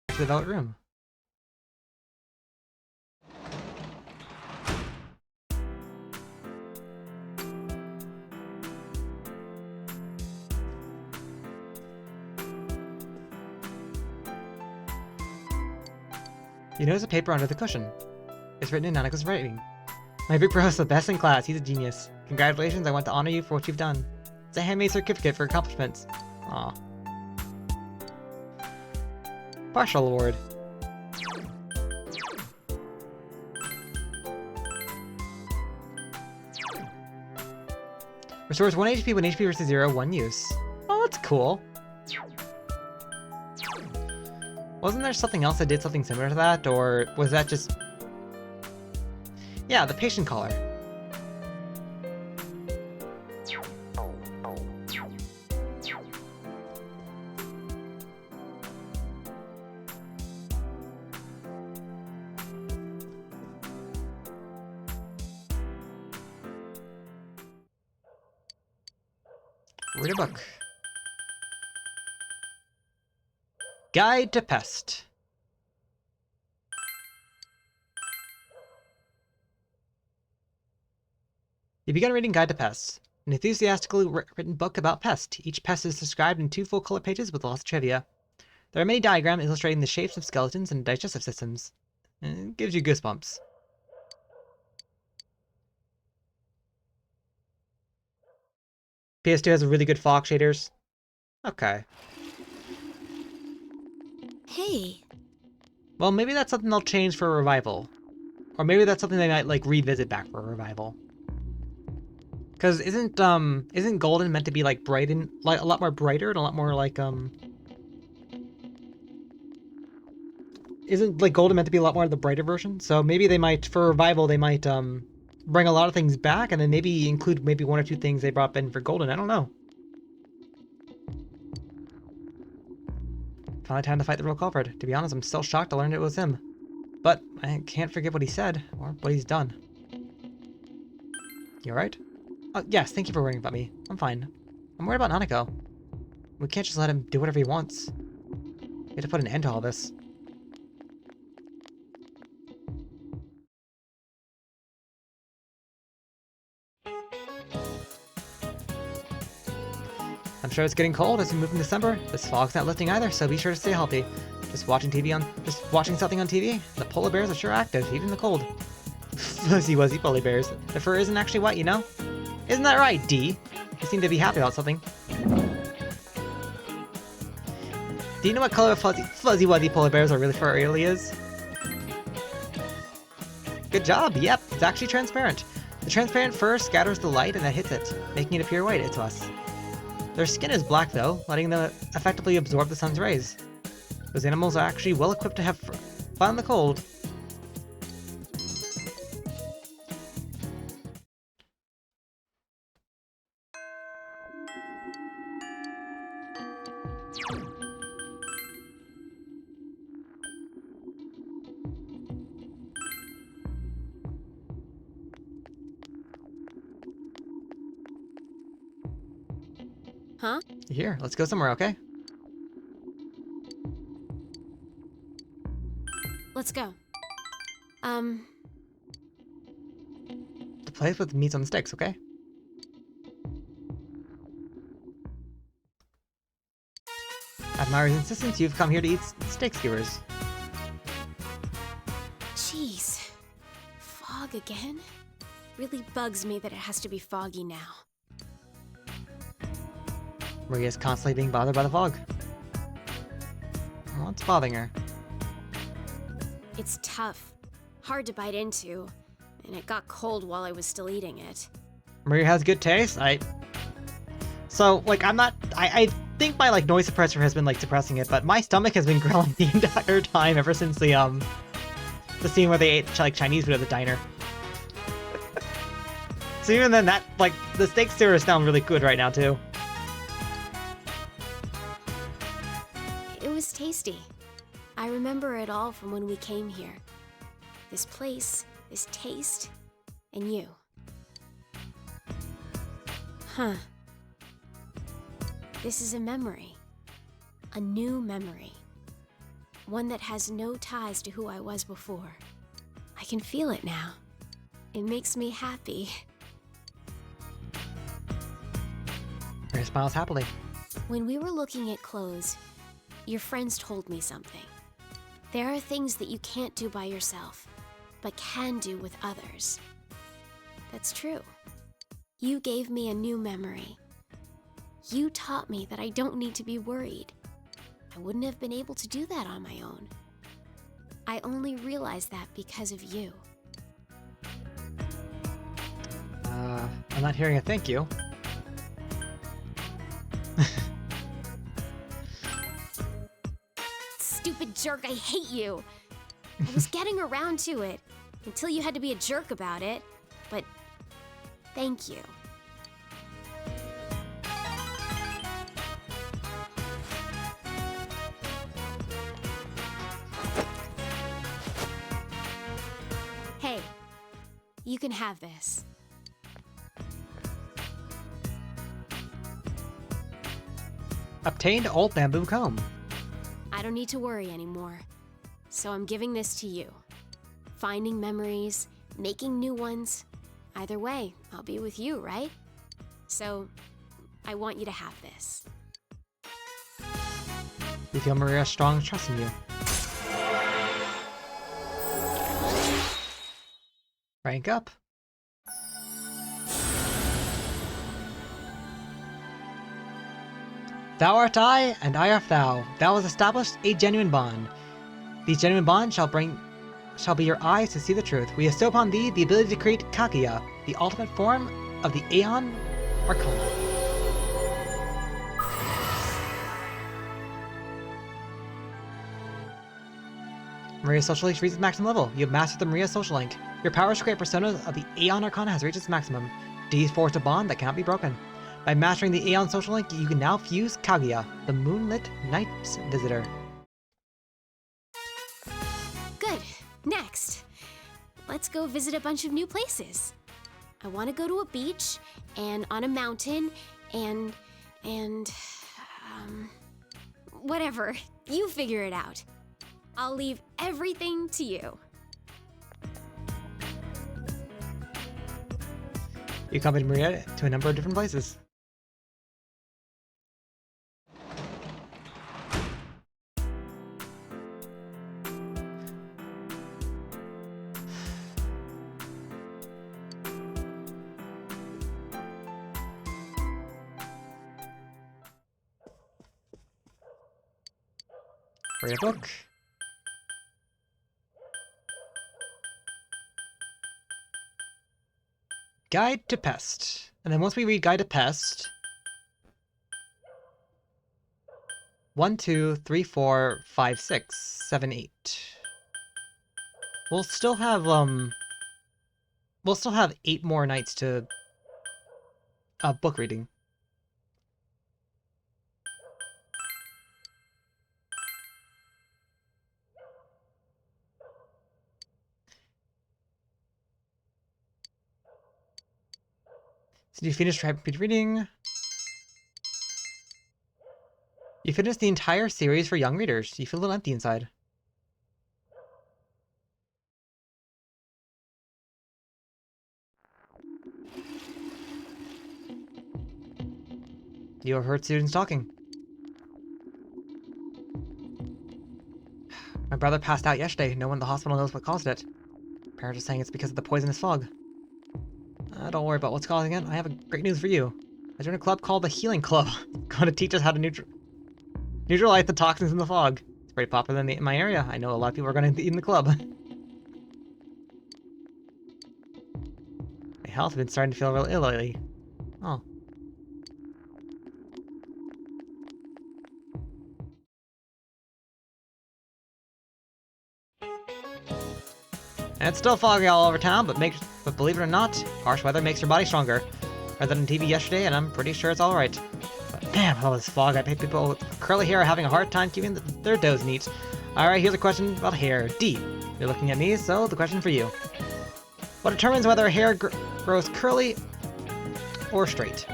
[SPEAKER 2] To the velvet room. You notice a paper under the cushion. It's written in Nanako's writing. My big bro is the best in class. He's a genius. Congratulations, I want to honor you for what you've done. It's a handmade certificate for accomplishments. Aw. Partial award. Restores 1 HP when HP versus 0, 1 use. Oh, that's cool. Wasn't there something else that did something similar to that, or was that just... Yeah, the patient collar. Read a book. Guide to Pest. You begun reading Guide to Pests, an enthusiastically written book about pests. Each pest is described in 2 full color pages with lots of trivia. There are many diagrams illustrating the shapes of skeletons and digestive systems. It gives you goosebumps. PS2 has really good fog shaders. Okay.
[SPEAKER 16] Hey.
[SPEAKER 2] Well, maybe that's something they'll change for a revival. Or maybe that's something they might, like, revisit back for a revival. Because isn't Golden meant to be, like, bright and, like, a lot more brighter and a lot more, like, Isn't, like, Golden meant to be a lot more of the brighter version? So maybe they might, for a revival, they might, bring a lot of things back, and then maybe include maybe one or two things they brought in for Golden. I don't know. Finally time to fight the real culprit. To be honest, I'm still shocked to learn it was him. But I can't forget what he said, or what he's done. You alright? Oh, yes, thank you for worrying about me. I'm fine. I'm worried about Nanako. We can't just let him do whatever he wants. We have to put an end to all this. I'm sure it's getting cold as we move in December. This fog's not lifting either, so be sure to stay healthy. Just watching something on TV. The polar bears are sure active, even in the cold. Fuzzy wuzzy polar bears. The fur isn't actually wet, you know? Isn't that right, D? You seem to be happy about something. Do you know what color fuzzy wuzzy polar bears are really fur really is? Good job, yep, it's actually transparent. The transparent fur scatters the light and that hits it, making it appear white to us. Their skin is black though, letting them effectively absorb the sun's rays. Those animals are actually well equipped to have fun in the cold.
[SPEAKER 5] Huh?
[SPEAKER 2] Here, let's go somewhere, okay?
[SPEAKER 5] Let's go.
[SPEAKER 2] The place with meats on the sticks, okay? At Myra's insistence, you've come here to eat steak skewers.
[SPEAKER 17] Jeez. Fog again? Really bugs me that it has to be foggy now.
[SPEAKER 2] Maria's constantly being bothered by the fog. What's bothering her?
[SPEAKER 17] It's tough. Hard to bite into. And it got cold while I was still eating it.
[SPEAKER 2] Maria has good taste. So, like, I think my, like, noise suppressor has been, like, suppressing it, but my stomach has been growling the entire time ever since the scene where they ate, like, Chinese food at the diner. So even then, that, like, the steak skewers sound really good right now, too.
[SPEAKER 17] It was tasty. I remember it all from when we came here. This place, this taste, and you. Huh. This is a memory. A new memory. One that has no ties to who I was before. I can feel it now. It makes me happy.
[SPEAKER 2] Maria smiles happily.
[SPEAKER 17] When we were looking at clothes, your friends told me something. There are things that you can't do by yourself, but can do with others. That's true. You gave me a new memory. You taught me that I don't need to be worried. I wouldn't have been able to do that on my own. I only realized that because of you.
[SPEAKER 2] I'm not hearing a thank you.
[SPEAKER 17] Stupid jerk, I hate you! I was getting around to it, until you had to be a jerk about it, but thank you. Hey, you can have this.
[SPEAKER 2] Obtained old bamboo comb.
[SPEAKER 17] I don't need to worry anymore. So I'm giving this to you. Finding memories, making new ones. Either way, I'll be with you, right? So, I want you to have this.
[SPEAKER 2] You feel Maria's strong trust in you. Rank up. Thou art I, and I art thou. Thou hast established a genuine bond. These genuine bonds shall be your eyes to see the truth. We bestow upon thee the ability to create Kaguya, the ultimate form of the Aeon Arcana. Maria's social link reaches its maximum level. You have mastered the Maria social link. Your powers to create personas of the Aeon Arcana has reached its maximum. These forged a bond that cannot be broken. By mastering the Aeon social link, you can now fuse Kaguya, the moonlit night's visitor.
[SPEAKER 17] Good. Next, let's go visit a bunch of new places. I want to go to a beach, and on a mountain, and whatever. You figure it out. I'll leave everything to you.
[SPEAKER 2] You accompany Maria to a number of different places. Read a book. Guide to Pest. And then once we read Guide to Pest, 1, 2, 3, 4, 5, 6, 7, 8. We'll still have 8 more nights to book reading. So you finish rapid reading. You finished the entire series for young readers. You feel a little empty inside. You have heard students talking. My brother passed out yesterday. No one in the hospital knows what caused it. Parents are saying it's because of the poisonous fog. Don't worry about what's causing it. I have great news for you. I joined a club called the Healing Club. It's going to teach us how to neutralize the toxins in the fog. It's pretty popular in my area. I know a lot of people are going to be in the club. My health has been starting to feel real ill lately. Oh. And it's still foggy all over town, but believe it or not, harsh weather makes your body stronger. I read that on TV yesterday, and I'm pretty sure it's all right. But damn, all this fog, I bet people with curly hair are having a hard time keeping their doughs neat. Alright, here's a question about hair. D. You're looking at me, so the question for you. What determines whether a hair grows curly or straight?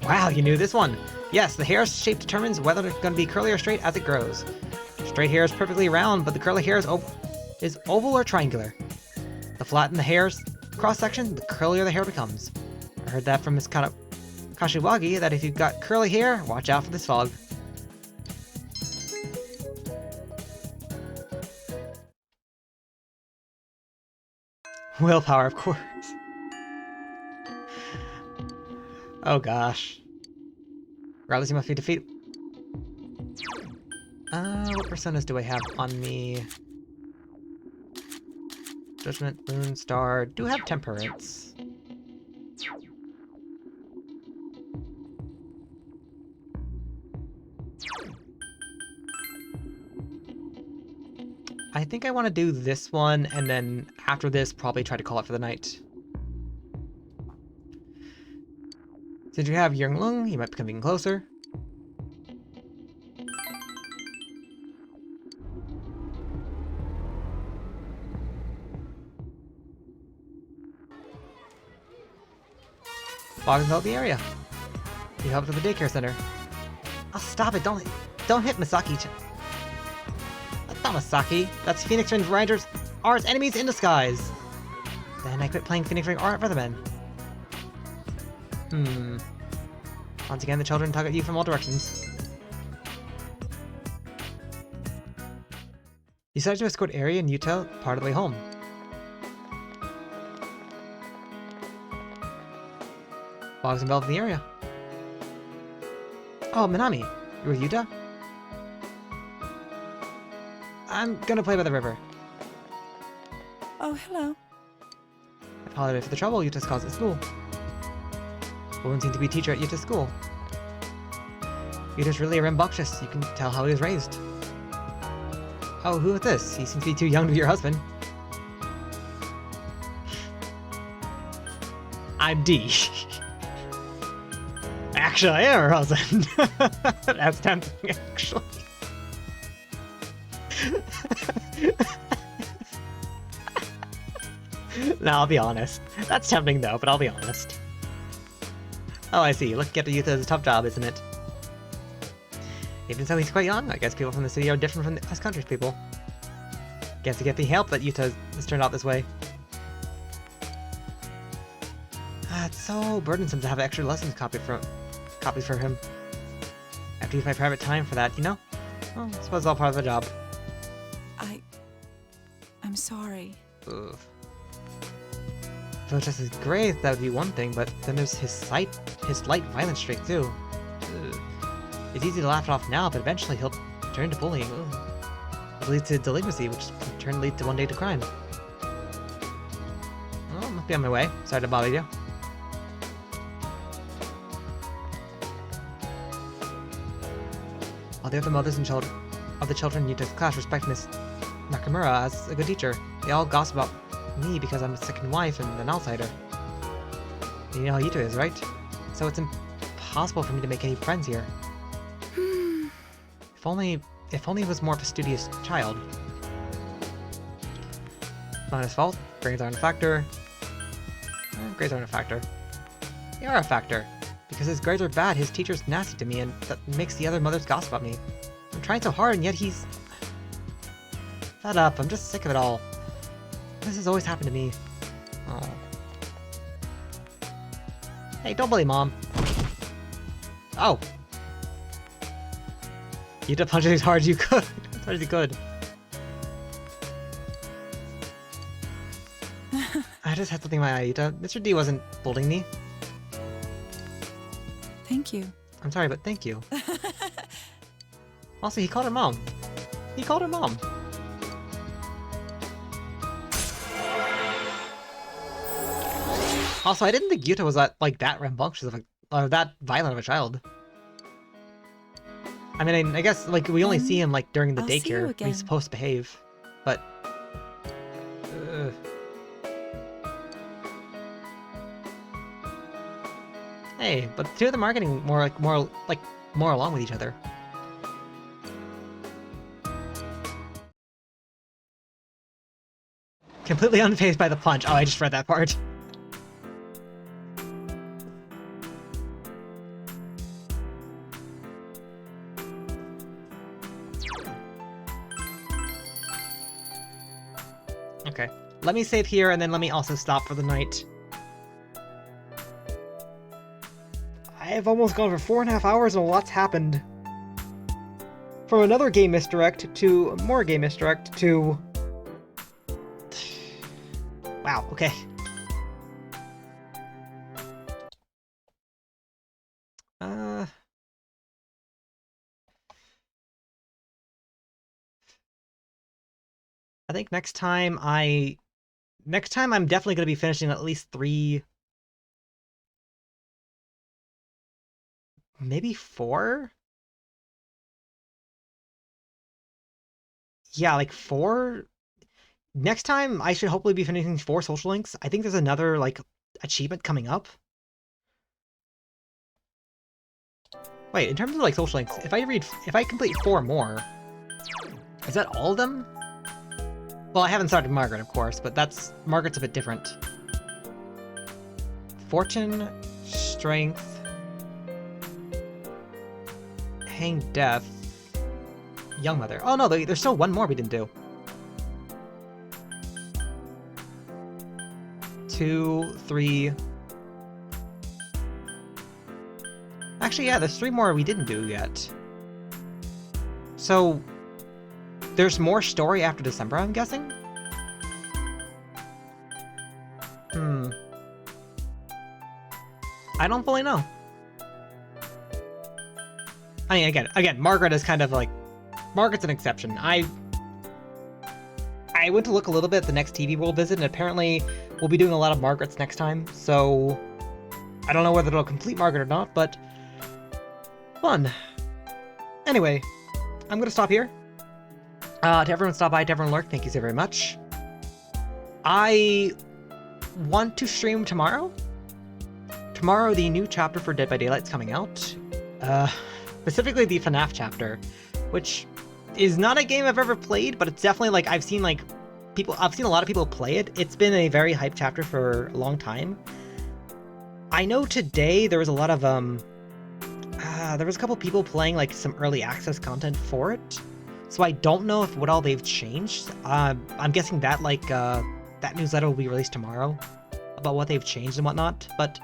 [SPEAKER 2] Wow, you knew this one. Yes, the hair shape determines whether it's going to be curly or straight as it grows. Straight hair is perfectly round, but the curly hair is oval or triangular. The flatten the hair's cross-section, the curlier the hair becomes. I heard that from Miss Kashiwagi, that if you've got curly hair, watch out for this fog. Willpower, of course. Oh gosh. Regardless, you must be defeated. What personas do I have on me? Judgment, Moon, Star. Do have Temperance. I think I want to do this one, and then after this, probably try to call it for the night. Since you have Yonglung, you might be coming closer. Fog enveloped the area. You helped with the daycare center. Oh, stop it! Don't hit Misaki. That's not Misaki. That's Phoenix Ring Rangers, R's enemies in disguise. Then I quit playing Phoenix Ring R for the men. Once again, the children tug at you from all directions. You decided to escort Eri and Yuta part of the way home. Fogs enveloped the area. Oh, Minami, you with Yuta? I'm gonna play by the river.
[SPEAKER 8] Oh, hello.
[SPEAKER 2] I apologize for the trouble Yuta's caused at school. Women seem to be a teacher at Yuta's school. Yuto's really rambunctious. You can tell how he was raised. Oh, who is this? He seems to be too young to be your husband. I'm D. Actually, I am her husband. That's tempting, actually. No, I'll be honest. That's tempting though, but I'll be honest. Oh, I see. Looking at the youth as a tough job, isn't it? Even so, he's quite young. I guess people from the city are different from the West Country's people. Guess it can't be helped that Yuta has turned out this way. It's so burdensome to have extra lessons copied for him. I have to use my private time for that, you know? Well, I suppose it's all part of the job.
[SPEAKER 8] I'm sorry.
[SPEAKER 2] Ugh. If it was just his grades, that would be one thing, but then there's his slight violence streak too. Ugh. It's easy to laugh it off now, but eventually he'll turn to bullying. Ugh. It leads to delinquency, which in turn leads to one day to crime. Well, I must be on my way. Sorry to bother you. All the other mothers and children of the children in Yuta's class respect Miss Nakamura as a good teacher. They all gossip about me because I'm a second wife and an outsider. And you know how Yuta is, right? So it's impossible for me to make any friends here. If only he was more of a studious child. It's not his fault. Grades aren't a factor. Grades aren't a factor. They are a factor. Because his grades are bad, his teacher's nasty to me, and that makes the other mothers gossip about me. I'm trying so hard, and yet he's... Fed up. I'm just sick of it all. This has always happened to me. Oh. Hey, don't bully Mom. Oh. You had to punch it as hard as you could. As hard as you could. I just had something in my eye, Yuta. Mr. D wasn't bullying me.
[SPEAKER 8] Thank you.
[SPEAKER 2] I'm sorry, but thank you. Also, he called her Mom. He called her Mom. Also, I didn't think Yuta was that rambunctious or that violent of a child. I mean, I guess we only see him during the daycare when he's supposed to behave, but. Hey, but the two of them are getting more along with each other. Completely unfazed by the punch. Oh, I just read that part. Okay, let me save here and then let me also stop for the night. I've almost gone for 4.5 hours and a lot's happened. From another game misdirect to more game misdirect to... Wow, okay. I think next time I'm definitely going to be finishing at least 3, maybe 4? Yeah, 4. Next time I should hopefully be finishing 4 social links. I think there's another achievement coming up. Wait, in terms of social links, if I complete 4 more, is that all of them? Well, I haven't started Margaret, of course, but Margaret's a bit different. Fortune, Strength, Hang Death, Young Mother. Oh no, there's still one more we didn't do. 2, 3... Actually, yeah, there's 3 more we didn't do yet. So... there's more story after December, I'm guessing? I don't fully know. I mean, again, Margaret is kind of Margaret's an exception. I went to look a little bit at the next TV World visit, and apparently we'll be doing a lot of Margarets next time, so I don't know whether it'll complete Margaret or not, but fun. Anyway, I'm gonna stop here. To everyone stop by, to everyone lurk, thank you so very much. I want to stream tomorrow. Tomorrow, the new chapter for Dead by Daylight's coming out. Specifically the FNAF chapter, which is not a game I've ever played, but it's definitely like I've seen a lot of people play it. It's been a very hyped chapter for a long time. I know today there was a lot of there was a couple people playing like some early access content for it. So I don't know what all they've changed. I'm guessing that that newsletter will be released tomorrow about what they've changed and whatnot. But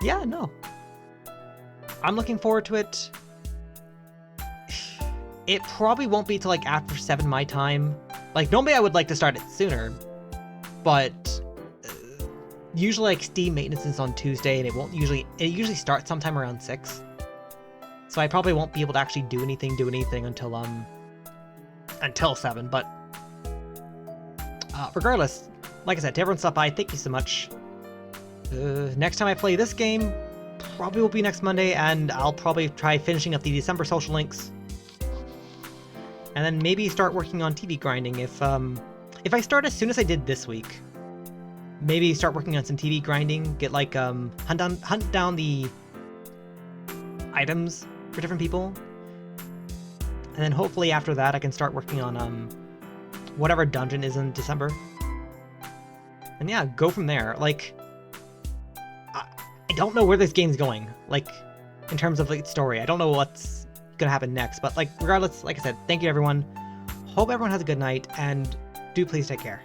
[SPEAKER 2] yeah, no. I'm looking forward to it. It probably won't be till like after 7 my time. Like normally I would like to start it sooner, but usually like Steam maintenance is on Tuesday and it usually starts sometime around 6. So I probably won't be able to actually do anything until 7, but regardless, like I said, to everyone stop by, thank you so much. Next time I play this game probably will be next Monday, and I'll probably try finishing up the December social links. And then maybe start working on TV grinding if I start as soon as I did this week. Maybe start working on some TV grinding, get like hunt down the items for different people. And then hopefully after that I can start working on whatever dungeon is in December. And yeah, go from there. Like I don't know where this game's going, like in terms of like story. I don't know what's gonna happen next, but like regardless, like I said, thank you everyone. Hope everyone has a good night, and do please take care.